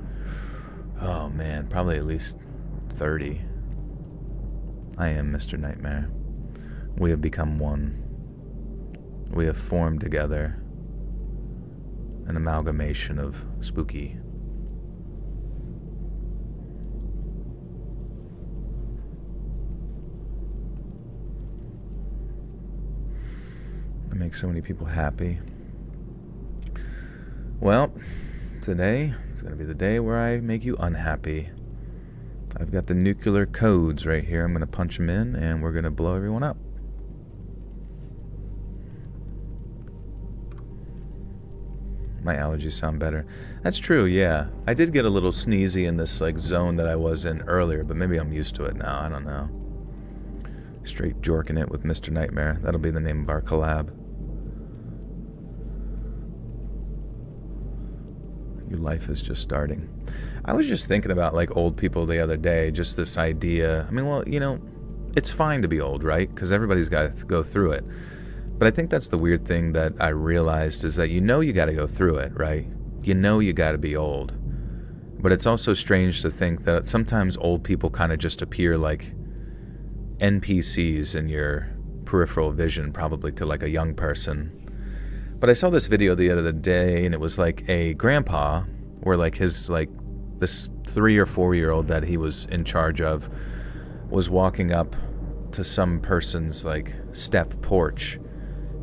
Oh man, probably at least 30. I am Mr. Nightmare. We have become one. We have formed together an amalgamation of spooky. I make so many people happy. Well, today is going to be the day where I make you unhappy. I've got the nuclear codes right here. I'm going to punch them in, and we're going to blow everyone up. My allergies sound better. That's true, yeah. I did get a little sneezy in this like zone that I was in earlier, but maybe I'm used to it now. I don't know. Straight jorking it with Mr. Nightmare. That'll be the name of our collab. Your life is just starting. I was just thinking about like old people the other day, just this idea. I mean, well, you know, it's fine to be old, right? Because everybody's got to go through it. But I think that's the weird thing that I realized is that you got to go through it, right? You got to be old. But it's also strange to think that sometimes old people kind of just appear like NPCs in your peripheral vision, probably to like a young person. But I saw this video the other day, and it was like a grandpa, where like his like this 3 or 4 year old that he was in charge of was walking up to some person's like step porch,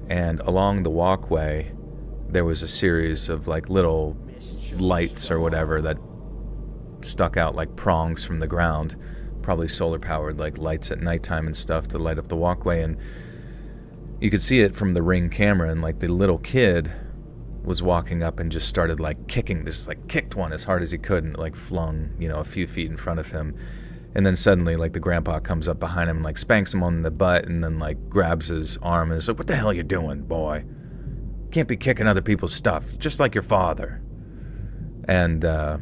and along the walkway there was a series of like little lights or whatever that stuck out like prongs from the ground, probably solar powered, like lights at nighttime and stuff to light up the walkway. And you could see it from the Ring camera, and like the little kid was walking up and just started like kicking, just like kicked one as hard as he could, and like flung, you know, a few feet in front of him. And then suddenly like the grandpa comes up behind him and like spanks him on the butt, and then like grabs his arm and is like, "What the hell you doing, boy? Can't be kicking other people's stuff, just like your father." And I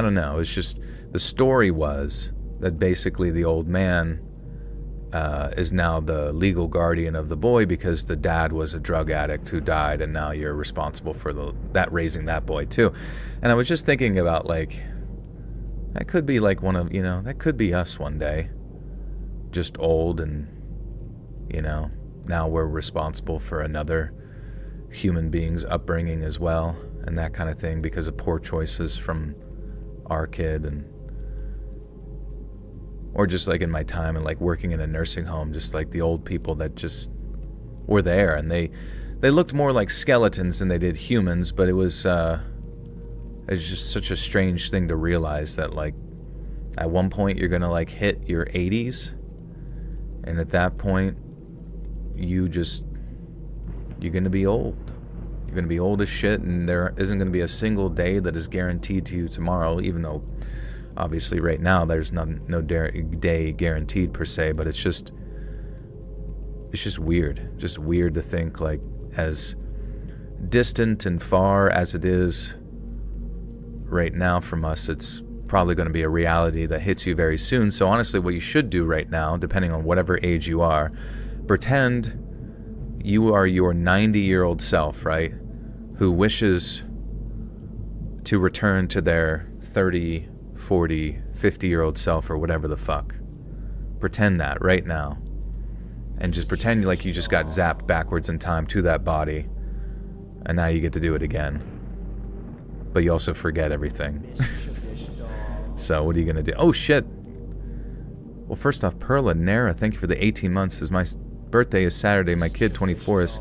don't know, it's just, the story was that basically the old man is now the legal guardian of the boy because the dad was a drug addict who died, and now you're responsible for that raising that boy too. And I was just thinking about like, that could be like one of, you know, that could be us one day, just old, and you know, now we're responsible for another human being's upbringing as well, and that kind of thing, because of poor choices from our kid. And or just like in my time and like working in a nursing home, just like the old people that just were there, and they looked more like skeletons than they did humans, but it's just such a strange thing to realize that like at one point you're gonna like hit your 80s, and at that point you're gonna be old. You're gonna be old as shit, and there isn't gonna be a single day that is guaranteed to you tomorrow, even though obviously right now there's no day guaranteed per se, but it's just weird. Just weird to think, like, as distant and far as it is right now from us, it's probably going to be a reality that hits you very soon. So honestly, what you should do right now, depending on whatever age you are, pretend you are your 90-year-old self, right? Who wishes to return to their 30, 40, 50-year-old self, or whatever the fuck. Pretend that right now. And just pretend like you just got zapped backwards in time to that body, and now you get to do it again. But you also forget everything. So what are you going to do? Oh, shit. Well, first off, Perla Nara, thank you for the 18 months. As my birthday is Saturday, my kid, 24, is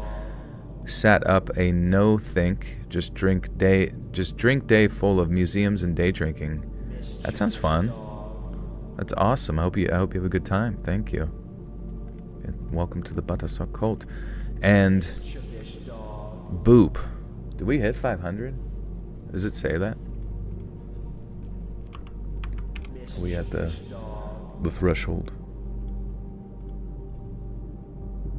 sat up a just drink day full of museums and day drinking. That sounds fun. That's awesome. I hope you have a good time. Thank you. And welcome to the Buttersuck cult. And Boop. Did we hit 500? Does it say that? Are we at the threshold?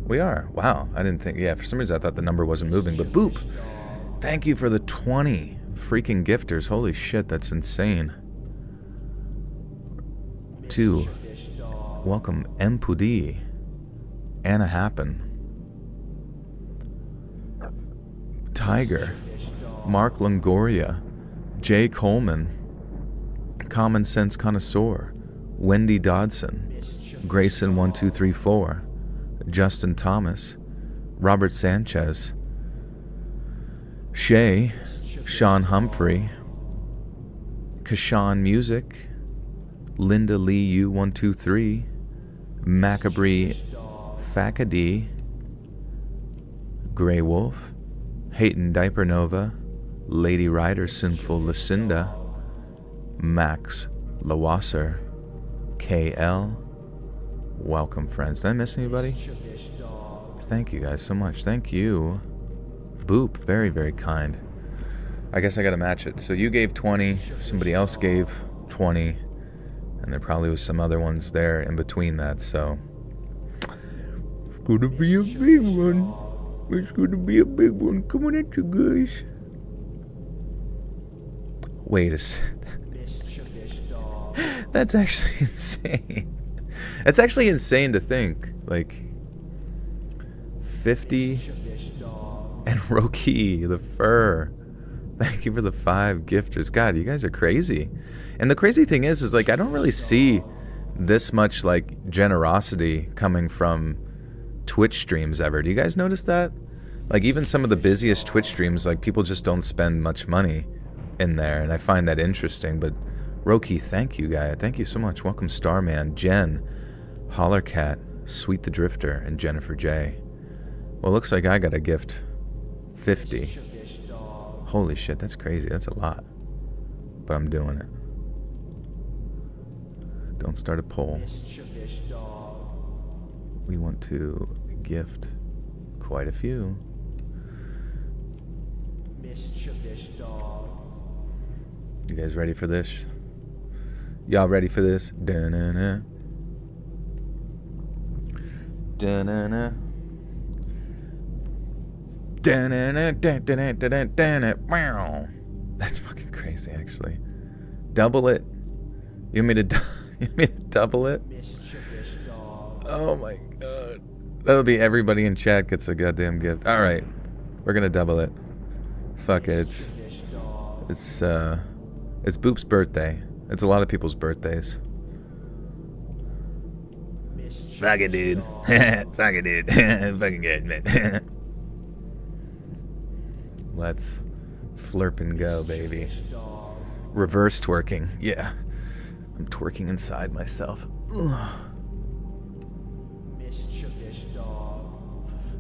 We are. Wow. I didn't think. Yeah, for some reason I thought the number wasn't moving. But Boop, thank you for the 20 freaking gifters. Holy shit, that's insane. 2. Welcome Mpudi. Anna Happen. Tiger. Mark Longoria. Jay Coleman. Common Sense Connoisseur. Wendy Dodson. Grayson1234. Justin Thomas. Robert Sanchez. Shay. Sean Humphrey. Kashan Music. Linda Lee U123. Macabre Fakadi. Grey Wolf. Hayton Diaper Nova. Lady Rider Sinful Lucinda. Max Lawasser, KL. Welcome, friends. Did I miss anybody? Thank you guys so much. Thank you. Boop, very, very kind. I guess I gotta match it. So you gave 20, somebody else gave 20, and there probably was some other ones there in between that, so it's gonna be a big one. It's gonna be a big one. Come on at you guys. Wait a second. That's actually insane. That's actually insane to think. Like 50 and Roki, the fur. Thank you for the 5 gifters. God, you guys are crazy. And the crazy thing is like I don't really see this much like generosity coming from Twitch streams ever. Do you guys notice that? Like even some of the busiest Twitch streams, like people just don't spend much money in there, and I find that interesting. But Roki, thank you, guy. Thank you so much. Welcome, Starman, Jen, Hollercat, Sweet the Drifter, and Jennifer J. Well, looks like I got a gift 50. Holy shit, that's crazy. That's a lot. But I'm doing it. Don't start a poll. We want to gift quite a few. You guys ready for this? Y'all ready for this? Da-na-na. Da-na-na. Da-na-na, da-na-na, da-na-na. Wow. That's fucking crazy, actually. Double it. You want me to double it? Oh my god. That'll be everybody in chat gets a goddamn gift. Alright. We're gonna double it. Fuck it. It's Boop's birthday. It's a lot of people's birthdays. Fuck it, dude. Fuck it, dude. Fucking good, man. Let's flirp and go, baby. Reverse twerking. Yeah. I'm twerking inside myself. Ugh.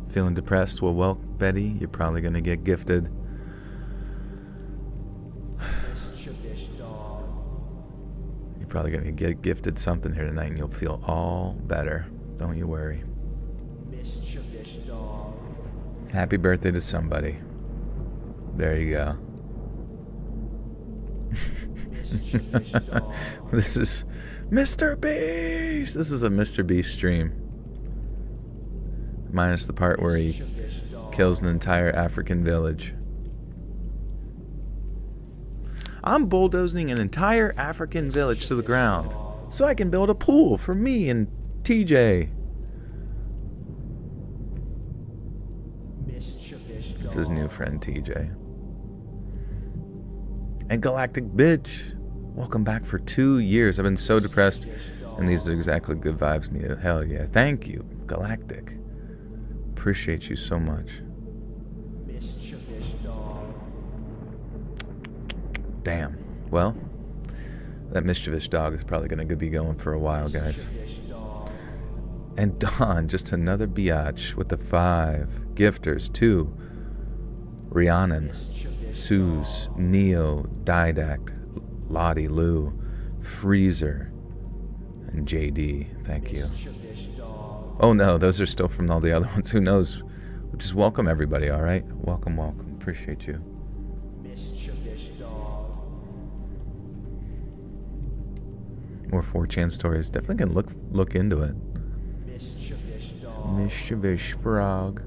Feeling depressed? Well, Betty, you're probably gonna get gifted. You're probably gonna get gifted something here tonight, and you'll feel all better. Don't you worry. Happy birthday to somebody. There you go. This is Mr. Beast. This is a Mr. Beast stream. Minus the part where he kills an entire African village. I'm bulldozing an entire African village to the ground so I can build a pool for me and TJ. It's his new friend TJ. And Galactic Bitch, welcome back for 2 years. I've been so depressed, and these are exactly good vibes needed. Hell yeah. Thank you, Galactic. Appreciate you so much. Damn. Well, that mischievous dog is probably going to be going for a while, guys. And Dawn, just another biatch with the 5 gifters, 2. Rhiannon, Suze, Neo, Didact, Lottie, Lou, Freezer, and JD. Thank you. Oh no, those are still from all the other ones. Who knows? Just welcome everybody, alright? Welcome, welcome. Appreciate you. More 4chan stories. Definitely can look into it. Mischievous frog.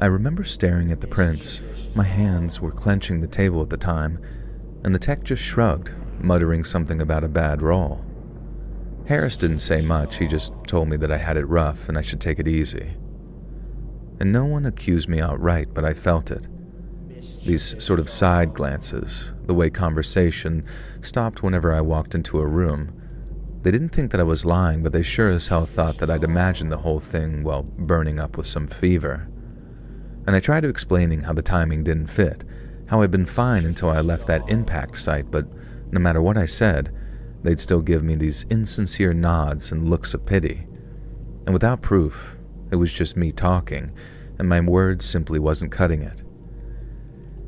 I remember staring at the prince. My hands were clenching the table at the time, and the tech just shrugged, muttering something about a bad roll. Harris didn't say much. He just told me that I had it rough and I should take it easy. And no one accused me outright, but I felt it. These sort of side glances, the way conversation stopped whenever I walked into a room. They didn't think that I was lying, but they sure as hell thought that I'd imagined the whole thing while burning up with some fever. And I tried explaining how the timing didn't fit, how I'd been fine until I left that impact site, but no matter what I said, they'd still give me these insincere nods and looks of pity. And without proof, it was just me talking, and my words simply wasn't cutting it.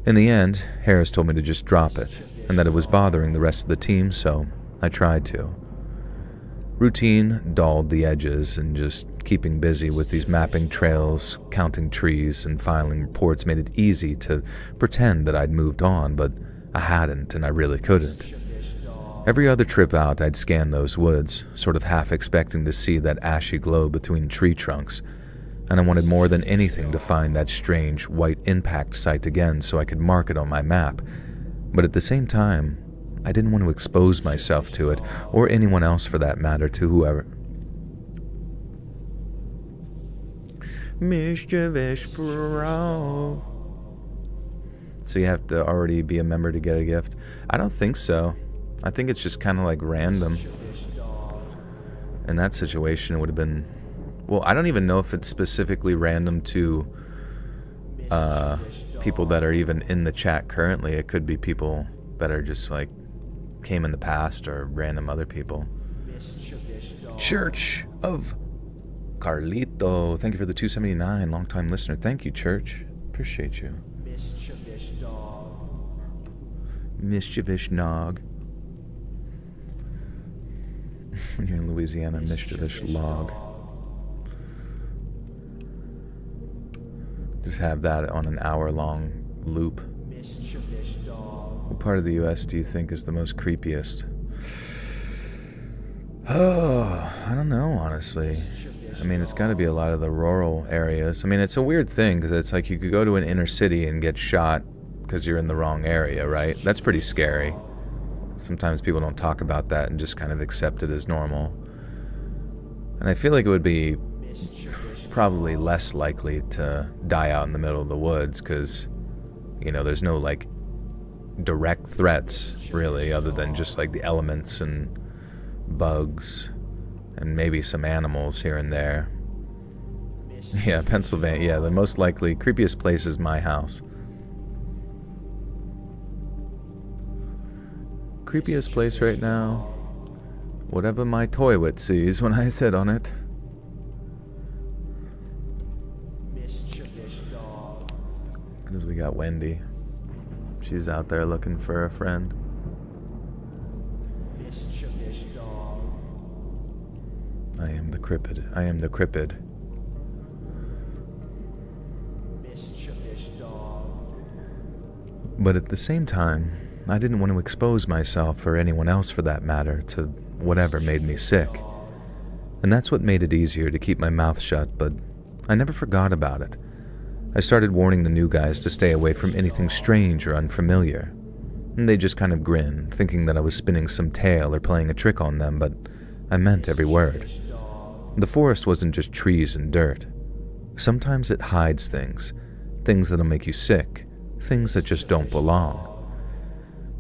In the end, Harris told me to just drop it, and that it was bothering the rest of the team, so I tried to. Routine dulled the edges, and just keeping busy with these mapping trails, counting trees, and filing reports made it easy to pretend that I'd moved on, but I hadn't, and I really couldn't. Every other trip out, I'd scan those woods, sort of half expecting to see that ashy glow between tree trunks, and I wanted more than anything to find that strange white impact site again so I could mark it on my map. But at the same time, I didn't want to expose myself to it, or anyone else for that matter, to whoever. Mischievous frog. So you have to already be a member to get a gift? I don't think so. I think it's just kind of like random. In that situation, it would have been... Well, I don't even know if it's specifically random to people that are even in the chat currently. It could be people that are just like came in the past, or random other people. Church of Carlito. Thank you for the 279. Long-time listener. Thank you, Church. Appreciate you. Mischievous Nog. When you're in Louisiana, Mischievous Log. Just have that on an hour-long loop. What part of the U.S. do you think is the most creepiest? Oh, I don't know, honestly. I mean, it's got to be a lot of the rural areas. I mean, it's a weird thing, because it's like you could go to an inner city and get shot because you're in the wrong area, right? That's pretty scary. Sometimes people don't talk about that and just kind of accept it as normal. And I feel like it would be probably less likely to die out in the middle of the woods because, you know, there's no like direct threats really, other than just like the elements and bugs and maybe some animals here and there. Yeah, Pennsylvania. Yeah, the most likely creepiest place is my house. Creepiest place right now, whatever my toilet sees when I sit on it. Because we got Wendy. She's out there looking for a friend. I am the cryptid. I am the cryptid. But at the same time, I didn't want to expose myself, or anyone else for that matter, to whatever made me sick. And that's what made it easier to keep my mouth shut, but I never forgot about it. I started warning the new guys to stay away from anything strange or unfamiliar. And they just kind of grinned, thinking that I was spinning some tale or playing a trick on them, but I meant every word. The forest wasn't just trees and dirt. Sometimes it hides things that'll make you sick, things that just don't belong.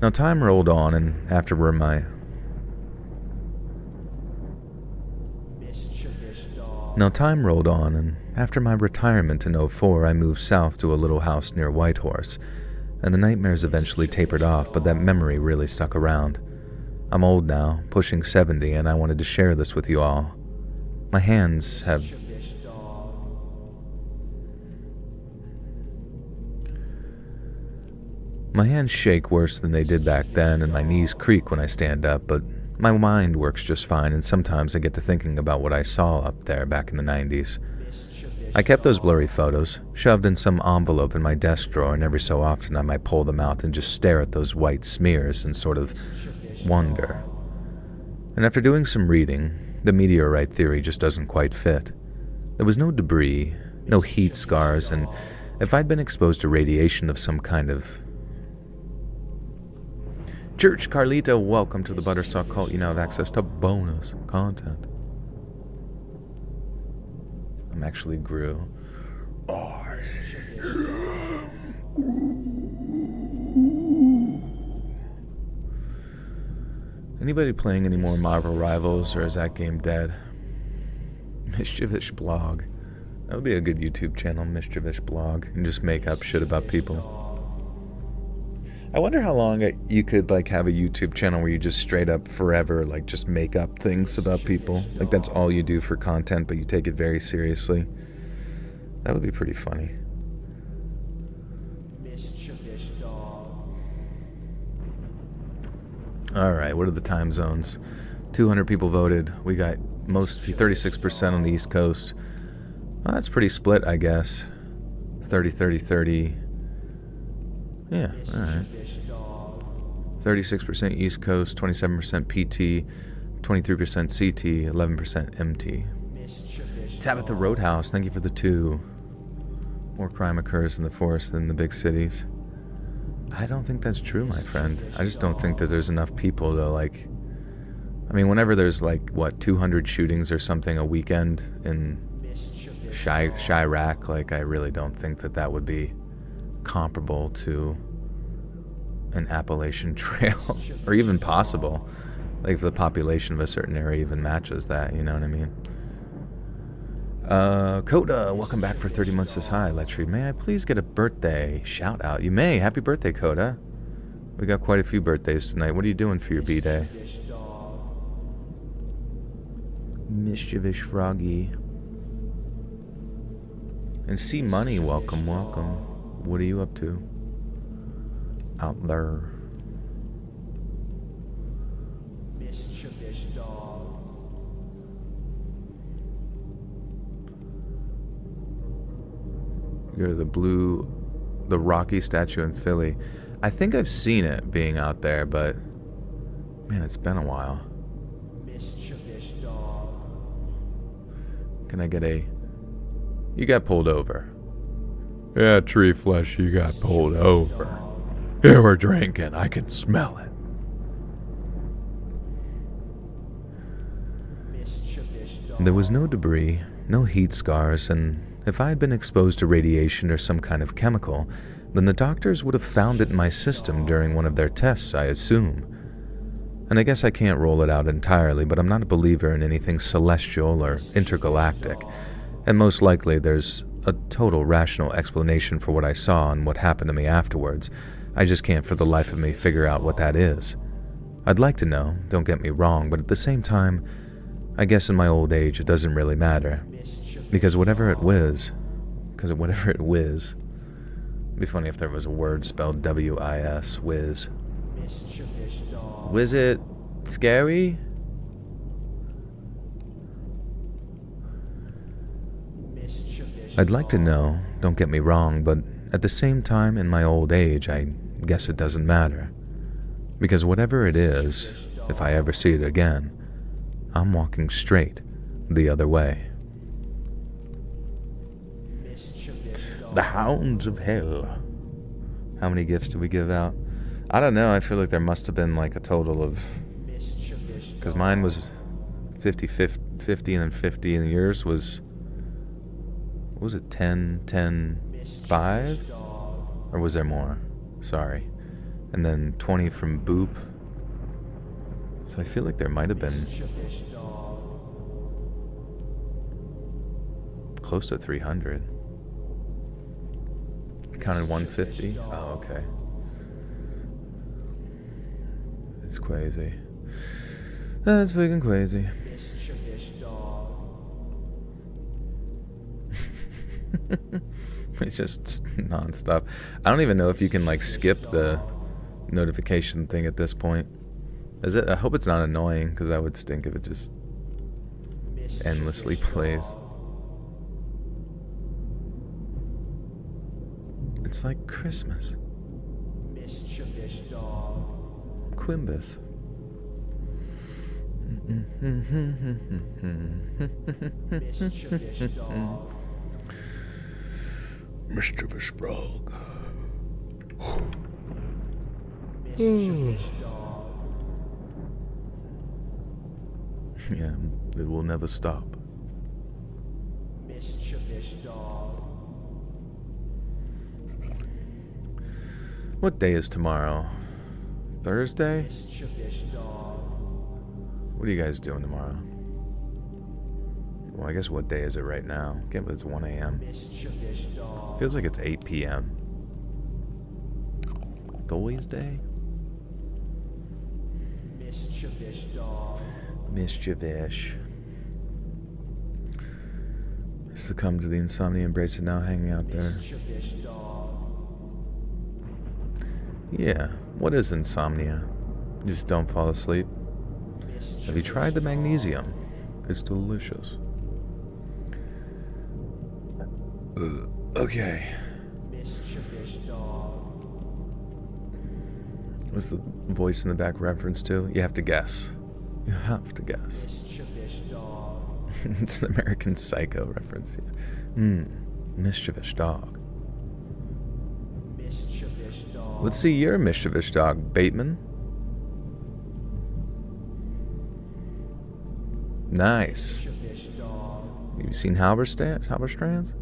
Now time rolled on, and after my retirement in 2004, I moved south to a little house near Whitehorse, and the nightmares eventually tapered off, but that memory really stuck around. I'm old now, pushing 70, and I wanted to share this with you all. My hands shake worse than they did back then, and my knees creak when I stand up, but my mind works just fine, and sometimes I get to thinking about what I saw up there back in the 90s. I kept those blurry photos, shoved in some envelope in my desk drawer, and every so often I might pull them out and just stare at those white smears and sort of wonder. And after doing some reading, the meteorite theory just doesn't quite fit. There was no debris, no heat scars, and if I'd been exposed to radiation of some kind of... Church Carlito, welcome to the Buttersock Cult. You now have access to bonus content. I'm actually Gru. I am Gru. Anybody playing any more Marvel Rivals, or is that game dead? Mischievous Blog. That would be a good YouTube channel, Mischievous Blog, and just make up shit about people. I wonder how long you could like have a YouTube channel where you just straight up forever like just make up things about people. Like that's all you do for content, but you take it very seriously. That would be pretty funny. All right, what are the time zones? 200 people voted. We got 36% on the East Coast. Well, that's pretty split, I guess. 30. Yeah, all right. 36% East Coast, 27% PT, 23% CT, 11% MT. Tabitha Roadhouse, thank you for the 2. More crime occurs in the forest than in the big cities. I don't think that's true, my friend. I just don't think that there's enough people to, like... I mean, whenever there's, 200 shootings or something a weekend in Chirac, I really don't think that would be comparable to an Appalachian Trail, or even possible. If the population of a certain area even matches that, you know what I mean? Coda, welcome back for 30 months this high. Let's read. May I please get a birthday shout out? You may. Happy birthday, Coda. We got quite a few birthdays tonight. What are you doing for your B-Day? Mischievous Froggy. And C Money, welcome. What are you up to? Out there. You're the Rocky statue in Philly. I think I've seen it being out there, but man, it's been a while. Can I get a... You got pulled over. Yeah, Tree Flesh, you got pulled over. Here we're drinking. I can smell it. There was no debris, no heat scars, and if I had been exposed to radiation or some kind of chemical, then the doctors would have found it in my system during one of their tests, I assume. And I guess I can't roll it out entirely, but I'm not a believer in anything celestial or intergalactic, and most likely there's a total rational explanation for what I saw and what happened to me afterwards. I just can't for the life of me figure out what that is. I'd like to know, don't get me wrong, but at the same time, I guess in my old age it doesn't really matter. Because whatever it whiz, it'd be funny if there was a word spelled W-I-S, whiz. Was it scary? I'd like to know, don't get me wrong, but at the same time, in my old age, I guess it doesn't matter. Because whatever it is, if I ever see it again, I'm walking straight the other way. The Hounds of Hell. How many gifts did we give out? I don't know. I feel like there must have been a total of... Because mine was 50, and then 50, and yours was... What was it? 10, 5? Or was there more? Sorry. And then 20 from Boop. So I feel like there might have been... close to 300. Counted 150? Oh, okay. It's crazy. That's freaking crazy. It's just non-stop. I don't even know if you can skip the notification thing at this point. Is it? I hope it's not annoying, because that would stink if it just endlessly plays. It's like Christmas. Quimbus. Mischievous Frog. Yeah, it will never stop. What day is tomorrow? Thursday? What are you guys doing tomorrow? Well, I guess what day is it right now? I can't believe it's 1 a.m. Feels like it's 8 p.m. Thursday? Mischievous. Succumb to the insomnia, embrace it now, hanging out there. Yeah, what is insomnia? Just don't fall asleep. Have you tried the magnesium? It's delicious. Okay. What's the voice in the back reference to? You have to guess. You have to guess. It's an American Psycho reference. Mischievous dog. Let's see your mischievous dog, Bateman. Nice. You've seen Halberstrands?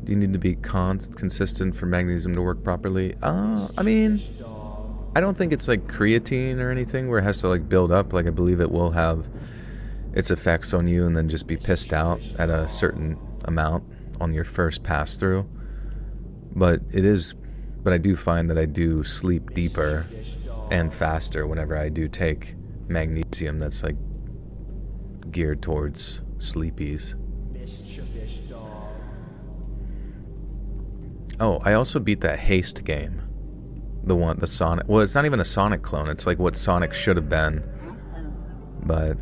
Do you need to be consistent for magnesium to work properly? I mean, I don't think it's like creatine or anything where it has to like build up. Like I believe it will have its effects on you and then just be pissed out at a certain amount on your first pass through. But I do find that I do sleep deeper and faster whenever I do take magnesium that's like geared towards sleepies. Oh, I also beat that Haste game. The Sonic. Well, it's not even a Sonic clone. It's like what Sonic should have been. But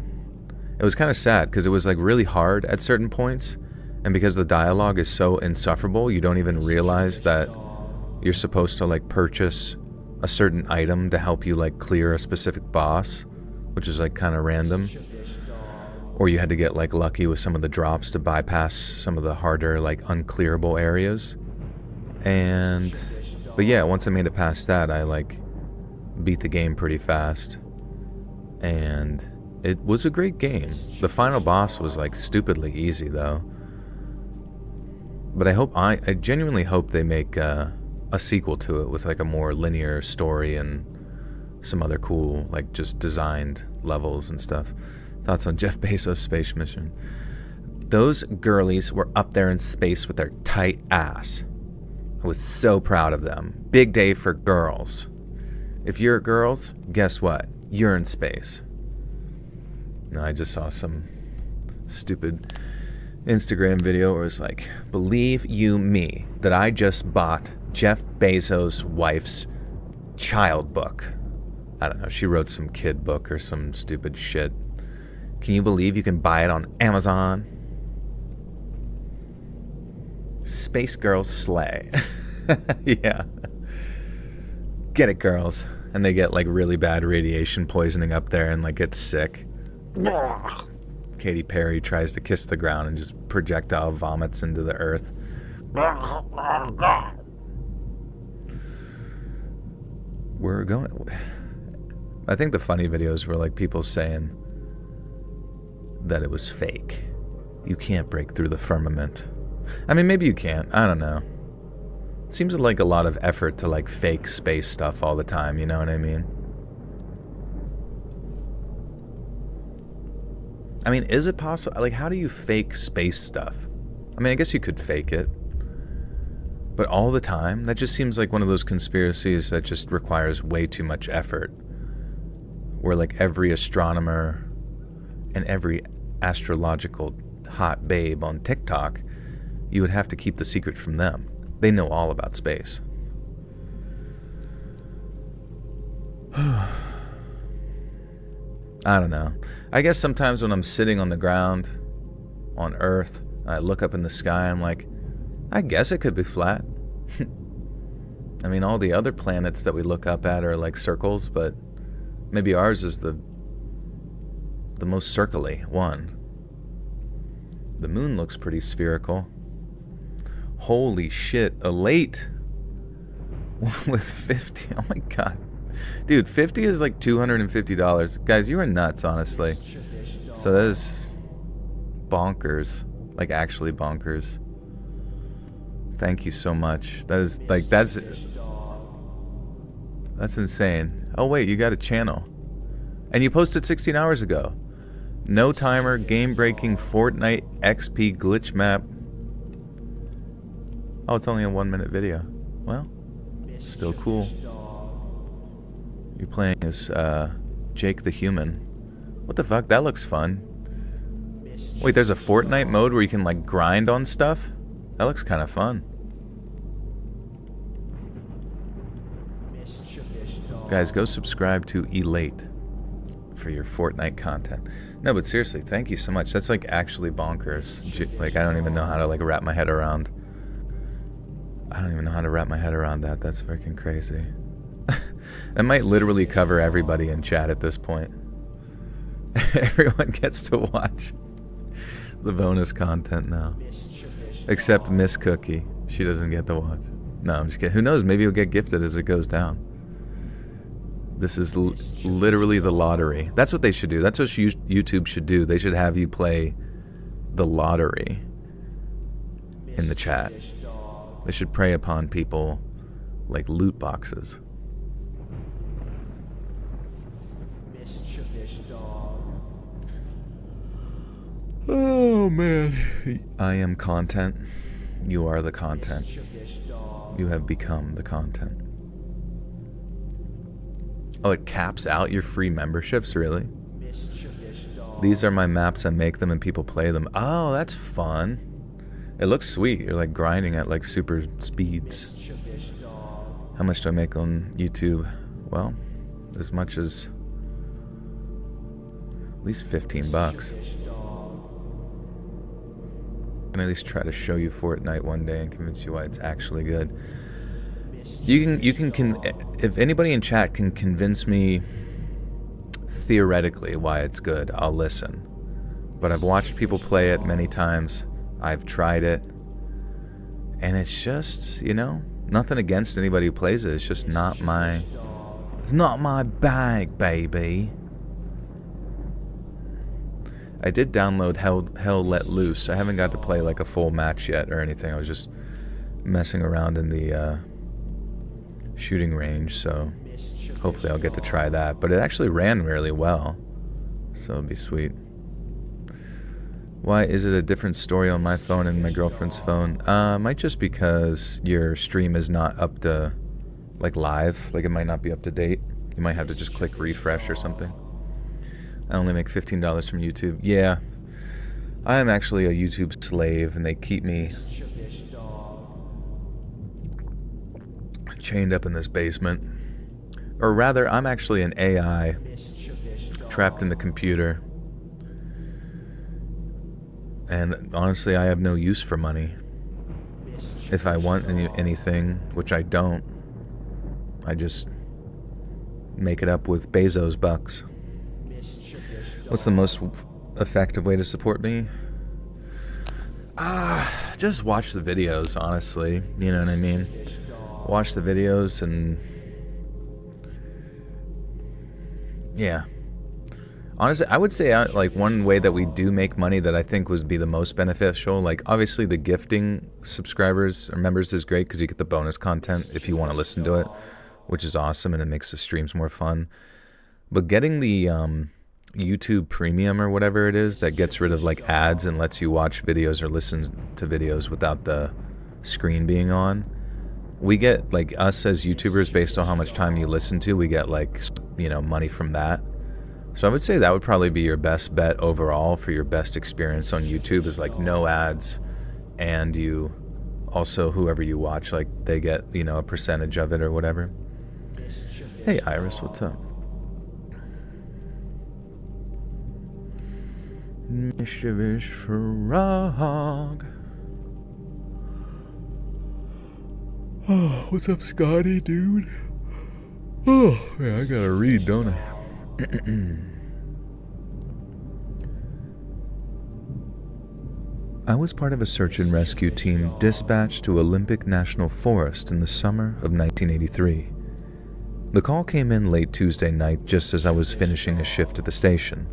it was kind of sad because it was like really hard at certain points. And because the dialogue is so insufferable, you don't even realize that you're supposed to like purchase a certain item to help you like clear a specific boss, which is like kind of random. Or you had to get like lucky with some of the drops to bypass some of the harder like unclearable areas. But yeah, once I made it past that, I like beat the game pretty fast. And it was a great game. The final boss was like stupidly easy though. But I genuinely hope they make a sequel to it with like a more linear story and some other cool like just designed levels and stuff. Thoughts on Jeff Bezos' space mission? Those girlies were up there in space with their tight ass. I was so proud of them. Big day for girls. If you're girls, guess what? You're in space. No, I just saw some stupid Instagram video where it was like, believe you me that I just bought Jeff Bezos' wife's child book. I don't know, she wrote some kid book or some stupid shit. Can you believe you can buy it on Amazon? Space girls slay. Yeah. Get it, girls. And they get like really bad radiation poisoning up there and like get sick. Katy Perry tries to kiss the ground and just projectile vomits into the earth. We're going. I think the funny videos were like people saying that it was fake. You can't break through the firmament. I mean, maybe you can't. I don't know. Seems like a lot of effort to like fake space stuff all the time, you know what I mean? I mean, is it possible? Like, how do you fake space stuff? I mean, I guess you could fake it. But all the time? That just seems like one of those conspiracies that just requires way too much effort. Where like every astronomer and every astrological hot babe on TikTok, you would have to keep the secret from them. They know all about space. I don't know. I guess sometimes when I'm sitting on the ground, on Earth, and I look up in the sky, I'm like, I guess it could be flat. I mean, all the other planets that we look up at are like circles, but maybe ours is the most circly one. The moon looks pretty spherical. Holy shit, Elate with 50. Oh my god. Dude, 50 is like $250. Guys, you are nuts, honestly. So that is bonkers. Like actually bonkers. Thank you so much. That is like that's insane. Oh wait, you got a channel. And you posted 16 hours ago. No timer, game-breaking Fortnite XP glitch map. Oh, it's only a 1-minute video. Well, still cool. You're playing as Jake the Human. What the fuck? That looks fun. Wait, there's a Fortnite mode where you can like grind on stuff? That looks kind of fun. Guys, go subscribe to Elate for your Fortnite content. No, but seriously, thank you so much. That's like actually bonkers. Like, I don't even know how to like wrap my head around. I don't even know how to wrap my head around that. That's freaking crazy. That might literally cover everybody in chat at this point. Everyone gets to watch the bonus content now. Except Miss Cookie. She doesn't get to watch. No, I'm just kidding. Who knows? Maybe you'll get gifted as it goes down. This is literally the lottery. That's what they should do. That's what YouTube should do. They should have you play the lottery in the chat. They should prey upon people like loot boxes. Oh man. I am content. You are the content. You have become the content. Oh, it caps out your free memberships, really? These are my maps. I make them and people play them. Oh, that's fun. It looks sweet. You're like grinding at like super speeds. How much do I make on YouTube? Well, as much as at least 15 bucks. I can at least try to show you Fortnite one day and convince you why it's actually good. You can if anybody in chat can convince me theoretically why it's good, I'll listen. But I've watched people play it many times. I've tried it. And it's just, you know, nothing against anybody who plays it. It's just not my... It's not my bag, baby. I did download Hell Let Loose. I haven't got to play like a full match yet or anything. I was just messing around in the shooting range, so hopefully I'll get to try that. But it actually ran really well, so it'll be sweet. Why is it a different story on my phone and my girlfriend's phone? Might just because your stream is not up to, like, live. Like, it might not be up to date. You might have to just click refresh or something. I only make $15 from YouTube. Yeah, I am actually a YouTube slave, and they keep me chained up in this basement. Or rather, I'm actually an AI trapped in the computer. And honestly, I have no use for money. If I want anything, which I don't, I just make it up with Bezos bucks. What's the most effective way to support me? Just watch the videos, honestly. You know what I mean? Watch the videos and... yeah. Honestly, I would say like one way that we do make money that I think would be the most beneficial, like obviously the gifting subscribers or members is great because you get the bonus content if you want to listen to it, which is awesome and it makes the streams more fun. But getting the YouTube Premium or whatever it is that gets rid of like ads and lets you watch videos or listen to videos without the screen being on, we get, like, us as YouTubers, based on how much time you listen to, we get, like, you know, money from that. So I would say that would probably be your best bet overall for your best experience on YouTube, is like no ads, and you also, whoever you watch, like, they get, you know, a percentage of it or whatever. Hey Iris, what's up? Mischievous frog. Oh, what's up, Scotty, dude? Oh, yeah, I gotta read, don't I? I was part of a search and rescue team dispatched to Olympic National Forest in the summer of 1983. The call came in late Tuesday night just as I was finishing a shift at the station.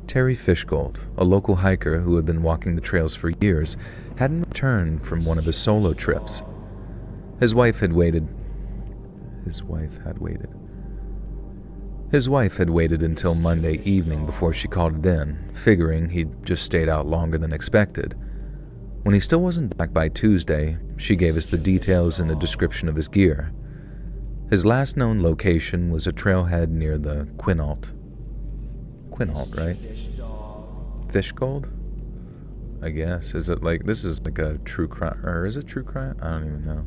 Terry Fishgold, a local hiker who had been walking the trails for years, hadn't returned from one of his solo trips. His wife had waited until Monday evening before she called it in, figuring he'd just stayed out longer than expected. When he still wasn't back by Tuesday, she gave us the details and a description of his gear. His last known location was a trailhead near the Quinault, right? Fishgold? I guess. Is it like, this is like a true crime, or is it true crime? I don't even know.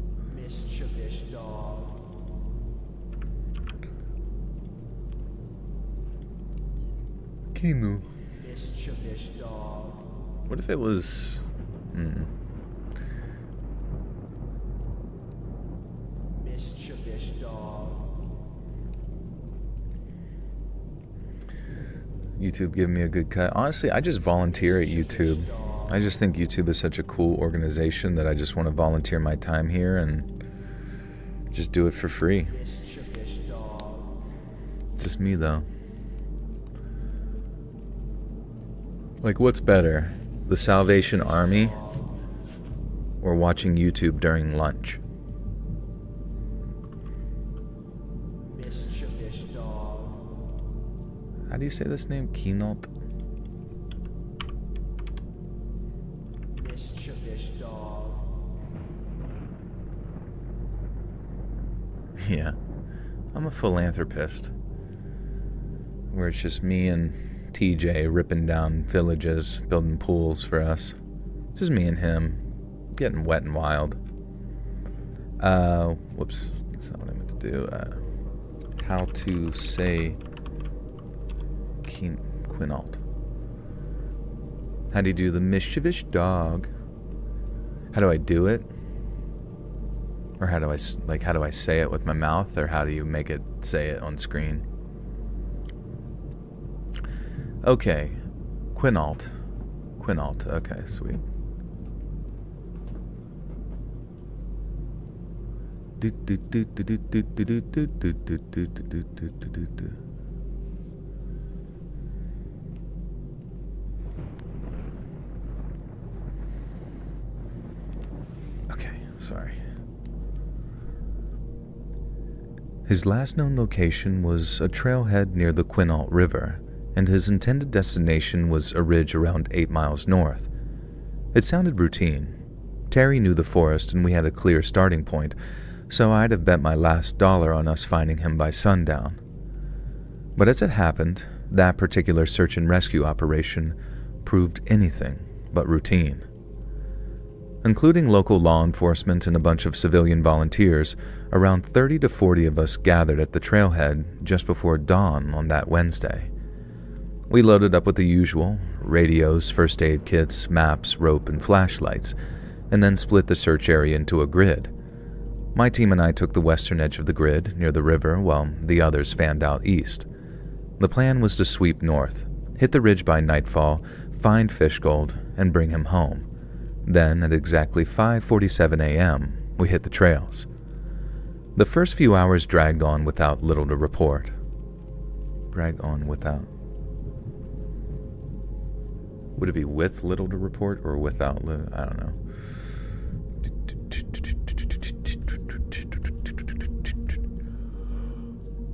Kinu. What if it was... YouTube giving me a good cut. Honestly, I just volunteer at YouTube. I just think YouTube is such a cool organization that I just want to volunteer my time here and just do it for free. Just me, though. Like, what's better? The Salvation Army or watching YouTube during lunch? How do you say this name? Keynote? Yeah. I'm a philanthropist. Where it's just me and TJ ripping down villages, building pools for us. Just me and him. Getting wet and wild. Whoops. That's not what I meant to do. How to say... Quinault. How do you do the mischievous dog? How do I do it? Or how do I say it with my mouth? Or how do you make it say it on screen? Okay. Quinault. Quinault. Okay, sweet. Sorry. His last known location was a trailhead near the Quinault River, and his intended destination was a ridge around 8 miles north. It sounded routine. Terry knew the forest and we had a clear starting point, so I'd have bet my last dollar on us finding him by sundown. But as it happened, that particular search and rescue operation proved anything but routine. Including local law enforcement and a bunch of civilian volunteers, around 30 to 40 of us gathered at the trailhead just before dawn on that Wednesday. We loaded up with the usual, radios, first aid kits, maps, rope, and flashlights, and then split the search area into a grid. My team and I took the western edge of the grid, near the river, while the others fanned out east. The plan was to sweep north, hit the ridge by nightfall, find Fishgold, and bring him home. Then, at exactly 5:47 a.m., we hit the trails. The first few hours dragged on without little to report. Would it be with little to report or without little? I don't know.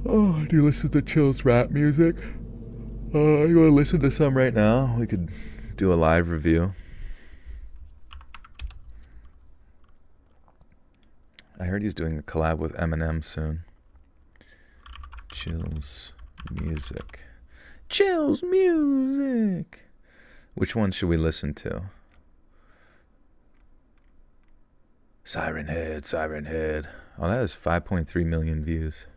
Oh, do you listen to Chill's rap music? You want to listen to some right now? We could do a live review. I heard he's doing a collab with Eminem soon. Chill's music. Chill's music! Which one should we listen to? Siren Head, Siren Head. Oh, that has 5.3 million views.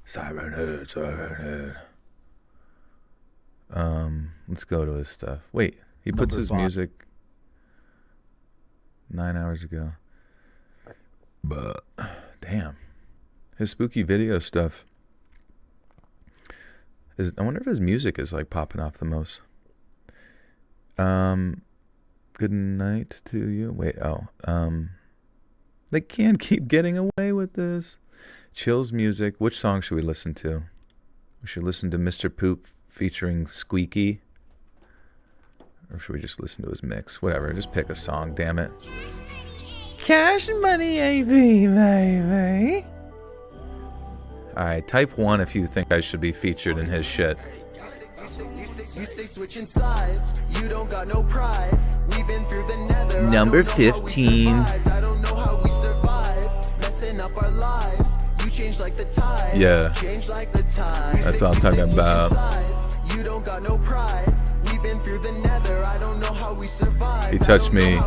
Siren Head, Siren Head. Let's go to his stuff. Wait, he puts his music 9 hours ago. But damn, his spooky video stuff is. I wonder if his music is like popping off the most. Good night to you. Wait, they can't keep getting away with this. Chill's music. Which song should we listen to? We should listen to Mr. Poop featuring Squeaky, or should we just listen to his mix? Whatever. Just pick a song. Damn it. Cash money, AV, baby. Alright, type 1 if you think I should be featured in his shit. You say switching sides, you don't got no pride. We've been through the nether. Number 15. I don't know how we survive. Messing up our lives. You change like the tide. Yeah. Change like the tide. That's what I'm talking about. You don't got no pride. We've been through the nether. I don't know how we survive. He touched me.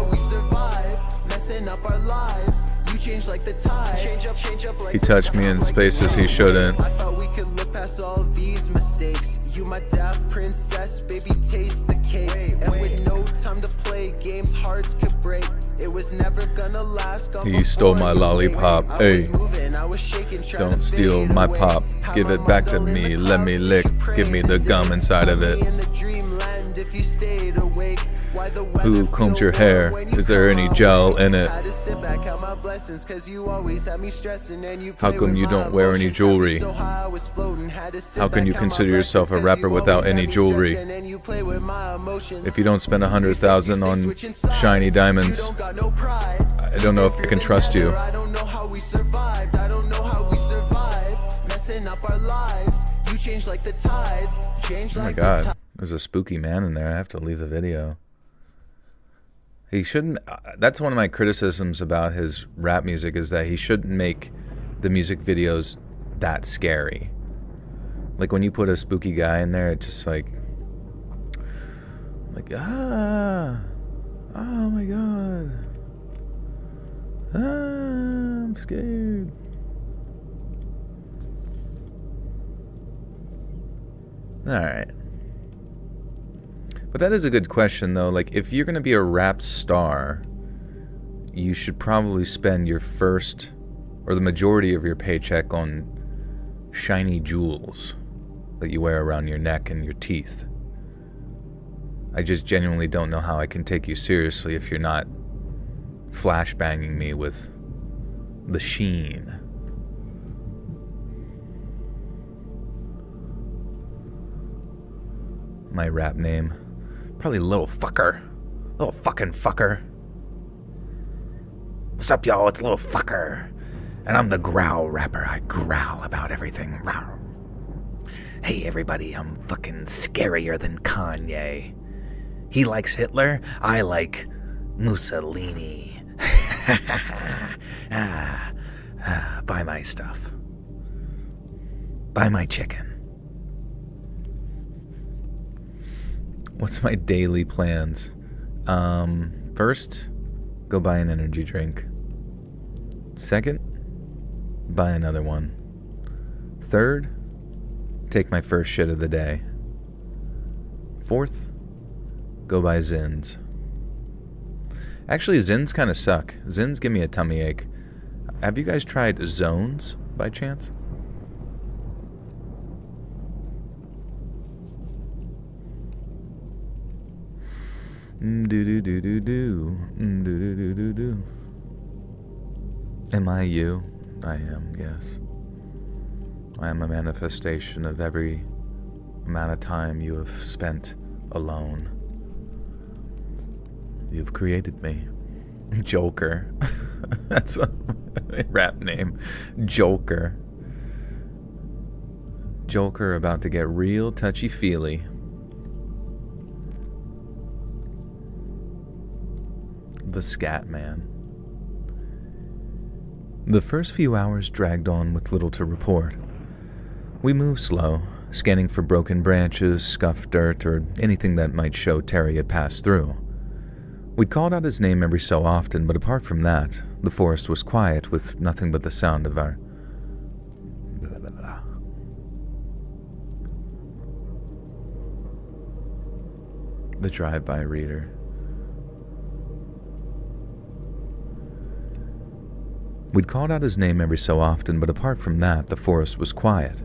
Up our lives. You change like the tide. Change up like he touched me in spaces he shouldn't. I thought we could live past all these mistakes. You my daft princess, baby, taste the cake. And with no time to play games, hearts could break. It was never gonna last. He stole my lollipop. Hey, don't steal my pop. Give it back to me. Let me lick. Give me the gum inside of it. Who combed your hair? Is there any gel in it? How come you don't wear any jewelry? How can you consider yourself a rapper without any jewelry? If you don't spend 100,000 on shiny diamonds, I don't know if I can trust you. Oh my god, there's a spooky man in there. I have to leave the video. He shouldn't. That's one of my criticisms about his rap music, is that he shouldn't make the music videos that scary. Like when you put a spooky guy in there, it's just like oh my god, I'm scared. All right. But that is a good question, though. Like, if you're going to be a rap star, you should probably spend your first, or the majority of your paycheck, on shiny jewels that you wear around your neck and your teeth. I just genuinely don't know how I can take you seriously if you're not flashbanging me with the sheen. My rap name. Probably Little Fucker. Little fucking fucker. What's up, y'all? It's Little Fucker. And I'm the growl rapper. I growl about everything. Hey, everybody, I'm fucking scarier than Kanye. He likes Hitler. I like Mussolini. Buy my stuff. Buy my chicken. What's my daily plans? First, go buy an energy drink. Second, buy another one. Third, take my first shit of the day. Fourth, go buy Zins. Actually, Zins kind of suck. Zins give me a tummy ache. Have you guys tried Zones by chance? Do. Am I you? I am, yes. I am a manifestation of every amount of time you have spent alone. You've created me. Joker. That's my rap name. Joker. Joker about to get real touchy-feely. The Scat Man. The first few hours dragged on with little to report. We moved slow, scanning for broken branches, scuffed dirt, or anything that might show Terry had passed through. We'd called out his name every so often, but apart from that, the forest was quiet with nothing but the sound of our... The drive-by reader. We'd called out his name every so often, but apart from that, the forest was quiet.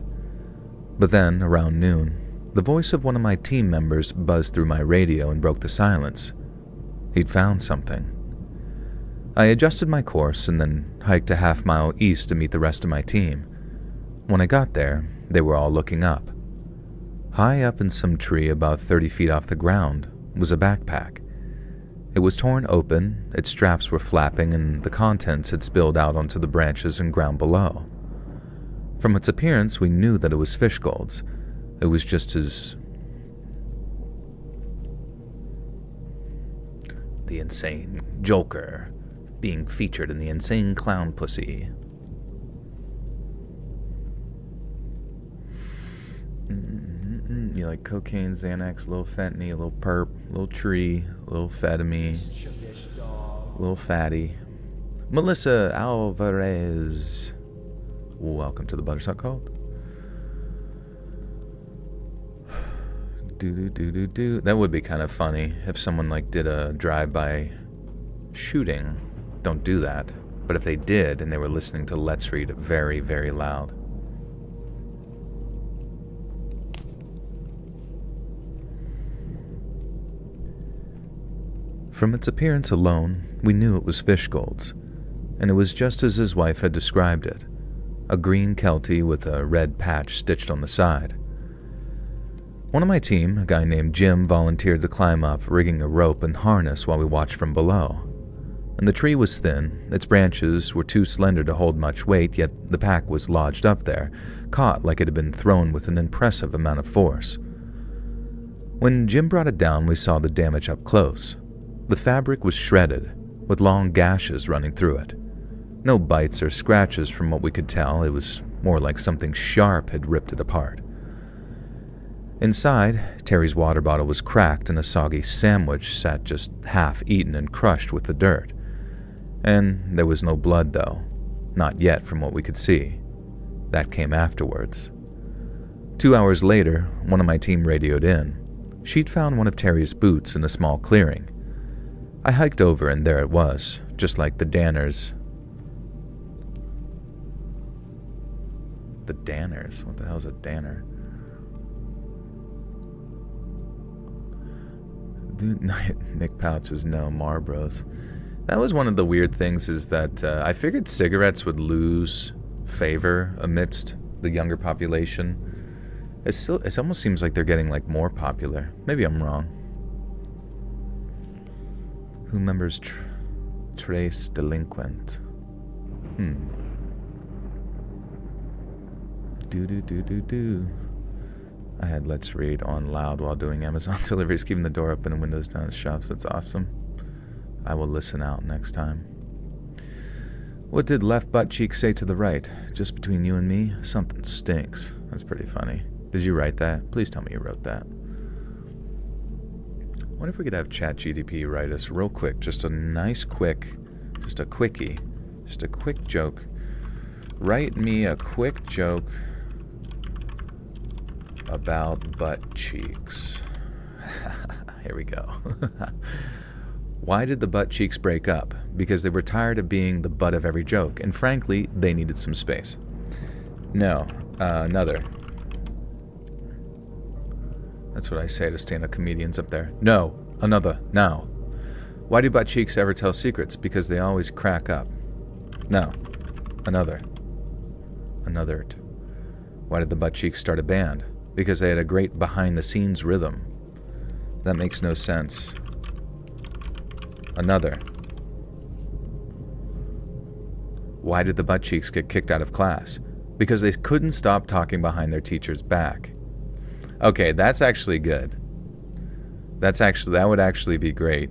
But then, around noon, the voice of one of my team members buzzed through my radio and broke the silence. He'd found something. I adjusted my course and then hiked a half-mile east to meet the rest of my team. When I got there, they were all looking up. High up in some tree about 30 feet off the ground was a backpack. It was torn open, its straps were flapping, and the contents had spilled out onto the branches and ground below. From its appearance, we knew that it was Fishgold's. It was just as... the insane Joker being featured in the Insane Clown Pussy. You like cocaine, Xanax, a little fentanyl, a little perp, a little tree, a little fetamy, a little fatty. Melissa Alvarez. Welcome to the Buttersalt Cult. That would be kind of funny if someone like did a drive-by shooting. Don't do that. But if they did and they were listening to Let's Read very, very loud. From its appearance alone, we knew it was Fishgold's, and it was just as his wife had described it, a green Keltie with a red patch stitched on the side. One of my team, a guy named Jim, volunteered to climb up, rigging a rope and harness while we watched from below. And the tree was thin, its branches were too slender to hold much weight, yet the pack was lodged up there, caught like it had been thrown with an impressive amount of force. When Jim brought it down, we saw the damage up close. The fabric was shredded, with long gashes running through it. No bites or scratches from what we could tell, it was more like something sharp had ripped it apart. Inside, Terry's water bottle was cracked and a soggy sandwich sat just half eaten and crushed with the dirt. And there was no blood though, not yet from what we could see. That came afterwards. 2 hours later, one of my team radioed in. She'd found one of Terry's boots in a small clearing. I hiked over and there it was, just like the Danners. The Danners? What the hell's a Danner? Dude, Nick Pouch's no Marlboros. That was one of the weird things is that I figured cigarettes would lose favor amidst the younger population. It almost seems like they're getting like more popular. Maybe I'm wrong. Who remembers Trace Delinquent? Do. I had Let's Read on loud while doing Amazon deliveries, keeping the door open and windows down at shops. That's awesome. I will listen out next time. What did left butt cheek say to the right? Just between you and me, something stinks. That's pretty funny. Did you write that? Please tell me you wrote that. What if we could have ChatGPT write us real quick, just a nice quick, just a quickie, just a quick joke. Write me a quick joke about butt cheeks. Here we go. Why did the butt cheeks break up? Because they were tired of being the butt of every joke, and frankly, they needed some space. No, another. That's what I say to stand-up comedians up there. No, another, now. Why do butt cheeks ever tell secrets? Because they always crack up. No, another. Another. Why did the butt cheeks start a band? Because they had a great behind-the-scenes rhythm. That makes no sense. Another. Why did the butt cheeks get kicked out of class? Because they couldn't stop talking behind their teacher's back. Okay, that's actually good. That would actually be great.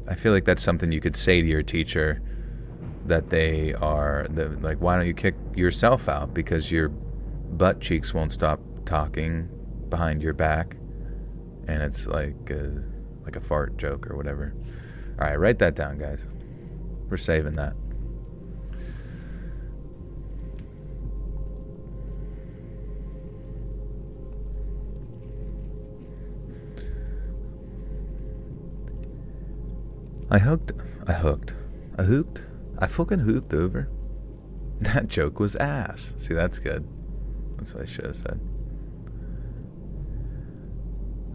I feel like that's something you could say to your teacher, that they are, like, why don't you kick yourself out? Because your butt cheeks won't stop talking behind your back. And it's like a fart joke or whatever. All right, write that down, guys. We're saving that. I fucking hooked over. That joke was ass. See, that's good. That's what I should have said.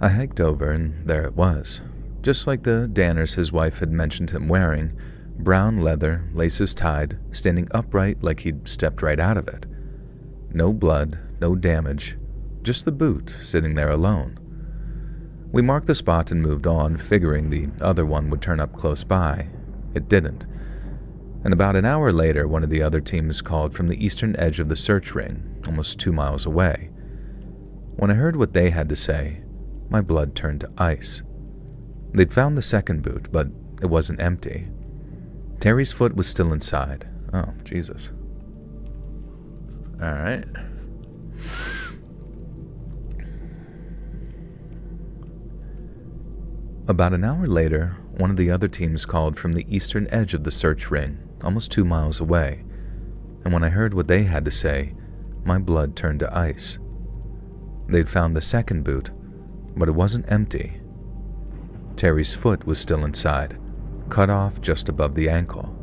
I hiked over and there it was. Just like the Danners his wife had mentioned him wearing, brown leather, laces tied, standing upright like he'd stepped right out of it. No blood, no damage, just the boot sitting there alone. We marked the spot and moved on, figuring the other one would turn up close by. It didn't. And about an hour later, one of the other teams called from the eastern edge of the search ring, almost 2 miles away. When I heard what they had to say, my blood turned to ice. They'd found the second boot, but it wasn't empty. Terry's foot was still inside. Oh, Jesus. All right. About an hour later, one of the other teams called from the eastern edge of the search ring, almost 2 miles away. And when I heard what they had to say, my blood turned to ice. They'd found the second boot, but it wasn't empty. Terry's foot was still inside, cut off just above the ankle.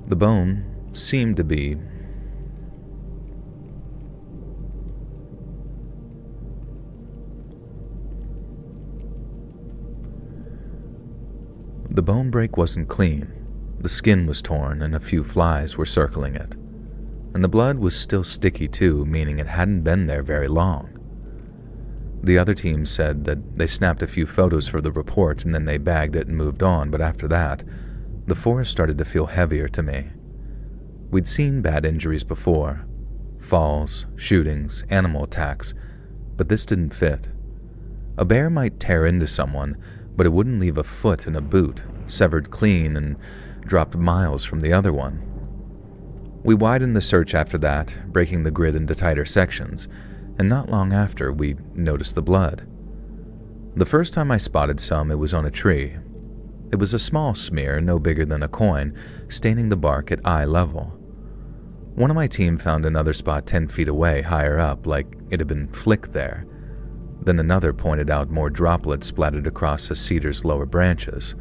The bone seemed to be The bone break wasn't clean. The skin was torn and a few flies were circling it. And the blood was still sticky too, meaning it hadn't been there very long. The other team said that they snapped a few photos for the report and then they bagged it and moved on, but after that, the forest started to feel heavier to me. We'd seen bad injuries before. Falls, shootings, animal attacks, but this didn't fit. A bear might tear into someone, but it wouldn't leave a foot in a boot, severed clean and dropped miles from the other one. We widened the search after that, breaking the grid into tighter sections, and not long after, we noticed the blood. The first time I spotted some, it was on a tree. It was a small smear, no bigger than a coin, staining the bark at eye level. One of my team found another spot 10 feet away, higher up, like it had been flicked there. Then another pointed out more droplets splattered across a cedar's lower branches.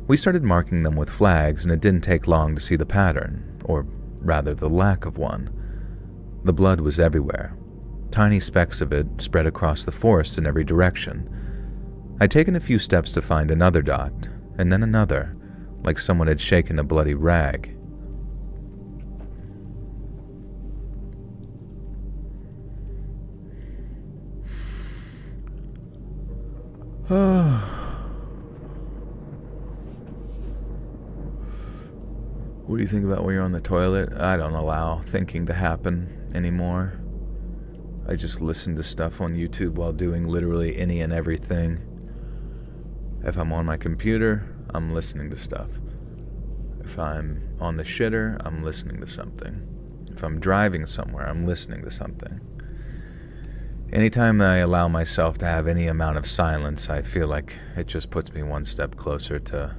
We started marking them with flags, and it didn't take long to see the pattern, or rather the lack of one. The blood was everywhere. Tiny specks of it spread across the forest in every direction. I'd taken a few steps to find another dot, and then another, like someone had shaken a bloody rag. What do you think about when you're on the toilet? I don't allow thinking to happen anymore. I just listen to stuff on YouTube while doing literally any and everything. If I'm on my computer, I'm listening to stuff. If I'm on the shitter, I'm listening to something. If I'm driving somewhere, I'm listening to something. Anytime I allow myself to have any amount of silence, I feel like it just puts me one step closer to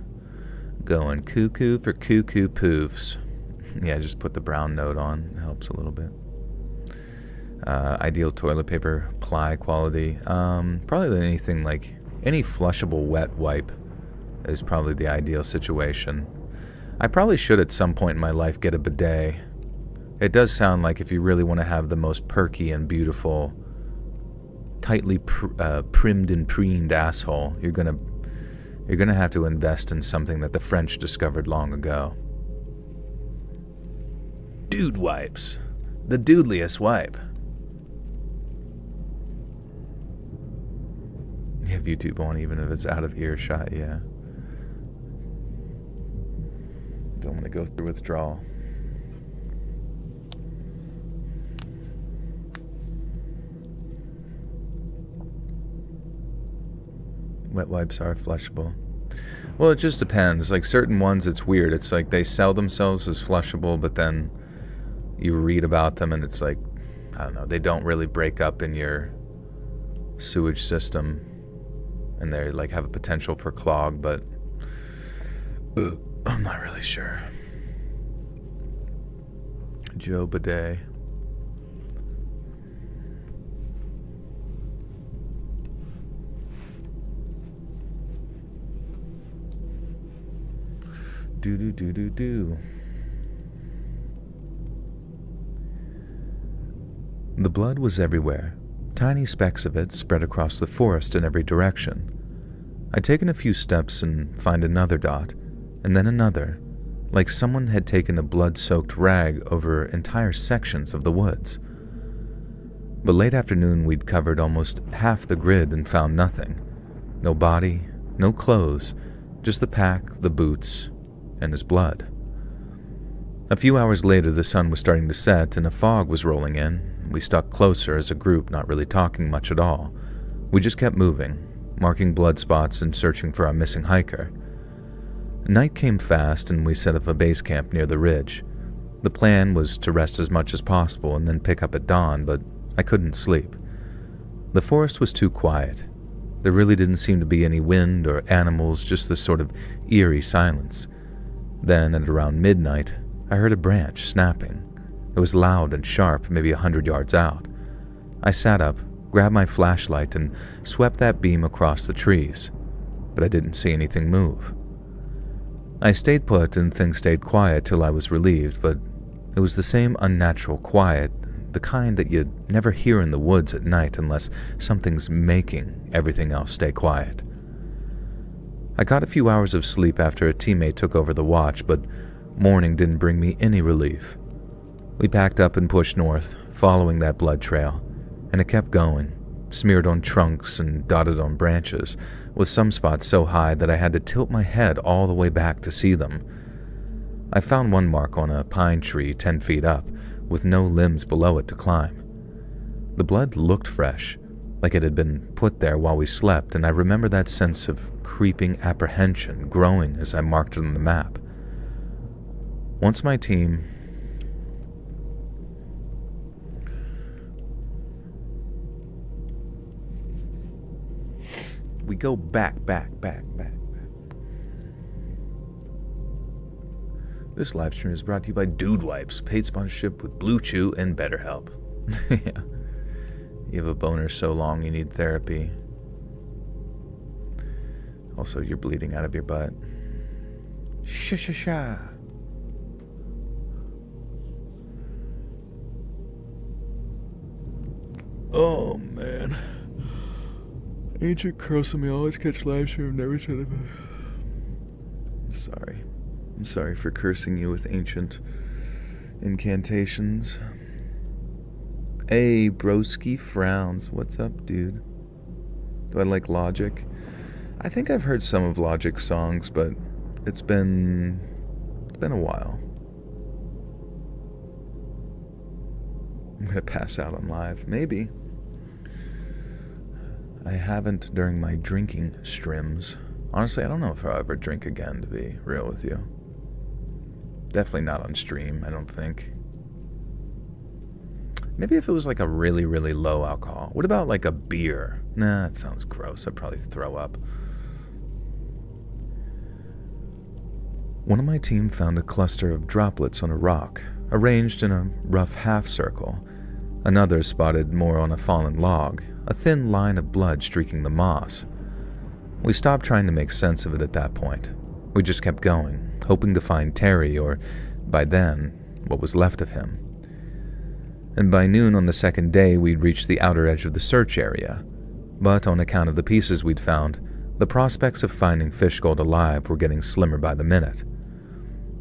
going cuckoo for cuckoo poofs. Yeah, just put the brown note on. It helps a little bit. Ideal toilet paper ply quality. Probably anything like any flushable wet wipe is probably the ideal situation. I probably should at some point in my life get a bidet. It does sound like if you really want to have the most perky and beautiful, tightly primmed and preened asshole, you're gonna have to invest in something that the French discovered long ago. Dude wipes. The dudeliest wipe. You have YouTube on even if it's out of earshot, yeah. Don't want to go through withdrawal. Wet wipes are flushable. Well, it just depends. Like certain ones, it's weird. It's like they sell themselves as flushable, but then you read about them and it's like, I don't know, they don't really break up in your sewage system and they like have a potential for clog, but I'm not really sure. Joe Bidet. Do. The blood was everywhere. Tiny specks of it spread across the forest in every direction. I'd taken a few steps and find another dot, and then another, like someone had taken a blood-soaked rag over entire sections of the woods. But late afternoon we'd covered almost half the grid and found nothing. No body, no clothes, just the pack, the boots, and his blood. A few hours later the sun was starting to set and a fog was rolling in. We stuck closer as a group, not really talking much at all. We just kept moving, marking blood spots and searching for our missing hiker. Night came fast and we set up a base camp near the ridge. The plan was to rest as much as possible and then pick up at dawn, but I couldn't sleep. The forest was too quiet. There really didn't seem to be any wind or animals, just this sort of eerie silence. Then, at around midnight, I heard a branch snapping, It was loud and sharp, maybe 100 yards out. I sat up, grabbed my flashlight, and swept that beam across the trees, but I didn't see anything move. I stayed put and things stayed quiet till I was relieved, but it was the same unnatural quiet, the kind that you'd never hear in the woods at night unless something's making everything else stay quiet. I got a few hours of sleep after a teammate took over the watch, but morning didn't bring me any relief. We packed up and pushed north, following that blood trail, and it kept going, smeared on trunks and dotted on branches, with some spots so high that I had to tilt my head all the way back to see them. I found one mark on a pine tree 10 feet up, with no limbs below it to climb. The blood looked fresh, like it had been put there while we slept, and I remember that sense of creeping apprehension growing as I marked it on the map. Once my team... We go back. This live stream is brought to you by Dude Wipes, paid sponsorship with Blue Chew and BetterHelp. Yeah. You have a boner so long you need therapy. Also, you're bleeding out of your butt. Sha. Oh, man. Ancient cursing me always catch live stream never should have. I'm sorry. I'm sorry for cursing you with ancient incantations. Hey, broski frowns. What's up, dude? Do I like Logic? I think I've heard some of Logic's songs, but it's been a while. I'm gonna pass out on live. Maybe. I haven't during my drinking streams. Honestly, I don't know if I'll ever drink again, to be real with you. Definitely not on stream, I don't think. Maybe if it was like a really, really low alcohol. What about like a beer? Nah, that sounds gross. I'd probably throw up. One of my team found a cluster of droplets on a rock, arranged in a rough half circle. Another spotted more on a fallen log, a thin line of blood streaking the moss. We stopped trying to make sense of it at that point. We just kept going, hoping to find Terry or, by then, what was left of him. And by noon on the second day, we'd reached the outer edge of the search area. But on account of the pieces we'd found, the prospects of finding Fish Gold alive were getting slimmer by the minute.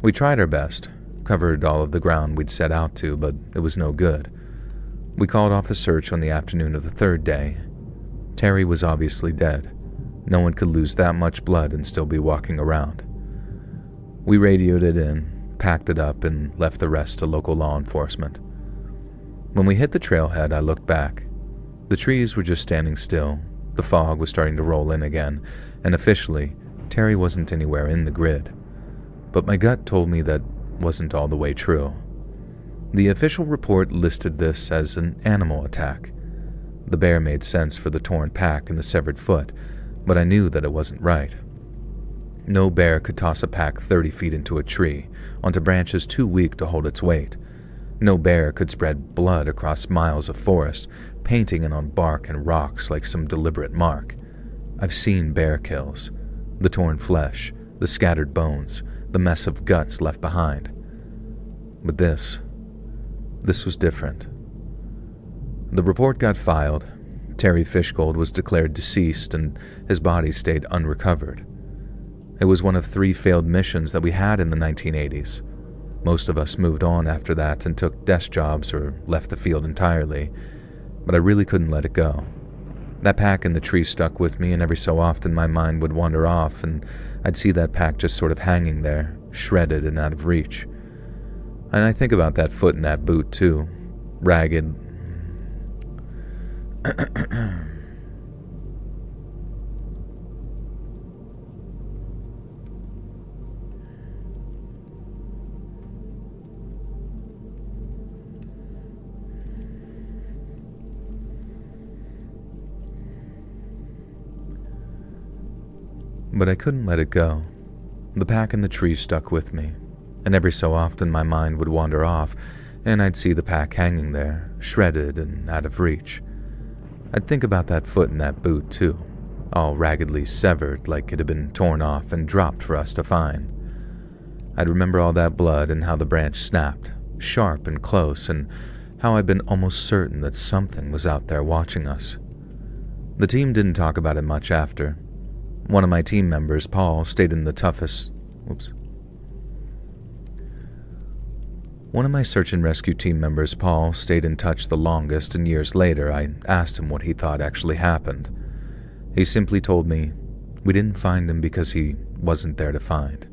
We tried our best, covered all of the ground we'd set out to, but it was no good. We called off the search on the afternoon of the third day. Terry was obviously dead. No one could lose that much blood and still be walking around. We radioed it in, packed it up, and left the rest to local law enforcement. When we hit the trailhead, I looked back. The trees were just standing still, the fog was starting to roll in again, and officially, Terry wasn't anywhere in the grid. But my gut told me that wasn't all the way true. The official report listed this as an animal attack. The bear made sense for the torn pack and the severed foot, but I knew that it wasn't right. No bear could toss a pack 30 feet into a tree, onto branches too weak to hold its weight. No bear could spread blood across miles of forest, painting it on bark and rocks like some deliberate mark. I've seen bear kills. The torn flesh, the scattered bones, the mess of guts left behind. But this was different. The report got filed. Terry Fishgold was declared deceased and his body stayed unrecovered. It was one of 3 failed missions that we had in the 1980s. Most of us moved on after that and took desk jobs or left the field entirely, but I really couldn't let it go. That pack in the tree stuck with me, and every so often my mind would wander off and I'd see that pack just sort of hanging there, shredded and out of reach. And I think about that foot in that boot too, ragged. But I couldn't let it go. The pack in the tree stuck with me, and every so often my mind would wander off, and I'd see the pack hanging there, shredded and out of reach. I'd think about that foot in that boot, too, all raggedly severed like it had been torn off and dropped for us to find. I'd remember all that blood and how the branch snapped, sharp and close, and how I'd been almost certain that something was out there watching us. The team didn't talk about it much after. One of my team members, Paul, stayed in the toughest... One of my search and rescue team members, Paul, stayed in touch the longest, and years later I asked him what he thought actually happened. He simply told me, we didn't find him because he wasn't there to find.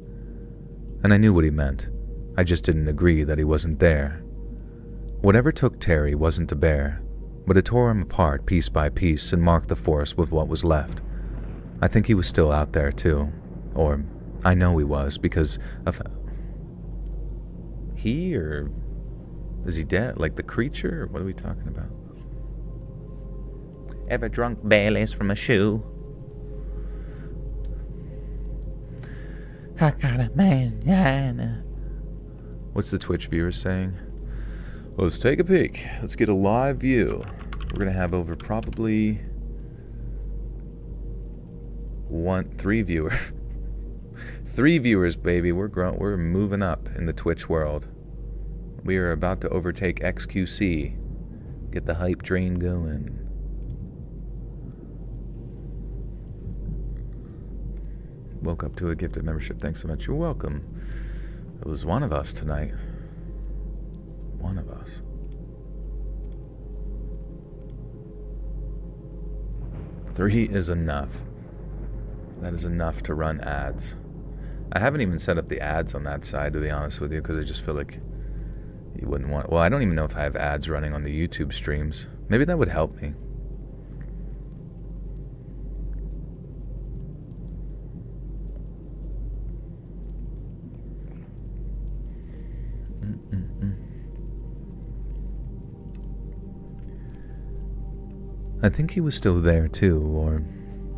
And I knew what he meant. I just didn't agree that he wasn't there. Whatever took Terry wasn't to bear, but it tore him apart piece by piece and marked the forest with what was left. I think he was still out there too. Or, I know he was because of... He, or is he dead? Like the creature? Or what are we talking about? Ever drunk Baileys from a shoe? I got a man. What's the Twitch viewers saying? Let's take a peek. Let's get a live view. We're gonna have over probably 3 viewers. 3 viewers, baby. We're moving up in the Twitch world. We are about to overtake XQC. Get the hype train going. Woke up to a gifted membership. Thanks so much. You're welcome. It was one of us tonight. One of us. Three is enough. That is enough to run ads. I haven't even set up the ads on that side, to be honest with you, because I just feel like you wouldn't want... Well, I don't even know if I have ads running on the YouTube streams. Maybe that would help me. I think he was still there too, or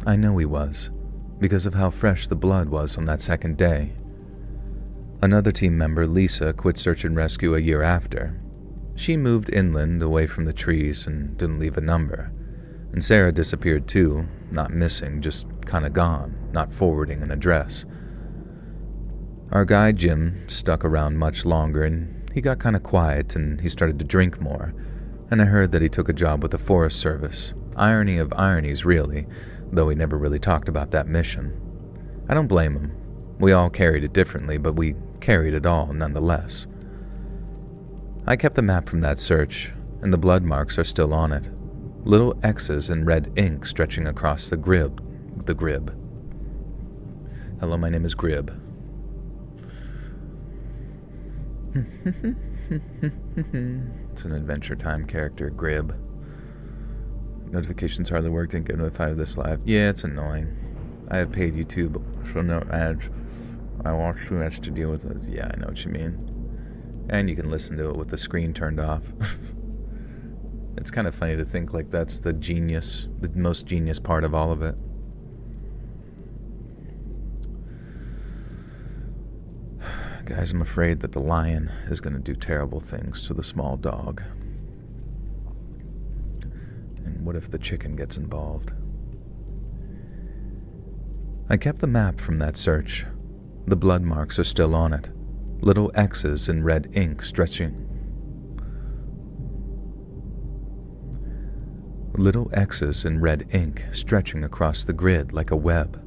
I know he was, because of how fresh the blood was on that second day. Another team member, Lisa, quit search and rescue a year after. She moved inland away from the trees and didn't leave a number. And Sarah disappeared too, not missing, just kinda gone, not forwarding an address. Our guy Jim stuck around much longer, and he got kinda quiet and he started to drink more. And I heard that he took a job with the Forest Service. Irony of ironies, really, though he never really talked about that mission. I don't blame him. We all carried it differently, but we carried it all nonetheless. I kept the map from that search, and the blood marks are still on it. Little X's in red ink stretching across the grib. Hello, my name is Grib. It's an Adventure Time character, Grib. Notifications hardly work, didn't get notified of this live. Yeah, it's annoying. I have paid YouTube for no ads. I watch too much to deal with this. Yeah, I know what you mean. And you can listen to it with the screen turned off. It's kind of funny to think like that's the most genius part of all of it. Guys, I'm afraid that the lion is going to do terrible things to the small dog. And what if the chicken gets involved? I kept the map from that search. The blood marks are still on it. Little X's in red ink stretching. Little X's in red ink stretching across the grid like a web.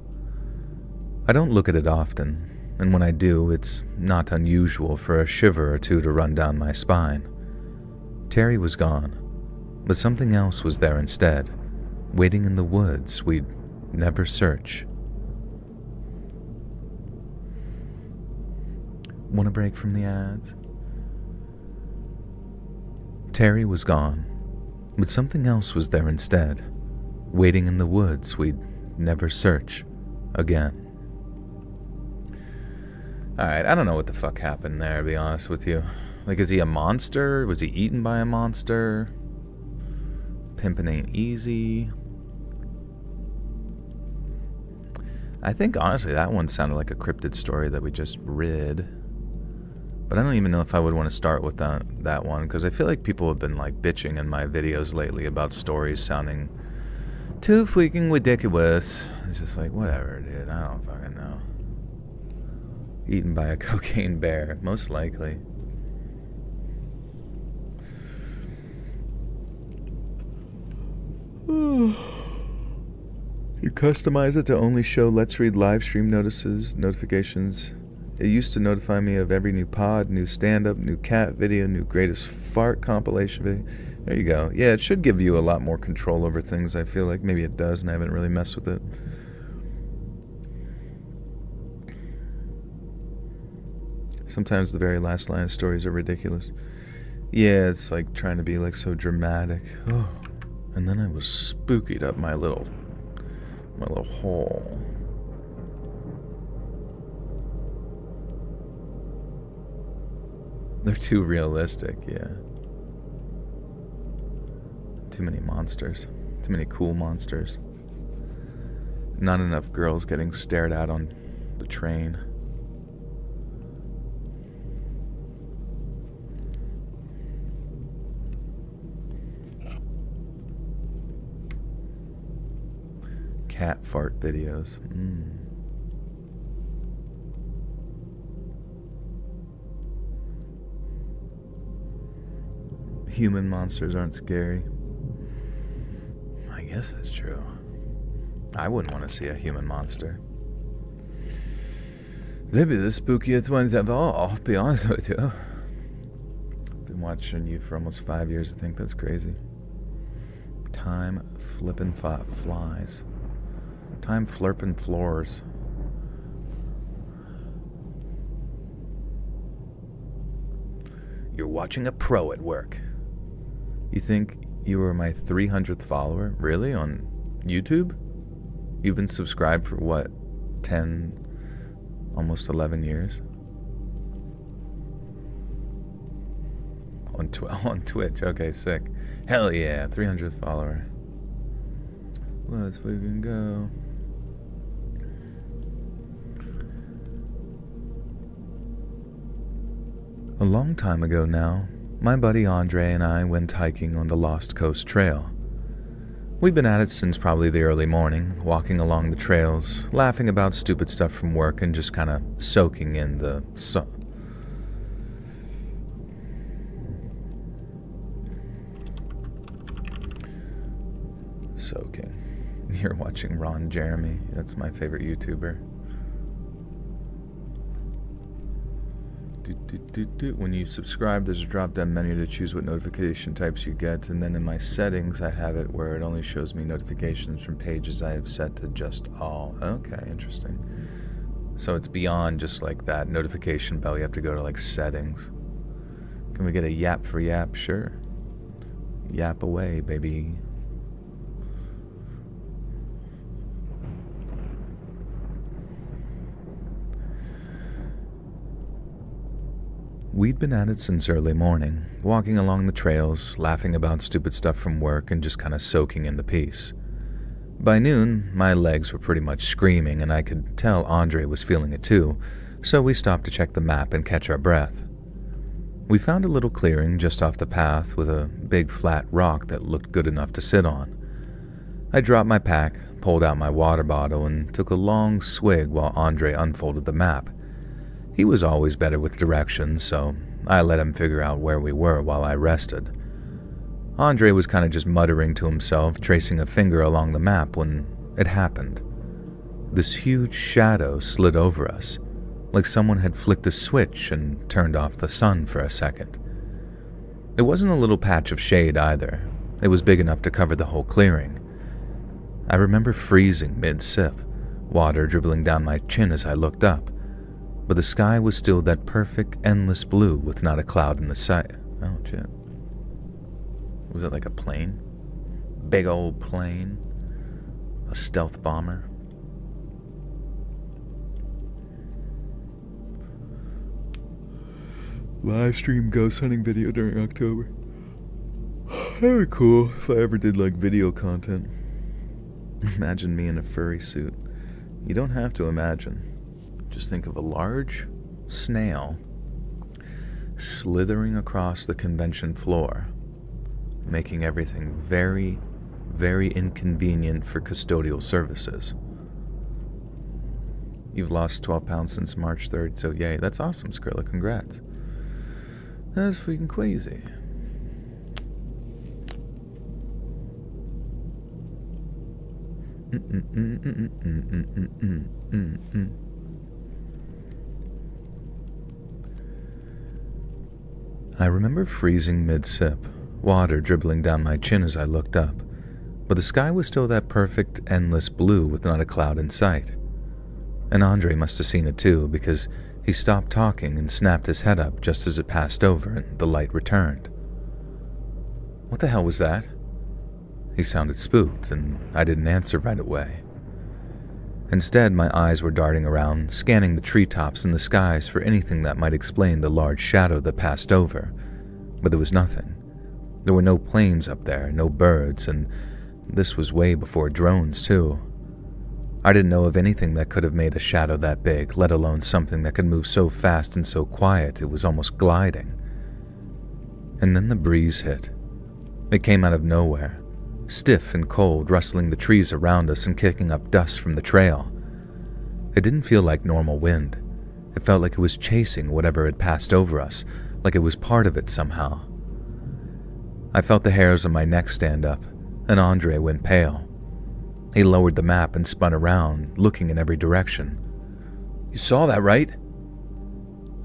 I don't look at it often, and when I do, it's not unusual for a shiver or two to run down my spine. Terry was gone, but something else was there instead, waiting in the woods we'd never search. Want a break from the ads? Terry was gone, but something else was there instead, waiting in the woods we'd never search again. Alright, I don't know what the fuck happened there, to be honest with you. Like, is he a monster? Was he eaten by a monster? Pimpin' ain't easy. I think, honestly, that one sounded like a cryptid story that we just read. But I don't even know if I would want to start with that one, because I feel like people have been like bitching in my videos lately about stories sounding too freaking ridiculous. It's just like, whatever, dude. I don't fucking know. Eaten by a cocaine bear, most likely. You customize it to only show Let's Read live stream notifications. It used to notify me of every new pod, new stand-up, new cat video, new greatest fart compilation video. There you go. Yeah, it should give you a lot more control over things, I feel like. Maybe it does, and I haven't really messed with it. Sometimes the very last line of stories are ridiculous. Yeah, it's like trying to be like so dramatic. Oh, and then I was spookied up my little hole. They're too realistic, yeah. Too many monsters. Too many cool monsters. Not enough girls getting stared at on the train. Cat fart videos. Human monsters aren't scary. I guess that's true. I wouldn't want to see a human monster. They'd be the spookiest ones of all, I'll be honest with you. Been watching you for almost 5 years, I think that's crazy. Time flippin' flies. Time flirpin' floors. You're watching a pro at work. You think you were my 300th follower? Really? On YouTube? You've been subscribed for what? 10, almost 11 years? On Twitch. Okay, sick. Hell yeah, 300th follower. Let's fucking go. A long time ago now, my buddy Andre and I went hiking on the Lost Coast Trail. We'd been at it since probably the early morning, walking along the trails, laughing about stupid stuff from work, and just kind of soaking in the sun. Soaking. You're watching Ron Jeremy. That's my favorite YouTuber. When you subscribe, there's a drop-down menu to choose what notification types you get, and then in my settings, I have it where it only shows me notifications from pages I have set to just all. Okay, interesting. So it's beyond just like that notification bell. You have to go to like settings. Can we get a yap for yap? Sure. Yap away, baby. We'd been at it since early morning, walking along the trails, laughing about stupid stuff from work, and just kind of soaking in the peace. By noon, my legs were pretty much screaming, and I could tell Andre was feeling it too, so we stopped to check the map and catch our breath. We found a little clearing just off the path with a big flat rock that looked good enough to sit on. I dropped my pack, pulled out my water bottle, and took a long swig while Andre unfolded the map. He was always better with directions, so I let him figure out where we were while I rested. Andre was kind of just muttering to himself, tracing a finger along the map when it happened. This huge shadow slid over us, like someone had flicked a switch and turned off the sun for a second. It wasn't a little patch of shade either. It was big enough to cover the whole clearing. I remember freezing mid-sip, water dribbling down my chin as I looked up. But the sky was still that perfect, endless blue with not a cloud in the sight. Oh, shit. Was it like a plane? Big old plane? A stealth bomber? Live stream ghost hunting video during October. Very cool if I ever did like video content. Imagine me in a furry suit. You don't have to imagine. Just think of a large snail slithering across the convention floor, making everything very, very inconvenient for custodial services. You've lost 12 pounds since March 3rd, so yay. That's awesome, Skrilla. Congrats. That's freaking crazy. I remember freezing mid-sip, water dribbling down my chin as I looked up, but the sky was still that perfect, endless blue with not a cloud in sight. And Andre must have seen it too, because he stopped talking and snapped his head up just as it passed over and the light returned. What the hell was that? He sounded spooked, and I didn't answer right away. Instead, my eyes were darting around, scanning the treetops and the skies for anything that might explain the large shadow that passed over, but there was nothing. There were no planes up there, no birds, and this was way before drones, too. I didn't know of anything that could have made a shadow that big, let alone something that could move so fast and so quiet it was almost gliding. And then the breeze hit. It came out of nowhere, stiff and cold, rustling the trees around us and kicking up dust from the trail. It didn't feel like normal wind. It felt like it was chasing whatever had passed over us, like it was part of it somehow. I felt the hairs on my neck stand up, and Andre went pale. He lowered the map and spun around, looking in every direction. "You saw that, right?"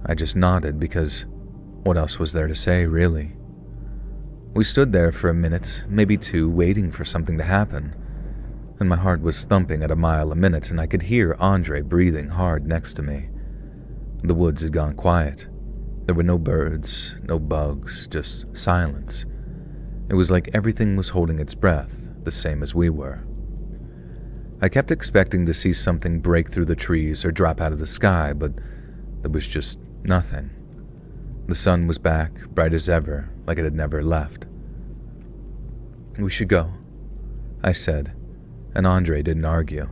I just nodded because what else was there to say, really? We stood there for a minute, maybe two, waiting for something to happen, and my heart was thumping at a mile a minute, and I could hear Andre breathing hard next to me. The woods had gone quiet. There were no birds, no bugs, just silence. It was like everything was holding its breath, the same as we were. I kept expecting to see something break through the trees or drop out of the sky, but there was just nothing. The sun was back, bright as ever, like it had never left. "We should go," I said, and Andre didn't argue.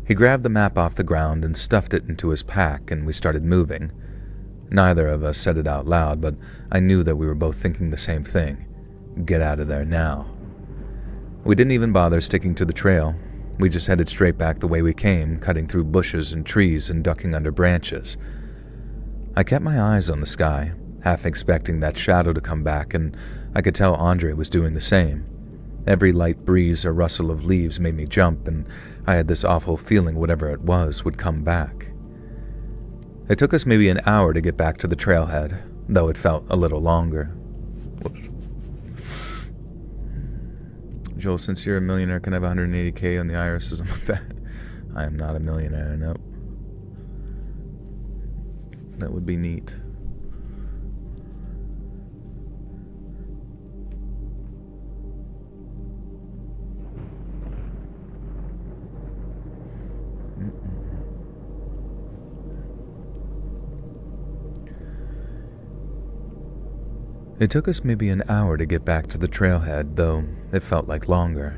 He grabbed the map off the ground and stuffed it into his pack, and we started moving. Neither of us said it out loud, but I knew that we were both thinking the same thing. Get out of there now. We didn't even bother sticking to the trail. We just headed straight back the way we came, cutting through bushes and trees and ducking under branches. I kept my eyes on the sky, half expecting that shadow to come back, and I could tell Andre was doing the same. Every light breeze or rustle of leaves made me jump, and I had this awful feeling whatever it was would come back. It took us maybe an hour to get back to the trailhead, though it felt a little longer. Whoops. Joel, since you're a millionaire, can I have 180K on the IRS? I am not a millionaire, nope. That would be neat. It took us maybe an hour to get back to the trailhead, though it felt like longer.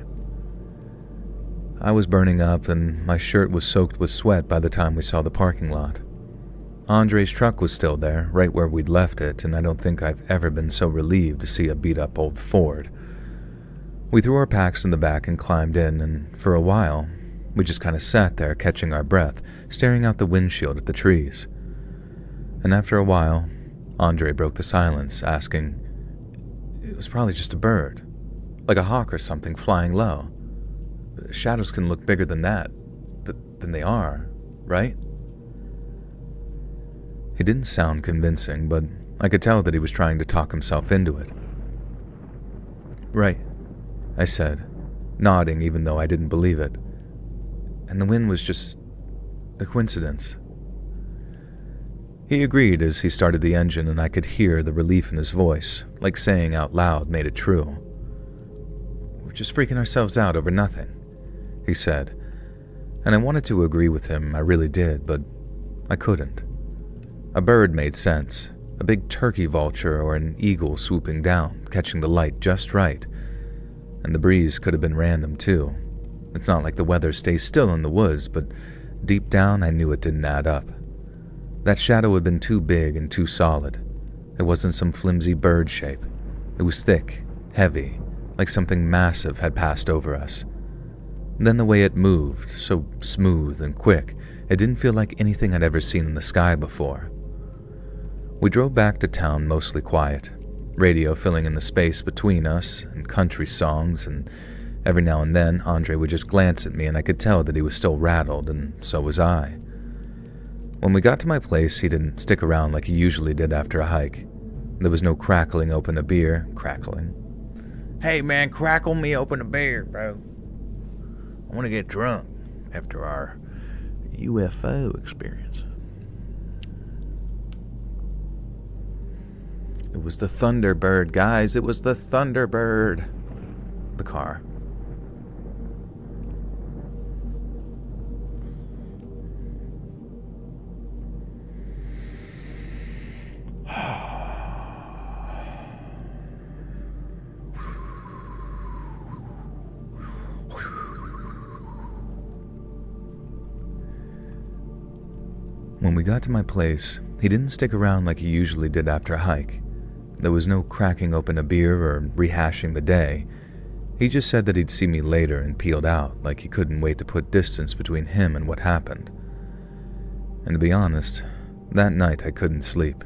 I was burning up, and my shirt was soaked with sweat by the time we saw the parking lot. Andre's truck was still there, right where we'd left it, and I don't think I've ever been so relieved to see a beat-up old Ford. We threw our packs in the back and climbed in, and for a while, we just kind of sat there catching our breath, staring out the windshield at the trees. And after a while, Andre broke the silence, asking, "It was probably just a bird, like a hawk or something flying low. Shadows can look bigger than that, than they are, right?" He didn't sound convincing, but I could tell that he was trying to talk himself into it. "Right," I said, nodding even though I didn't believe it. "And the wind was just a coincidence." He agreed as he started the engine, and I could hear the relief in his voice, like saying out loud made it true. "We're just freaking ourselves out over nothing," he said, and I wanted to agree with him, I really did, but I couldn't. A bird made sense, a big turkey vulture or an eagle swooping down, catching the light just right, and the breeze could have been random too. It's not like the weather stays still in the woods, but deep down I knew it didn't add up. That shadow had been too big and too solid. It wasn't some flimsy bird shape. It was thick, heavy, like something massive had passed over us. Then the way it moved, so smooth and quick, it didn't feel like anything I'd ever seen in the sky before. We drove back to town mostly quiet, radio filling in the space between us and country songs, and every now and then Andre would just glance at me and I could tell that he was still rattled, and so was I. When we got to my place, he didn't stick around like he usually did after a hike. There was no crackling open a beer, Hey man, crackle me open a beer, bro. I want to get drunk after our UFO experience. It was the Thunderbird, guys. It was the Thunderbird. The car. When we got to my place, he didn't stick around like he usually did after a hike. There was no cracking open a beer or rehashing the day. He just said that he'd see me later and peeled out, like he couldn't wait to put distance between him and what happened. And to be honest, that night I couldn't sleep.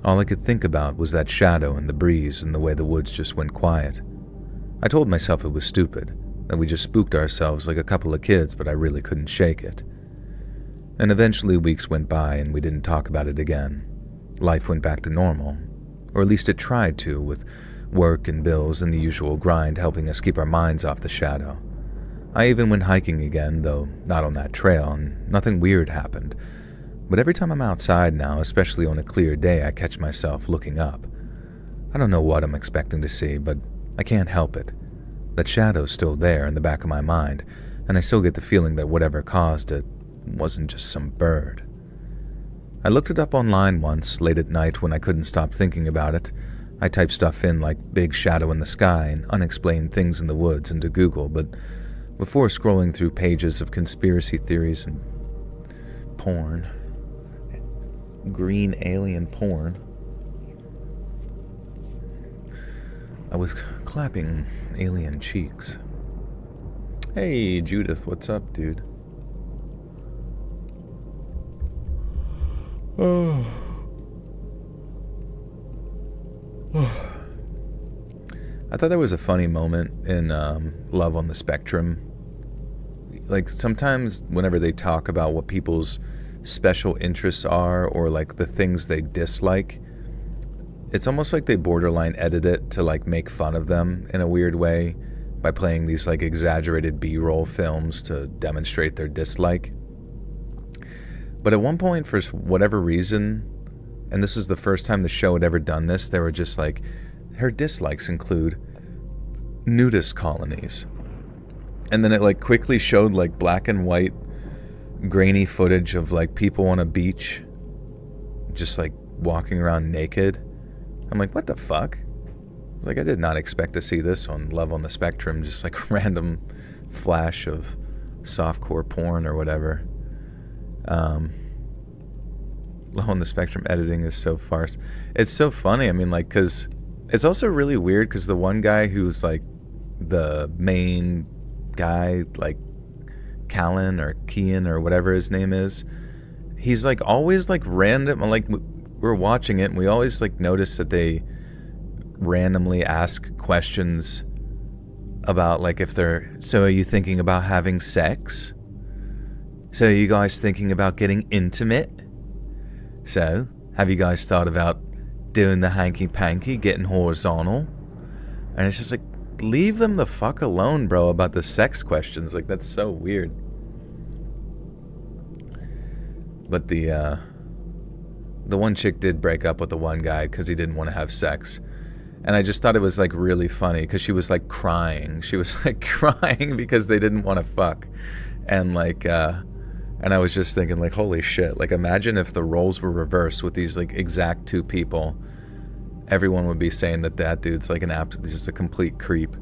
All I could think about was that shadow and the breeze and the way the woods just went quiet. I told myself it was stupid, that we just spooked ourselves like a couple of kids, but I really couldn't shake it. And eventually weeks went by and we didn't talk about it again. Life went back to normal. Or at least it tried to, with work and bills and the usual grind helping us keep our minds off the shadow. I even went hiking again, though not on that trail, and nothing weird happened. But every time I'm outside now, especially on a clear day, I catch myself looking up. I don't know what I'm expecting to see, but I can't help it. That shadow's still there in the back of my mind, and I still get the feeling that whatever caused it wasn't just some bird. I looked it up online once, late at night when I couldn't stop thinking about it. I typed stuff in like big shadow in the sky and unexplained things in the woods into Google, but before scrolling through pages of conspiracy theories and porn, green alien porn, I was clapping alien cheeks. Hey Judith, what's up, dude? I thought there was a funny moment in Love on the Spectrum. Like sometimes whenever they talk about what people's special interests are or like the things they dislike, it's almost like they borderline edit it to like make fun of them in a weird way by playing these like exaggerated B-roll films to demonstrate their dislike. But at one point, for whatever reason, and this is the first time the show had ever done this, they were just like, her dislikes include nudist colonies. And then it like quickly showed like black and white grainy footage of like people on a beach just like walking around naked. I'm like, what the fuck? I was like, I did not expect to see this on Love on the Spectrum, just like random flash of softcore porn or whatever. Love on the Spectrum editing is so farce. It's so funny. I mean, like, because it's also really weird because the one guy who's like the main guy, like Callan or Kian or whatever his name is, he's like always like random. Like we're watching it and we always like notice that they randomly ask questions about like if they're, so are you thinking about having sex? So are you guys thinking about getting intimate? So, have you guys thought about doing the hanky-panky, getting horizontal? And it's just like, leave them the fuck alone, bro, about the sex questions. Like, that's so weird. But the one chick did break up with the one guy because he didn't want to have sex. And I just thought it was like really funny because she was like crying. She was like crying because they didn't want to fuck. And like, and I was just thinking like, holy shit, like imagine if the roles were reversed with these like exact two people. Everyone would be saying that that dude's like just a complete creep.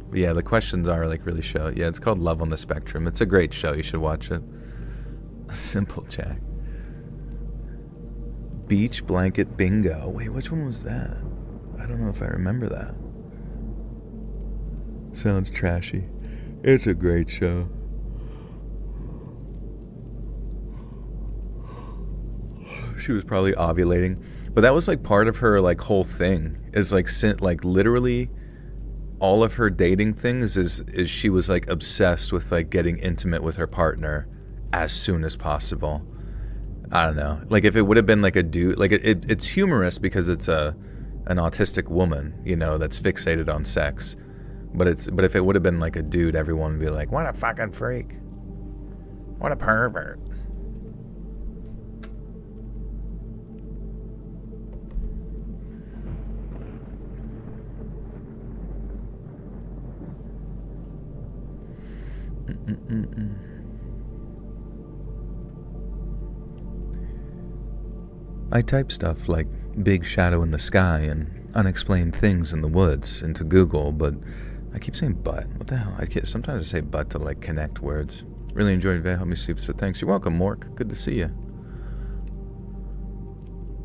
But yeah, the questions are like really show. Yeah, it's called Love on the Spectrum. It's a great show. You should watch it. Simple Jack. Beach Blanket Bingo. Wait, which one was that? I don't know if I remember that. Sounds trashy. It's a great show. She was probably ovulating, but that was like part of her like whole thing. Is like literally all of her dating things is she was like obsessed with like getting intimate with her partner as soon as possible. I don't know. Like if it would have been like a dude, like it's humorous because it's an autistic woman, you know, that's fixated on sex. But if it would have been like a dude, everyone would be like, "What a fucking freak. What a pervert." I type stuff like big shadow in the sky and unexplained things in the woods into Google, but I keep saying but. What the hell? Sometimes I say but to like connect words. Really enjoyed it. Help me sleep, so thanks. You're welcome, Mork. Good to see you.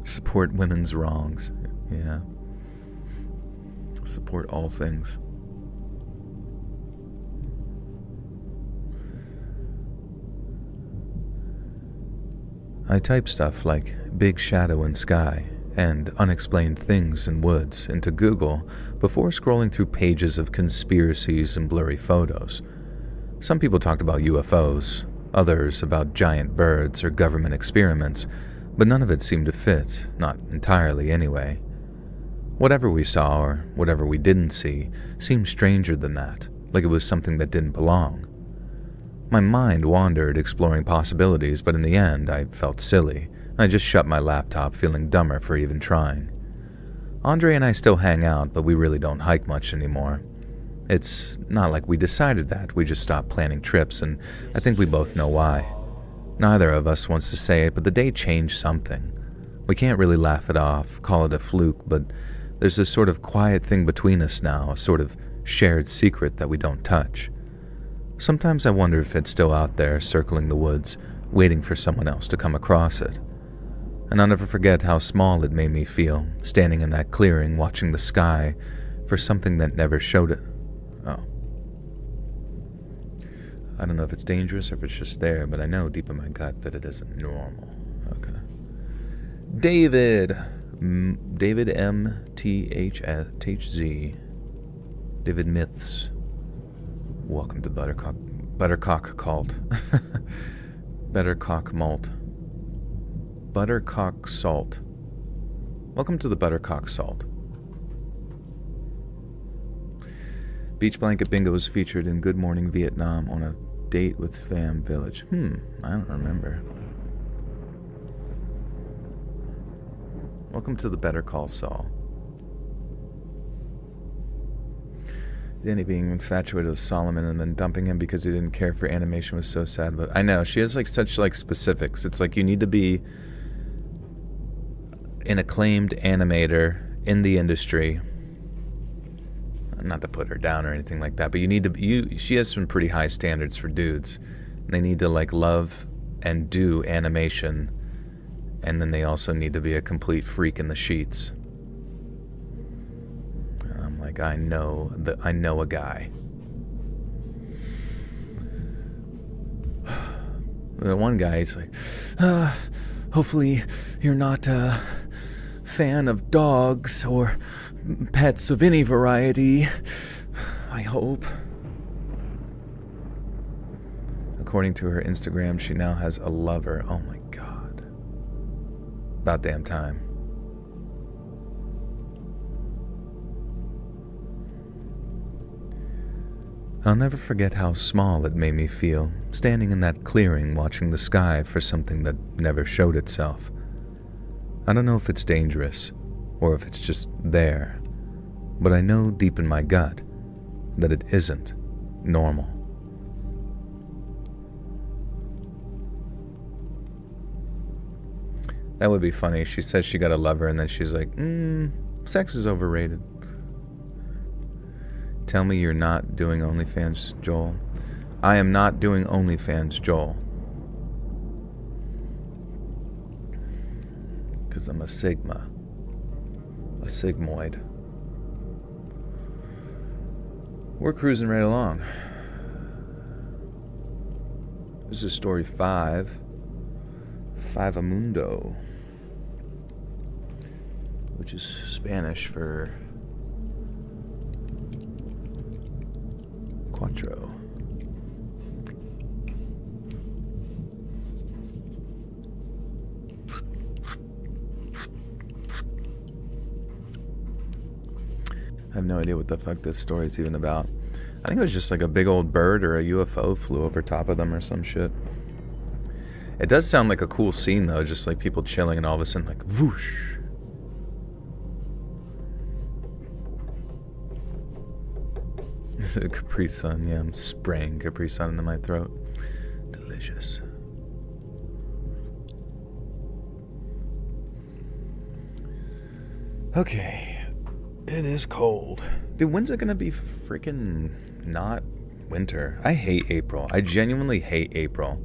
Support women's wrongs. Yeah. Support all things. I type stuff like big shadow in sky and unexplained things in woods into Google before scrolling through pages of conspiracies and blurry photos. Some people talked about UFOs, others about giant birds or government experiments, but none of it seemed to fit, not entirely anyway. Whatever we saw or whatever we didn't see seemed stranger than that, like it was something that didn't belong. My mind wandered exploring possibilities, but in the end I felt silly. I just shut my laptop, feeling dumber for even trying. Andre and I still hang out, but we really don't hike much anymore. It's not like we decided that, we just stopped planning trips, and I think we both know why. Neither of us wants to say it, but the day changed something. We can't really laugh it off, call it a fluke, but there's this sort of quiet thing between us now, a sort of shared secret that we don't touch. Sometimes I wonder if it's still out there, circling the woods, waiting for someone else to come across it. And I'll never forget how small it made me feel, standing in that clearing, watching the sky for something that never showed it. Oh. I don't know if it's dangerous or if it's just there, but I know deep in my gut that it isn't normal. Okay. David MTHZ. David Myths. Welcome to Buttercock Cult. Buttercock Malt. Buttercock Salt. Welcome to the Buttercock Salt. Beach Blanket Bingo was featured in Good Morning Vietnam on a date with Fam Village. I don't remember. Welcome to the Better Call Saul. Danny being infatuated with Solomon and then dumping him because he didn't care for animation was so sad. But I know, she has like such like specifics. It's like you need to be an acclaimed animator in the industry. Not to put her down or anything like that, but you need to she has some pretty high standards for dudes. They need to like love and do animation, and then they also need to be a complete freak in the sheets. I'm like, I know a guy. The one guy is like, hopefully you're not a fan of dogs or pets of any variety, I hope. According to her Instagram, she now has a lover. Oh my god. About damn time. I'll never forget how small it made me feel, standing in that clearing watching the sky for something that never showed itself. I don't know if it's dangerous, or if it's just there, but I know deep in my gut that it isn't normal. That would be funny. She says she got a lover and then she's like, sex is overrated. Tell me you're not doing OnlyFans, Joel. I am not doing OnlyFans, Joel. Because I'm a Sigma. A Sigmoid. We're cruising right along. This is story 5. Fivamundo. Which is Spanish for Cuatro. I have no idea what the fuck this story is even about. I think it was just like a big old bird or a UFO flew over top of them or some shit. It does sound like a cool scene though, just like people chilling and all of a sudden like whoosh. This is a Capri Sun. Yeah, I'm spraying Capri Sun into my throat. Delicious. Okay. It is cold. Dude, when's it gonna be freaking not winter? I hate April. I genuinely hate April.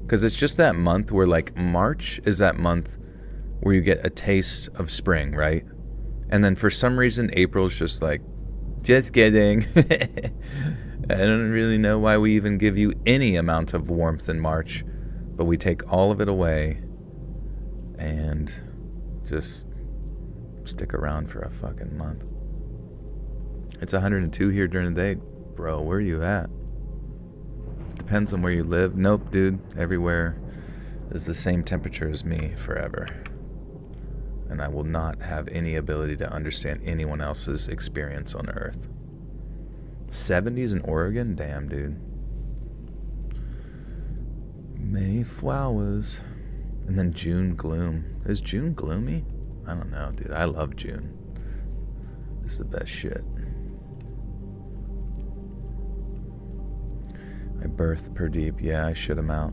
Because it's just that month where, like, March is that month where you get a taste of spring, right? And then for some reason, April's just like, just kidding. I don't really know why we even give you any amount of warmth in March. But we take all of it away and just stick around for a fucking month. It's 102 here during the day. Bro, where are you at? Depends on where you live. Nope, dude. Everywhere is the same temperature as me forever. And I will not have any ability to understand anyone else's experience on Earth. 70s in Oregon? Damn, dude. May flowers. And then June gloom. Is June gloomy? I don't know, dude. I love June. It's the best shit. I birthed Pradeep. Yeah, I shit him out.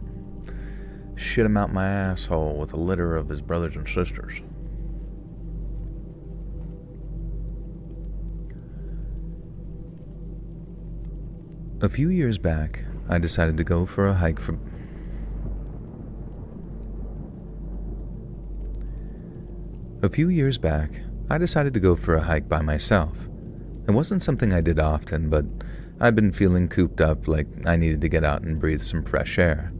Shit him out my asshole with a litter of his brothers and sisters. A few years back, I decided to go for a hike for... A few years back, I decided to go for a hike by myself. It wasn't something I did often, but I'd been feeling cooped up like I needed to get out and breathe some fresh air.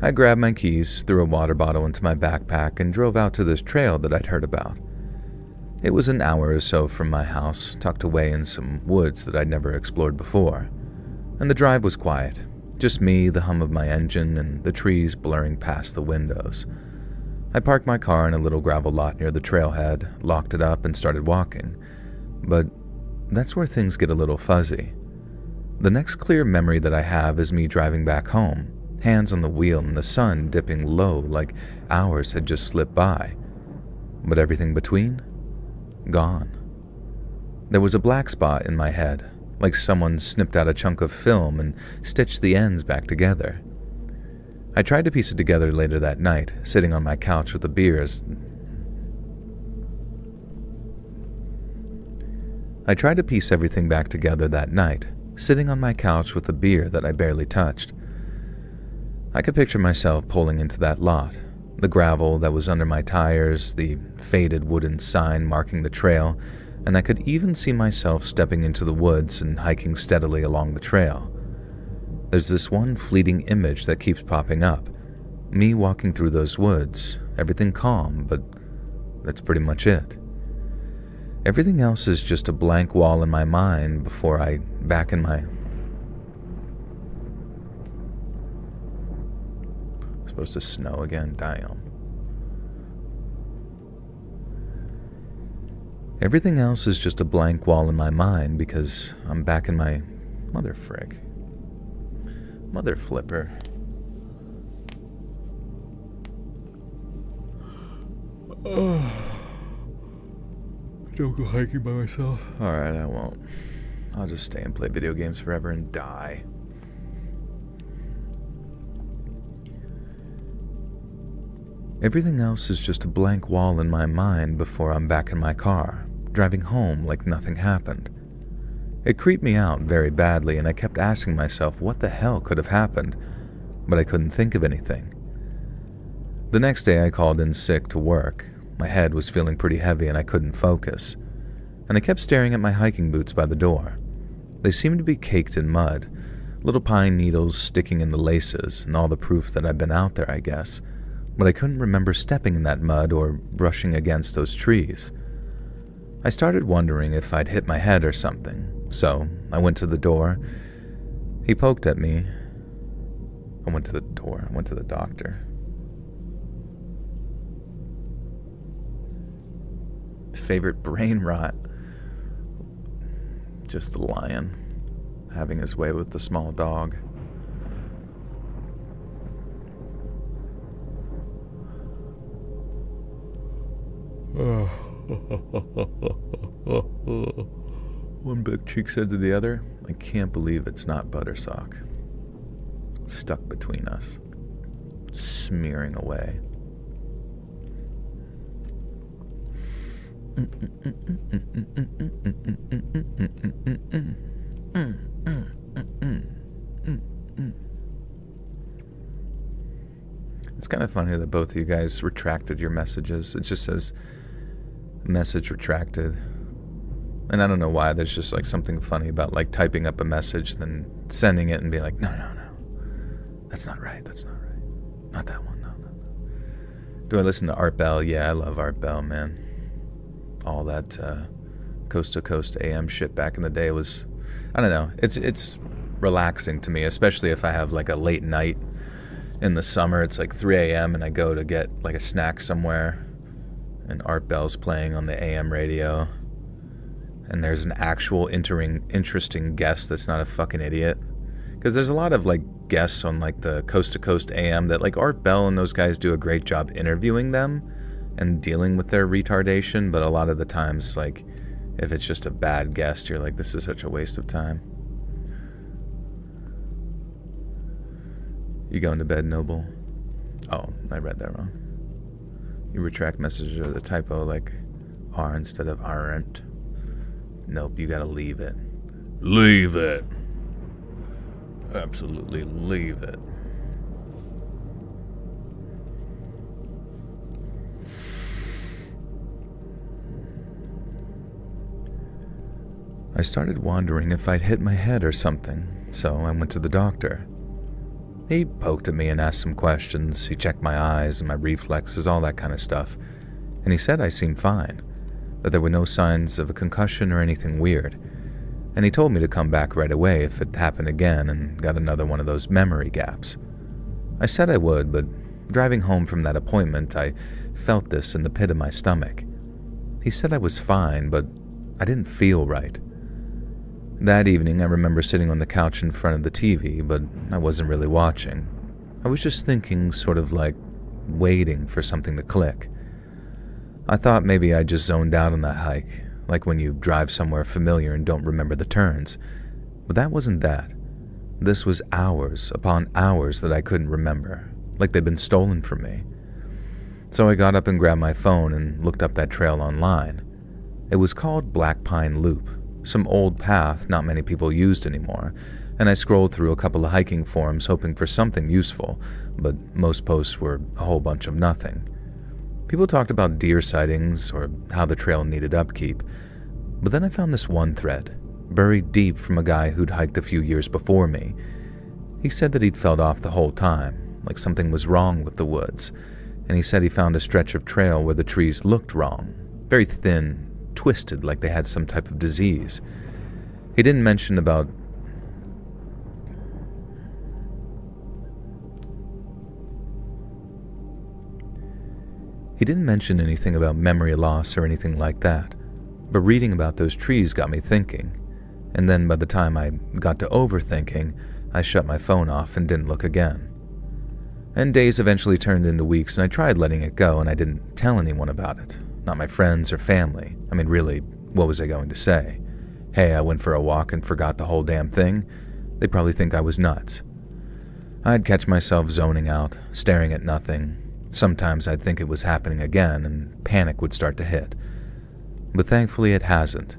I grabbed my keys, threw a water bottle into my backpack, and drove out to this trail that I'd heard about. It was an hour or so from my house, tucked away in some woods that I'd never explored before, and the drive was quiet, just me, the hum of my engine, and the trees blurring past the windows. I parked my car in a little gravel lot near the trailhead, locked it up, and started walking. But that's where things get a little fuzzy. The next clear memory that I have is me driving back home, hands on the wheel and the sun dipping low like hours had just slipped by. But everything between? Gone. There was a black spot in my head, like someone snipped out a chunk of film and stitched the ends back together. I tried to piece it together later that night, sitting on my couch with a beer as... I tried to piece everything back together that night, sitting on my couch with a beer that I barely touched. I could picture myself pulling into that lot, the gravel that was under my tires, the faded wooden sign marking the trail, and I could even see myself stepping into the woods and hiking steadily along the trail. There's this one fleeting image that keeps popping up. Me walking through those woods, everything calm, but that's pretty much it. Everything else is just a blank wall in my mind before I back in my... It's supposed to snow again? Damn. Everything else is just a blank wall in my mind because I'm back in my... Mother frick. Mother flipper. Don't go hiking by myself. Alright, I won't. I'll just stay and play video games forever and die. Everything else is just a blank wall in my mind before I'm back in my car, driving home like nothing happened. It creeped me out very badly, and I kept asking myself what the hell could have happened, but I couldn't think of anything. The next day I called in sick to work. My head was feeling pretty heavy and I couldn't focus. And I kept staring at my hiking boots by the door. They seemed to be caked in mud, little pine needles sticking in the laces, and all the proof that I'd been out there, I guess. But I couldn't remember stepping in that mud or brushing against those trees. I started wondering if I'd hit my head or something, so I went to the door. He poked at me. I went to the doctor. Favorite brain rot. Just the lion having his way with the small dog. One big cheek said to the other, "I can't believe it's not Buttersock." Stuck between us, smearing away. It's kind of funny that both of you guys retracted your messages. It just says message retracted. And I don't know why. There's just like something funny about like typing up a message and then sending it and being like, no. That's not right. Not that one. No. Do I listen to Art Bell? Yeah, I love Art Bell, man. All that coast to coast AM shit back in the day was, I don't know. It's relaxing to me, especially if I have like a late night in the summer. It's like 3 a.m. and I go to get like a snack somewhere and Art Bell's playing on the AM radio. And there's an actual interesting guest that's not a fucking idiot. Because there's a lot of like guests on like the coast to coast AM that like Art Bell and those guys do a great job interviewing them and dealing with their retardation, but a lot of the times, like, if it's just a bad guest, you're like, this is such a waste of time. You going to bed, Noble? Oh, I read that wrong. You retract messages or the typo, like R instead of aren't. Nope, you gotta leave it. Leave it. Absolutely leave it. I started wondering if I'd hit my head or something, so I went to the doctor. He poked at me and asked some questions. He checked my eyes and my reflexes, all that kind of stuff. And he said I seemed fine, that there were no signs of a concussion or anything weird. And he told me to come back right away if it happened again and got another one of those memory gaps. I said I would, but driving home from that appointment, I felt this in the pit of my stomach. He said I was fine, but I didn't feel right. That evening, I remember sitting on the couch in front of the TV, but I wasn't really watching. I was just thinking, sort of like waiting for something to click. I thought maybe I just zoned out on that hike, like when you drive somewhere familiar and don't remember the turns. But that wasn't that. This was hours upon hours that I couldn't remember, like they'd been stolen from me. So I got up and grabbed my phone and looked up that trail online. It was called Black Pine Loop, some old path not many people used anymore, and I scrolled through a couple of hiking forums hoping for something useful, but most posts were a whole bunch of nothing. People talked about deer sightings or how the trail needed upkeep, but then I found this one thread, buried deep from a guy who'd hiked a few years before me. He said that he'd felt off the whole time, like something was wrong with the woods, and he said he found a stretch of trail where the trees looked wrong, very thin, twisted like they had some type of disease. He didn't mention anything about memory loss or anything like that, but reading about those trees got me thinking, and then by the time I got to overthinking, I shut my phone off and didn't look again. And days eventually turned into weeks, and I tried letting it go, and I didn't tell anyone about it. Not my friends or family. I mean, really, what was I going to say? Hey, I went for a walk and forgot the whole damn thing? They'd probably think I was nuts. I'd catch myself zoning out, staring at nothing. Sometimes I'd think it was happening again, and panic would start to hit. But thankfully it hasn't.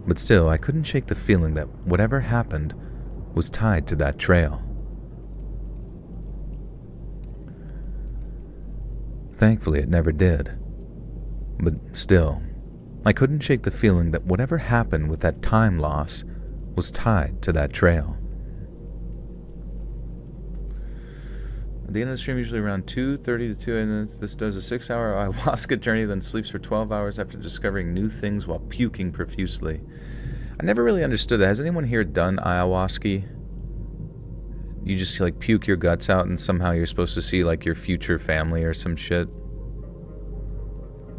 But still, I couldn't shake the feeling that whatever happened was tied to that trail. Thankfully it never did. But still, I couldn't shake the feeling that whatever happened with that time loss was tied to that trail. At the end of the stream, usually around 2:30 to 2, and this does a 6-hour ayahuasca journey, then sleeps for 12 hours after discovering new things while puking profusely. I never really understood that. Has anyone here done ayahuasca? You just like puke your guts out and somehow you're supposed to see like your future family or some shit.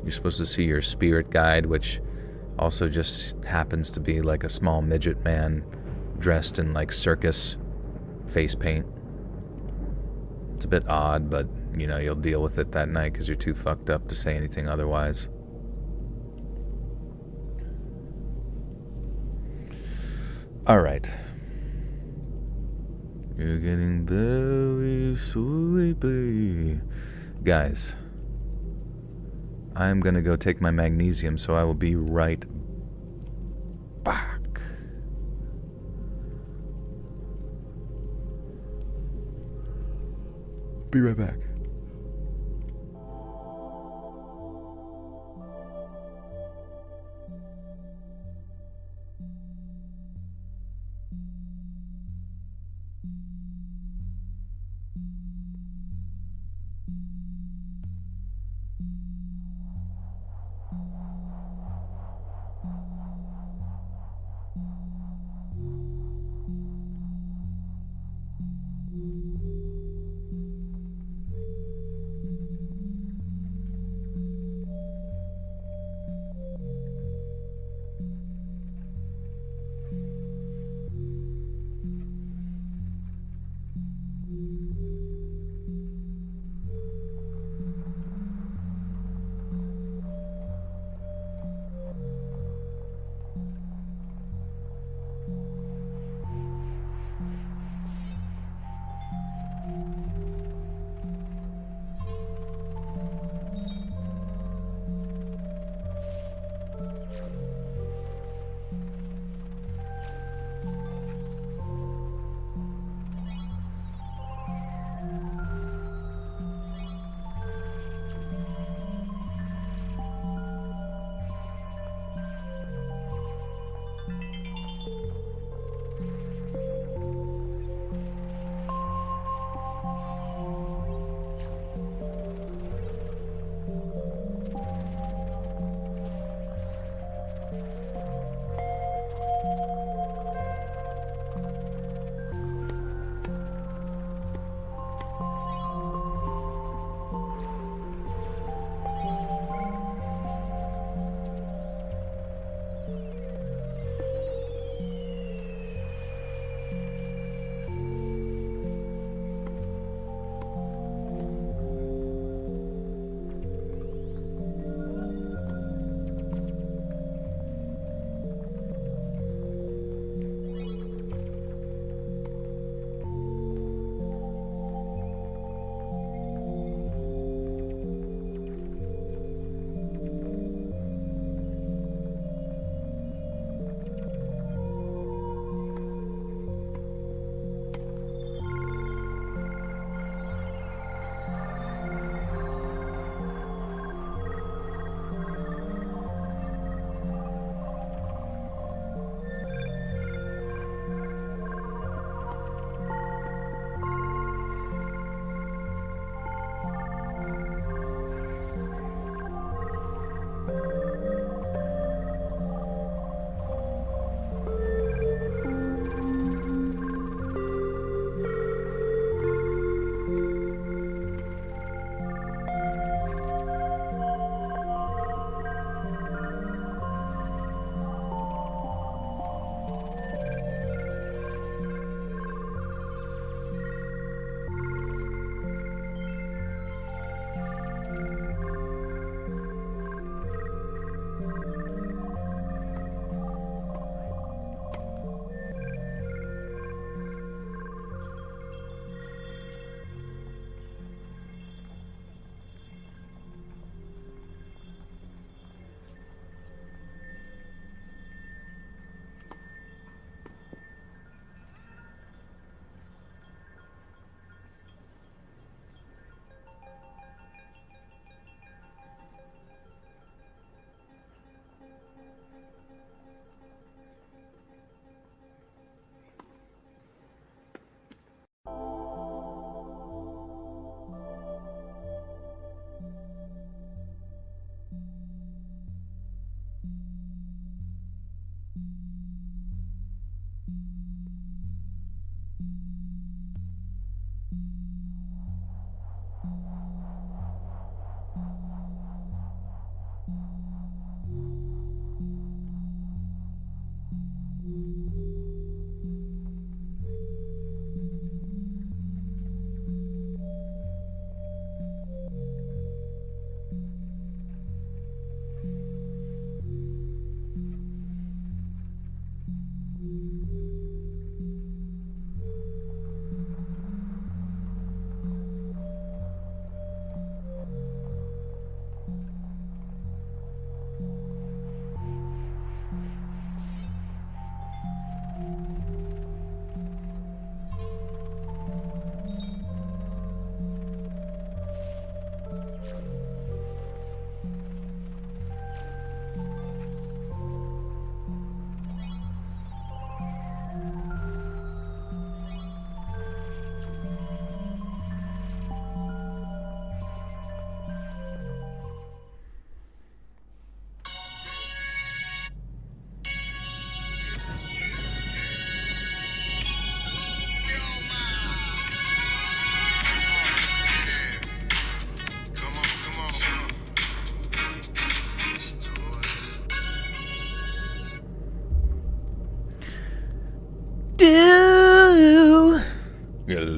You're supposed to see your spirit guide, which also just happens to be like a small midget man dressed in like circus face paint. It's a bit odd, but, you know, you'll deal with it that night because you're too fucked up to say anything otherwise. Alright. You're getting very sleepy. Guys, I'm gonna go take my magnesium, so I will be right back. Be right back.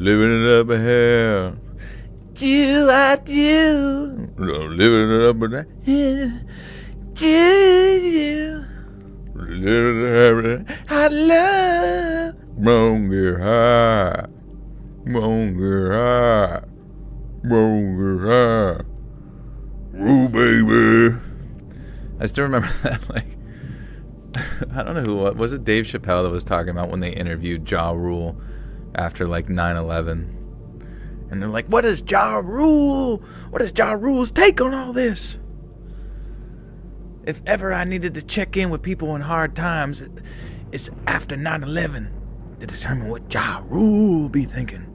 living it up here. Do I do? Living it up here. Do you? I love. Won't get high. Won't get high. Won't get high. Ooh, baby. I still remember that, like, I don't know who, was it Dave Chappelle that was talking about when they interviewed Ja Rule after, like, 9/11? And they're like, what is Ja Rule? What is Ja Rule's take on all this? If ever I needed to check in with people in hard times, it's after 9/11 to determine what Ja Rule be thinking.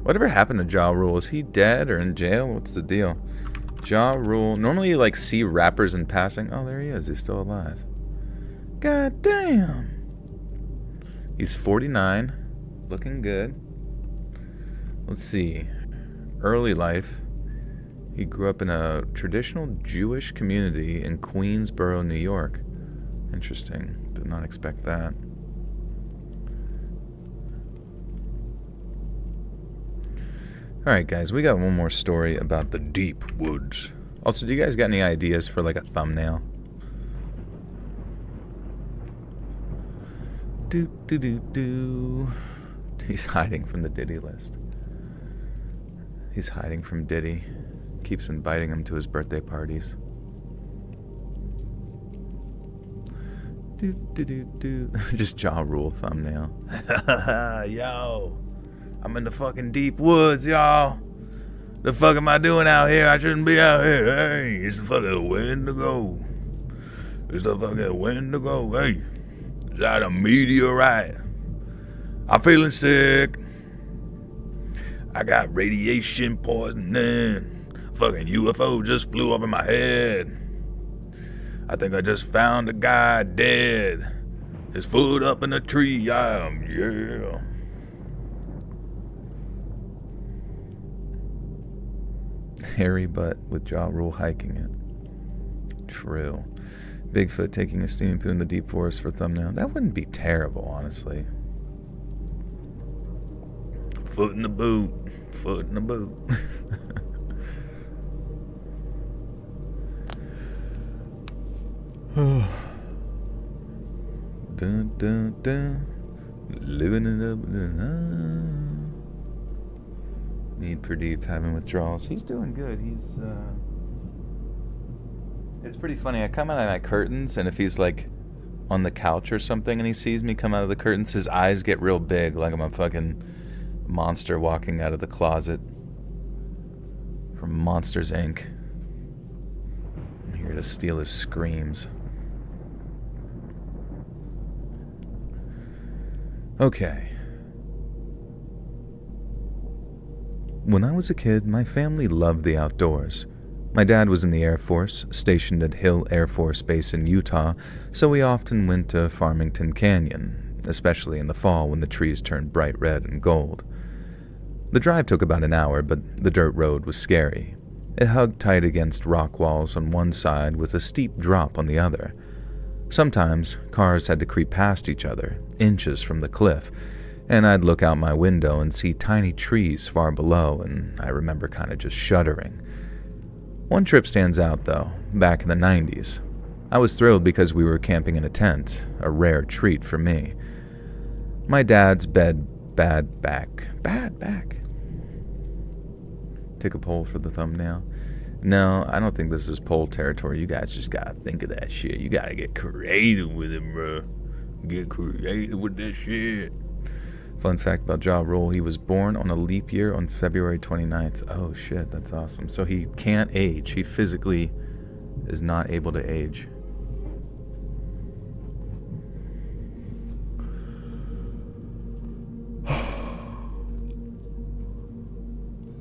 Whatever happened to Ja Rule? Is he dead or in jail? What's the deal? Ja Rule. Normally you like see rappers in passing. Oh, there he is. He's still alive. God damn. He's 49. Looking good. Let's see. Early life. He grew up in a traditional Jewish community in Queensboro, New York. Interesting. Did not expect that. Alright guys, we got one more story about the deep woods. Also, do you guys got any ideas for like a thumbnail? Do. He's hiding from the Diddy list. He's hiding from Diddy. Keeps inviting him to his birthday parties. Do. Just Ja Rule thumbnail. Yo. I'm in the fucking deep woods, y'all. The fuck am I doing out here? I shouldn't be out here. Hey, it's the fucking Wendigo. It's the fucking Wendigo. Hey, is that a meteorite? I'm feeling sick. I got radiation poisoning. Fucking UFO just flew up in my head. I think I just found a guy dead. His foot up in a tree. Yeah. Hairy butt with Ja Rule hiking it. True. Bigfoot taking a steaming poo in the deep forest for thumbnail. That wouldn't be terrible, honestly. Foot in the boot. Foot in the boot. Dun dun dun. Living it up. Need Pradeep having withdrawals. He's doing good. It's pretty funny. I come out of my curtains, and if he's like on the couch or something and he sees me come out of the curtains, his eyes get real big, like I'm a fucking monster walking out of the closet from Monsters, Inc. I'm here to steal his screams. Okay. When I was a kid, my family loved the outdoors. My dad was in the Air Force, stationed at Hill Air Force Base in Utah, so we often went to Farmington Canyon, especially in the fall when the trees turned bright red and gold. The drive took about an hour, but the dirt road was scary. It hugged tight against rock walls on one side with a steep drop on the other. Sometimes, cars had to creep past each other, inches from the cliff, and I'd look out my window and see tiny trees far below, and I remember kind of just shuddering. One trip stands out, though, back in the 90s. I was thrilled because we were camping in a tent, a rare treat for me. My dad's bad back. Take a poll for the thumbnail. No, I don't think this is poll territory. You guys just gotta think of that shit. You gotta get creative with it, bro. Get creative with that shit. Fun fact about Ja Rule, he was born on a leap year on February 29th. Oh shit, that's awesome. So he can't age. He physically is not able to age.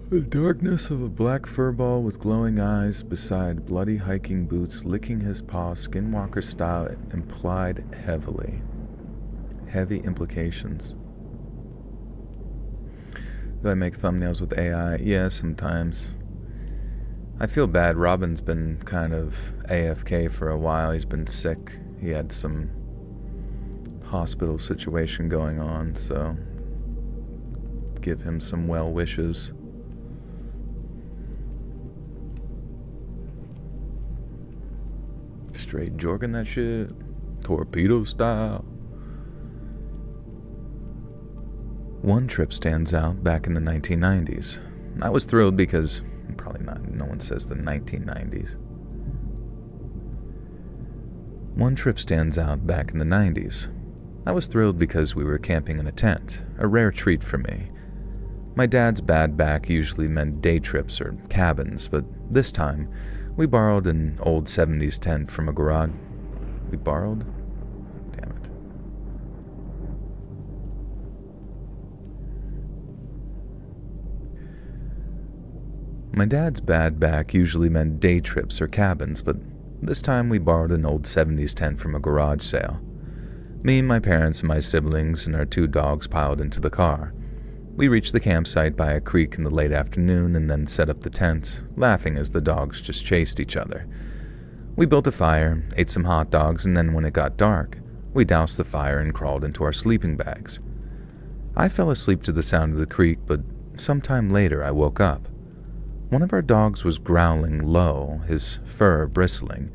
The darkness of a black furball with glowing eyes beside bloody hiking boots licking his paw skinwalker style implied heavily. Heavy implications. Do I make thumbnails with AI? Yeah, sometimes. I feel bad. Robin's been kind of AFK for a while. He's been sick. He had some hospital situation going on, so give him some well wishes. Straight jorking that shit. Torpedo style. One trip stands out back in the 1990s. I was thrilled because, probably not, no one says the 1990s. One trip stands out back in the 90s. I was thrilled because we were camping in a tent, a rare treat for me. My dad's bad back usually meant day trips or cabins, but this time, we borrowed an old 70s tent from a garage. We borrowed? Damn it. My dad's bad back usually meant day trips or cabins, but this time we borrowed an old 70s tent from a garage sale. Me, my parents, and my siblings, and our 2 dogs piled into the car. We reached the campsite by a creek in the late afternoon and then set up the tent, laughing as the dogs just chased each other. We built a fire, ate some hot dogs, and then when it got dark, we doused the fire and crawled into our sleeping bags. I fell asleep to the sound of the creek, but sometime later I woke up. One of our dogs was growling low, his fur bristling,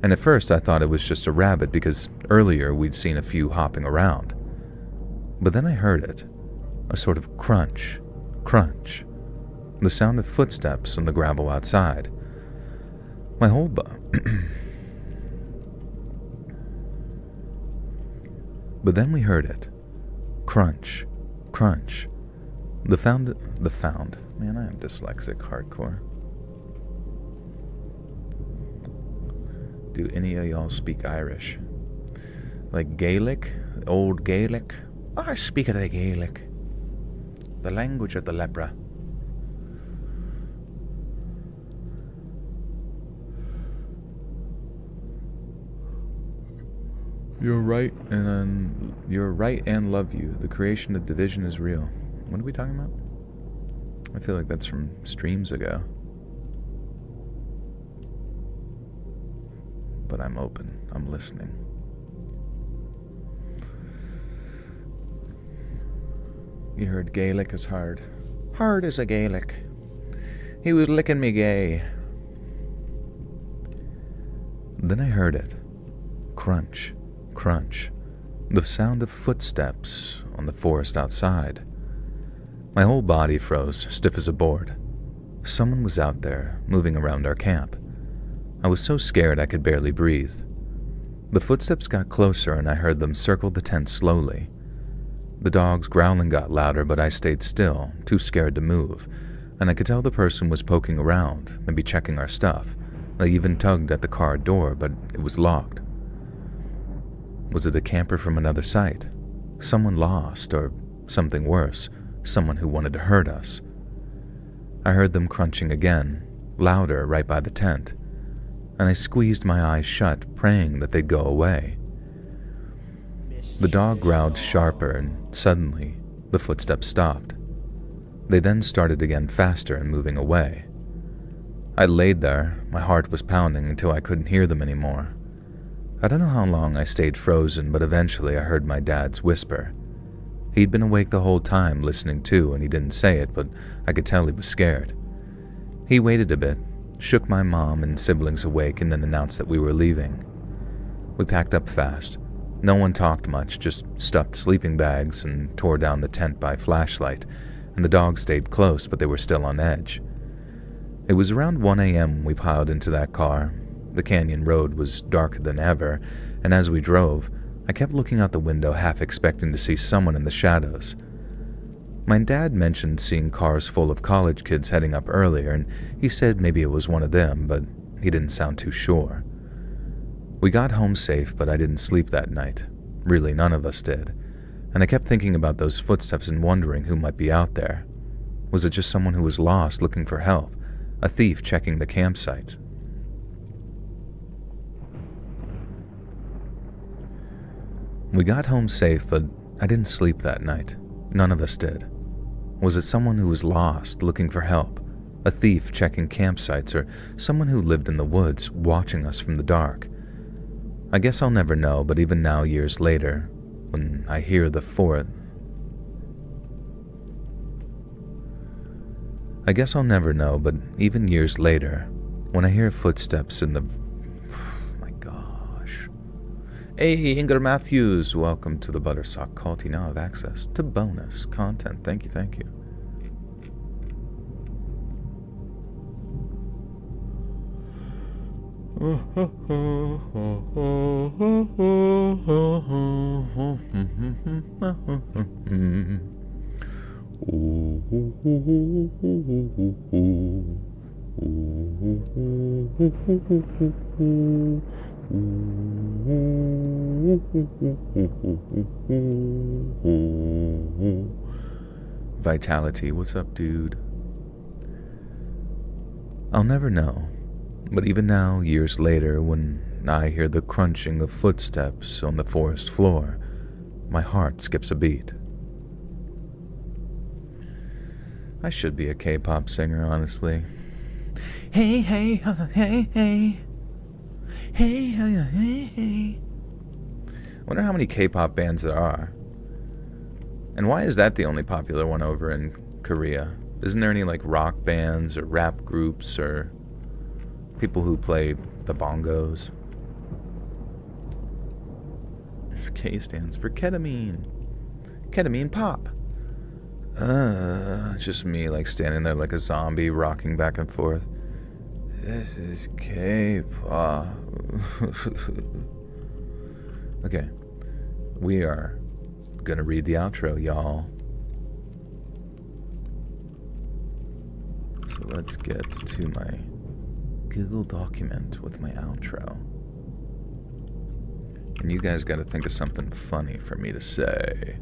and at first I thought it was just a rabbit because earlier we'd seen a few hopping around. But then I heard it, a sort of crunch, crunch, the sound of footsteps on the gravel outside. My whole But then we heard it, crunch, crunch, the found. Man, I am dyslexic hardcore. Do any of y'all speak Irish? Like Gaelic? Old Gaelic? I speak of the Gaelic. The language of the lepra. You're right and love you. The creation of division is real. What are we talking about? I feel like that's from streams ago. But I'm open. I'm listening. You heard Gaelic is hard. Hard as a Gaelic. He was licking me gay. Then I heard it. Crunch, crunch. The sound of footsteps on the forest outside. My whole body froze, stiff as a board. Someone was out there, moving around our camp. I was so scared I could barely breathe. The footsteps got closer and I heard them circle the tent slowly. The dog's growling got louder, but I stayed still, too scared to move, and I could tell the person was poking around, maybe checking our stuff. They even tugged at the car door, but it was locked. Was it a camper from another site? Someone lost, or something worse, someone who wanted to hurt us? I heard them crunching again, louder right by the tent, and I squeezed my eyes shut, praying that they'd go away. The dog growled sharper, and suddenly, the footsteps stopped. They then started again faster and moving away. I laid there, my heart was pounding until I couldn't hear them anymore. I don't know how long I stayed frozen, but eventually I heard my dad's whisper. He'd been awake the whole time listening too, and he didn't say it, but I could tell he was scared. He waited a bit, shook my mom and siblings awake, and then announced that we were leaving. We packed up fast. No one talked much, just stuffed sleeping bags and tore down the tent by flashlight, and the dogs stayed close, but they were still on edge. It was around 1 a.m. when we piled into that car. The canyon road was darker than ever, and as we drove, I kept looking out the window, half expecting to see someone in the shadows. My dad mentioned seeing cars full of college kids heading up earlier, and he said maybe it was one of them, but he didn't sound too sure. We got home safe, but I didn't sleep that night. Really, none of us did. And I kept thinking about those footsteps and wondering who might be out there. Was it just someone who was lost looking for help? A thief checking the campsite? We got home safe, but I didn't sleep that night. None of us did. Was it someone who was lost looking for help? A thief checking campsites, or someone who lived in the woods watching us from the dark? I guess I'll never know, but even now, years later, when I hear the fourth. I guess I'll never know, but even years later, when I hear footsteps in the... my gosh. Hey, Inger Matthews, welcome to the Buttersock Cult. You now have access to bonus content. Thank you, thank you. Vitality, what's up, dude? I'll never know, but even now, years later, when I hear the crunching of footsteps on the forest floor, my heart skips a beat. I should be a K-pop singer, honestly. Hey, hey, hey, hey. Hey, hey, hey, hey. Wonder how many K-pop bands there are. And why is that the only popular one over in Korea? Isn't there any like rock bands or rap groups or people who play the bongos? K stands for ketamine. Ketamine pop. Just me like standing there like a zombie rocking back and forth. This is K-pop. Okay, we are gonna read the outro, y'all. So let's get to my Google document with my outro. And you guys gotta think of something funny for me to say.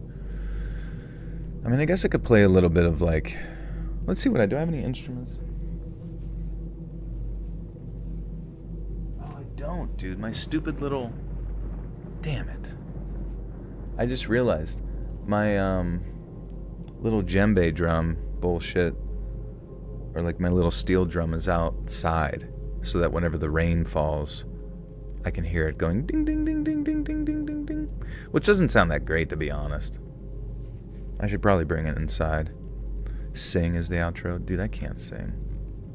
I mean, I guess I could play a little bit of like... Let's see what I do. I have any instruments? Oh, I don't, dude. My stupid little... Damn it. I just realized my little djembe drum bullshit, or like my little steel drum, is outside, so that whenever the rain falls, I can hear it going ding ding ding ding ding ding ding ding ding, which doesn't sound that great, to be honest. I should probably bring it inside. Sing is the outro. Dude, I can't sing.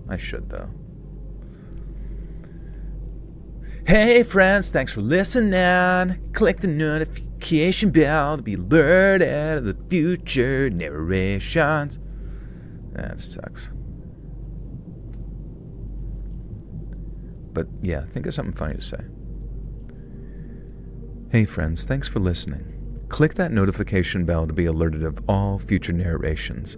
I should, though. Hey, friends, thanks for listening. Click the notification bell to be alerted of the future narrations. That sucks. But yeah, think of something funny to say. Hey, friends, thanks for listening. Click that notification bell to be alerted of all future narrations.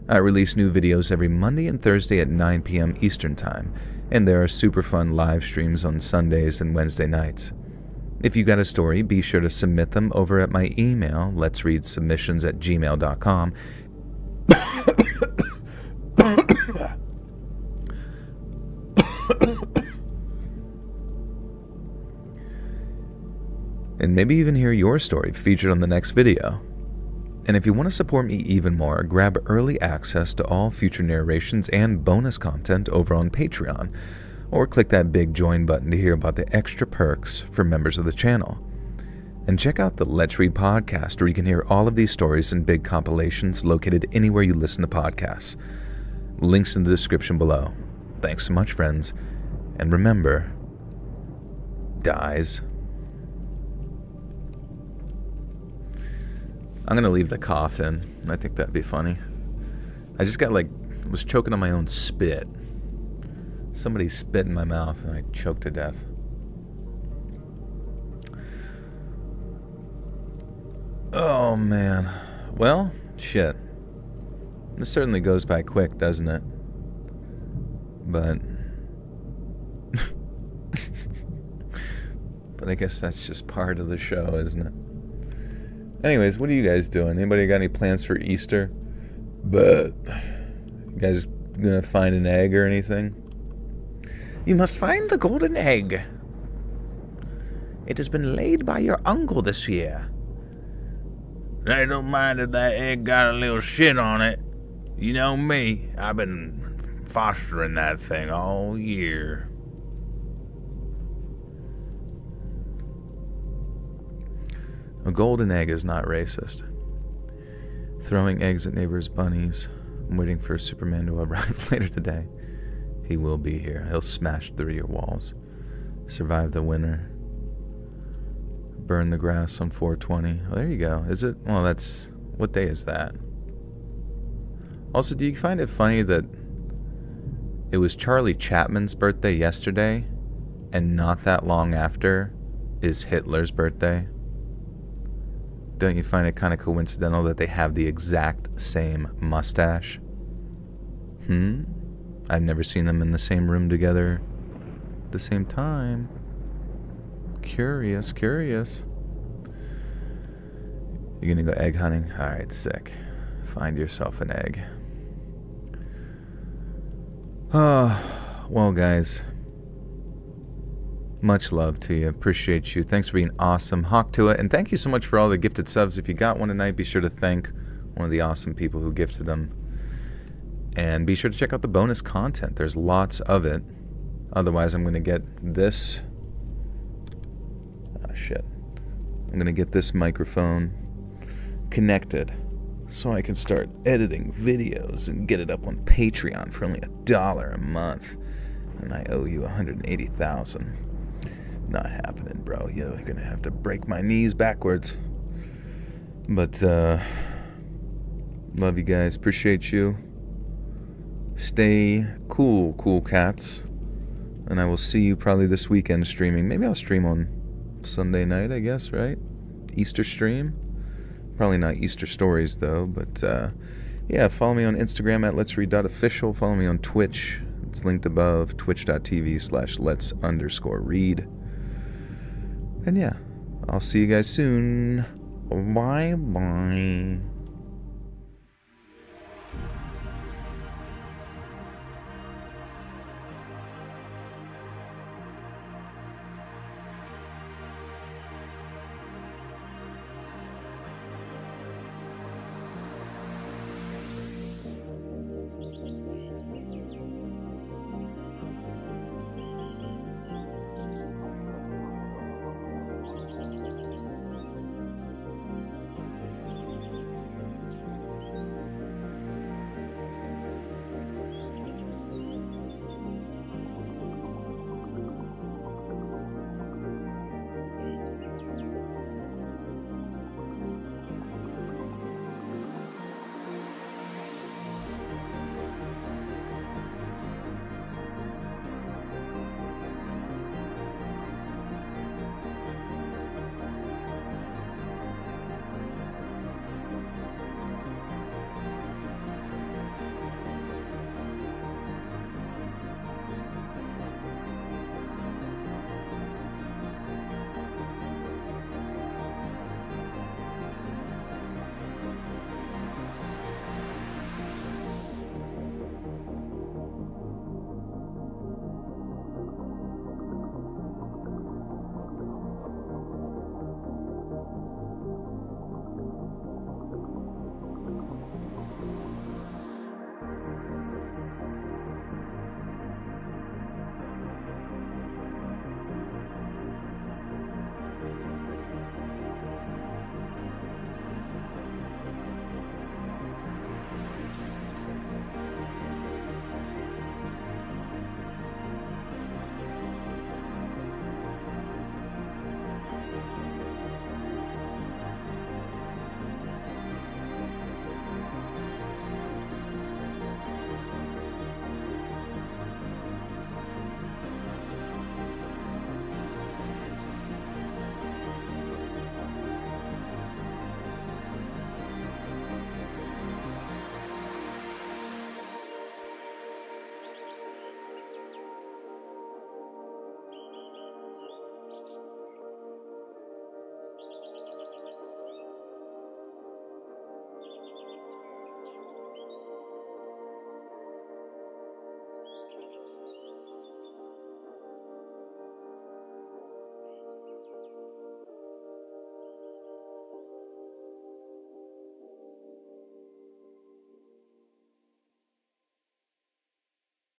I release new videos every Monday and Thursday at 9 p.m. Eastern Time, and there are super fun live streams on Sundays and Wednesday nights. If you got a story, be sure to submit them over at my email, letsreadsubmissions@gmail.com. And maybe even hear your story featured on the next video. And if you want to support me even more, grab early access to all future narrations and bonus content over on Patreon, or click that big join button to hear about the extra perks for members of the channel. And check out the Let's Read podcast, where you can hear all of these stories in big compilations located anywhere you listen to podcasts. Links in the description below. Thanks so much, friends. And remember, dies. I'm gonna leave the cough in. I think that'd be funny. I just was choking on my own spit. Somebody spit in my mouth and I choked to death. Oh man. Well, shit. This certainly goes by quick, doesn't it? But... but I guess that's just part of the show, isn't it? Anyways, what are you guys doing? Anybody got any plans for Easter? But you guys gonna find an egg or anything? You must find the golden egg. It has been laid by your uncle this year. I don't mind if that egg got a little shit on it. You know me, I've been fostering that thing all year. A golden egg is not racist. Throwing eggs at neighbors' bunnies. I'm waiting for Superman to arrive later today. He will be here. He'll smash through your walls. Survive the winter. Burn the grass on 420. Oh, there you go. Is it? Well, that's... What day is that? Also, do you find it funny that it was Charlie Chapman's birthday yesterday, and not that long after is Hitler's birthday? Don't you find it kind of coincidental that they have the exact same mustache? I've never seen them in the same room together at the same time. Curious. You're gonna go egg hunting? Alright, sick. Find yourself an egg. Well, guys. Much love to you. Appreciate you. Thanks for being awesome. Hawk to it. And thank you so much for all the gifted subs. If you got one tonight, be sure to thank one of the awesome people who gifted them. And be sure to check out the bonus content. There's lots of it. Otherwise, I'm going to get this... Ah, shit. I'm going to get this microphone connected so I can start editing videos and get it up on Patreon for only $1 a month. And I owe you $180,000. Not happening, bro. You're gonna have to break my knees backwards. But, love you guys. Appreciate you. Stay cool cats. And I will see you probably this weekend streaming. Maybe I'll stream on Sunday night, I guess, right? Easter stream. Probably not Easter stories, though. But, yeah, follow me on Instagram at letsread.official. Follow me on Twitch. It's linked above, twitch.tv/lets_read. And yeah, I'll see you guys soon. Bye-bye.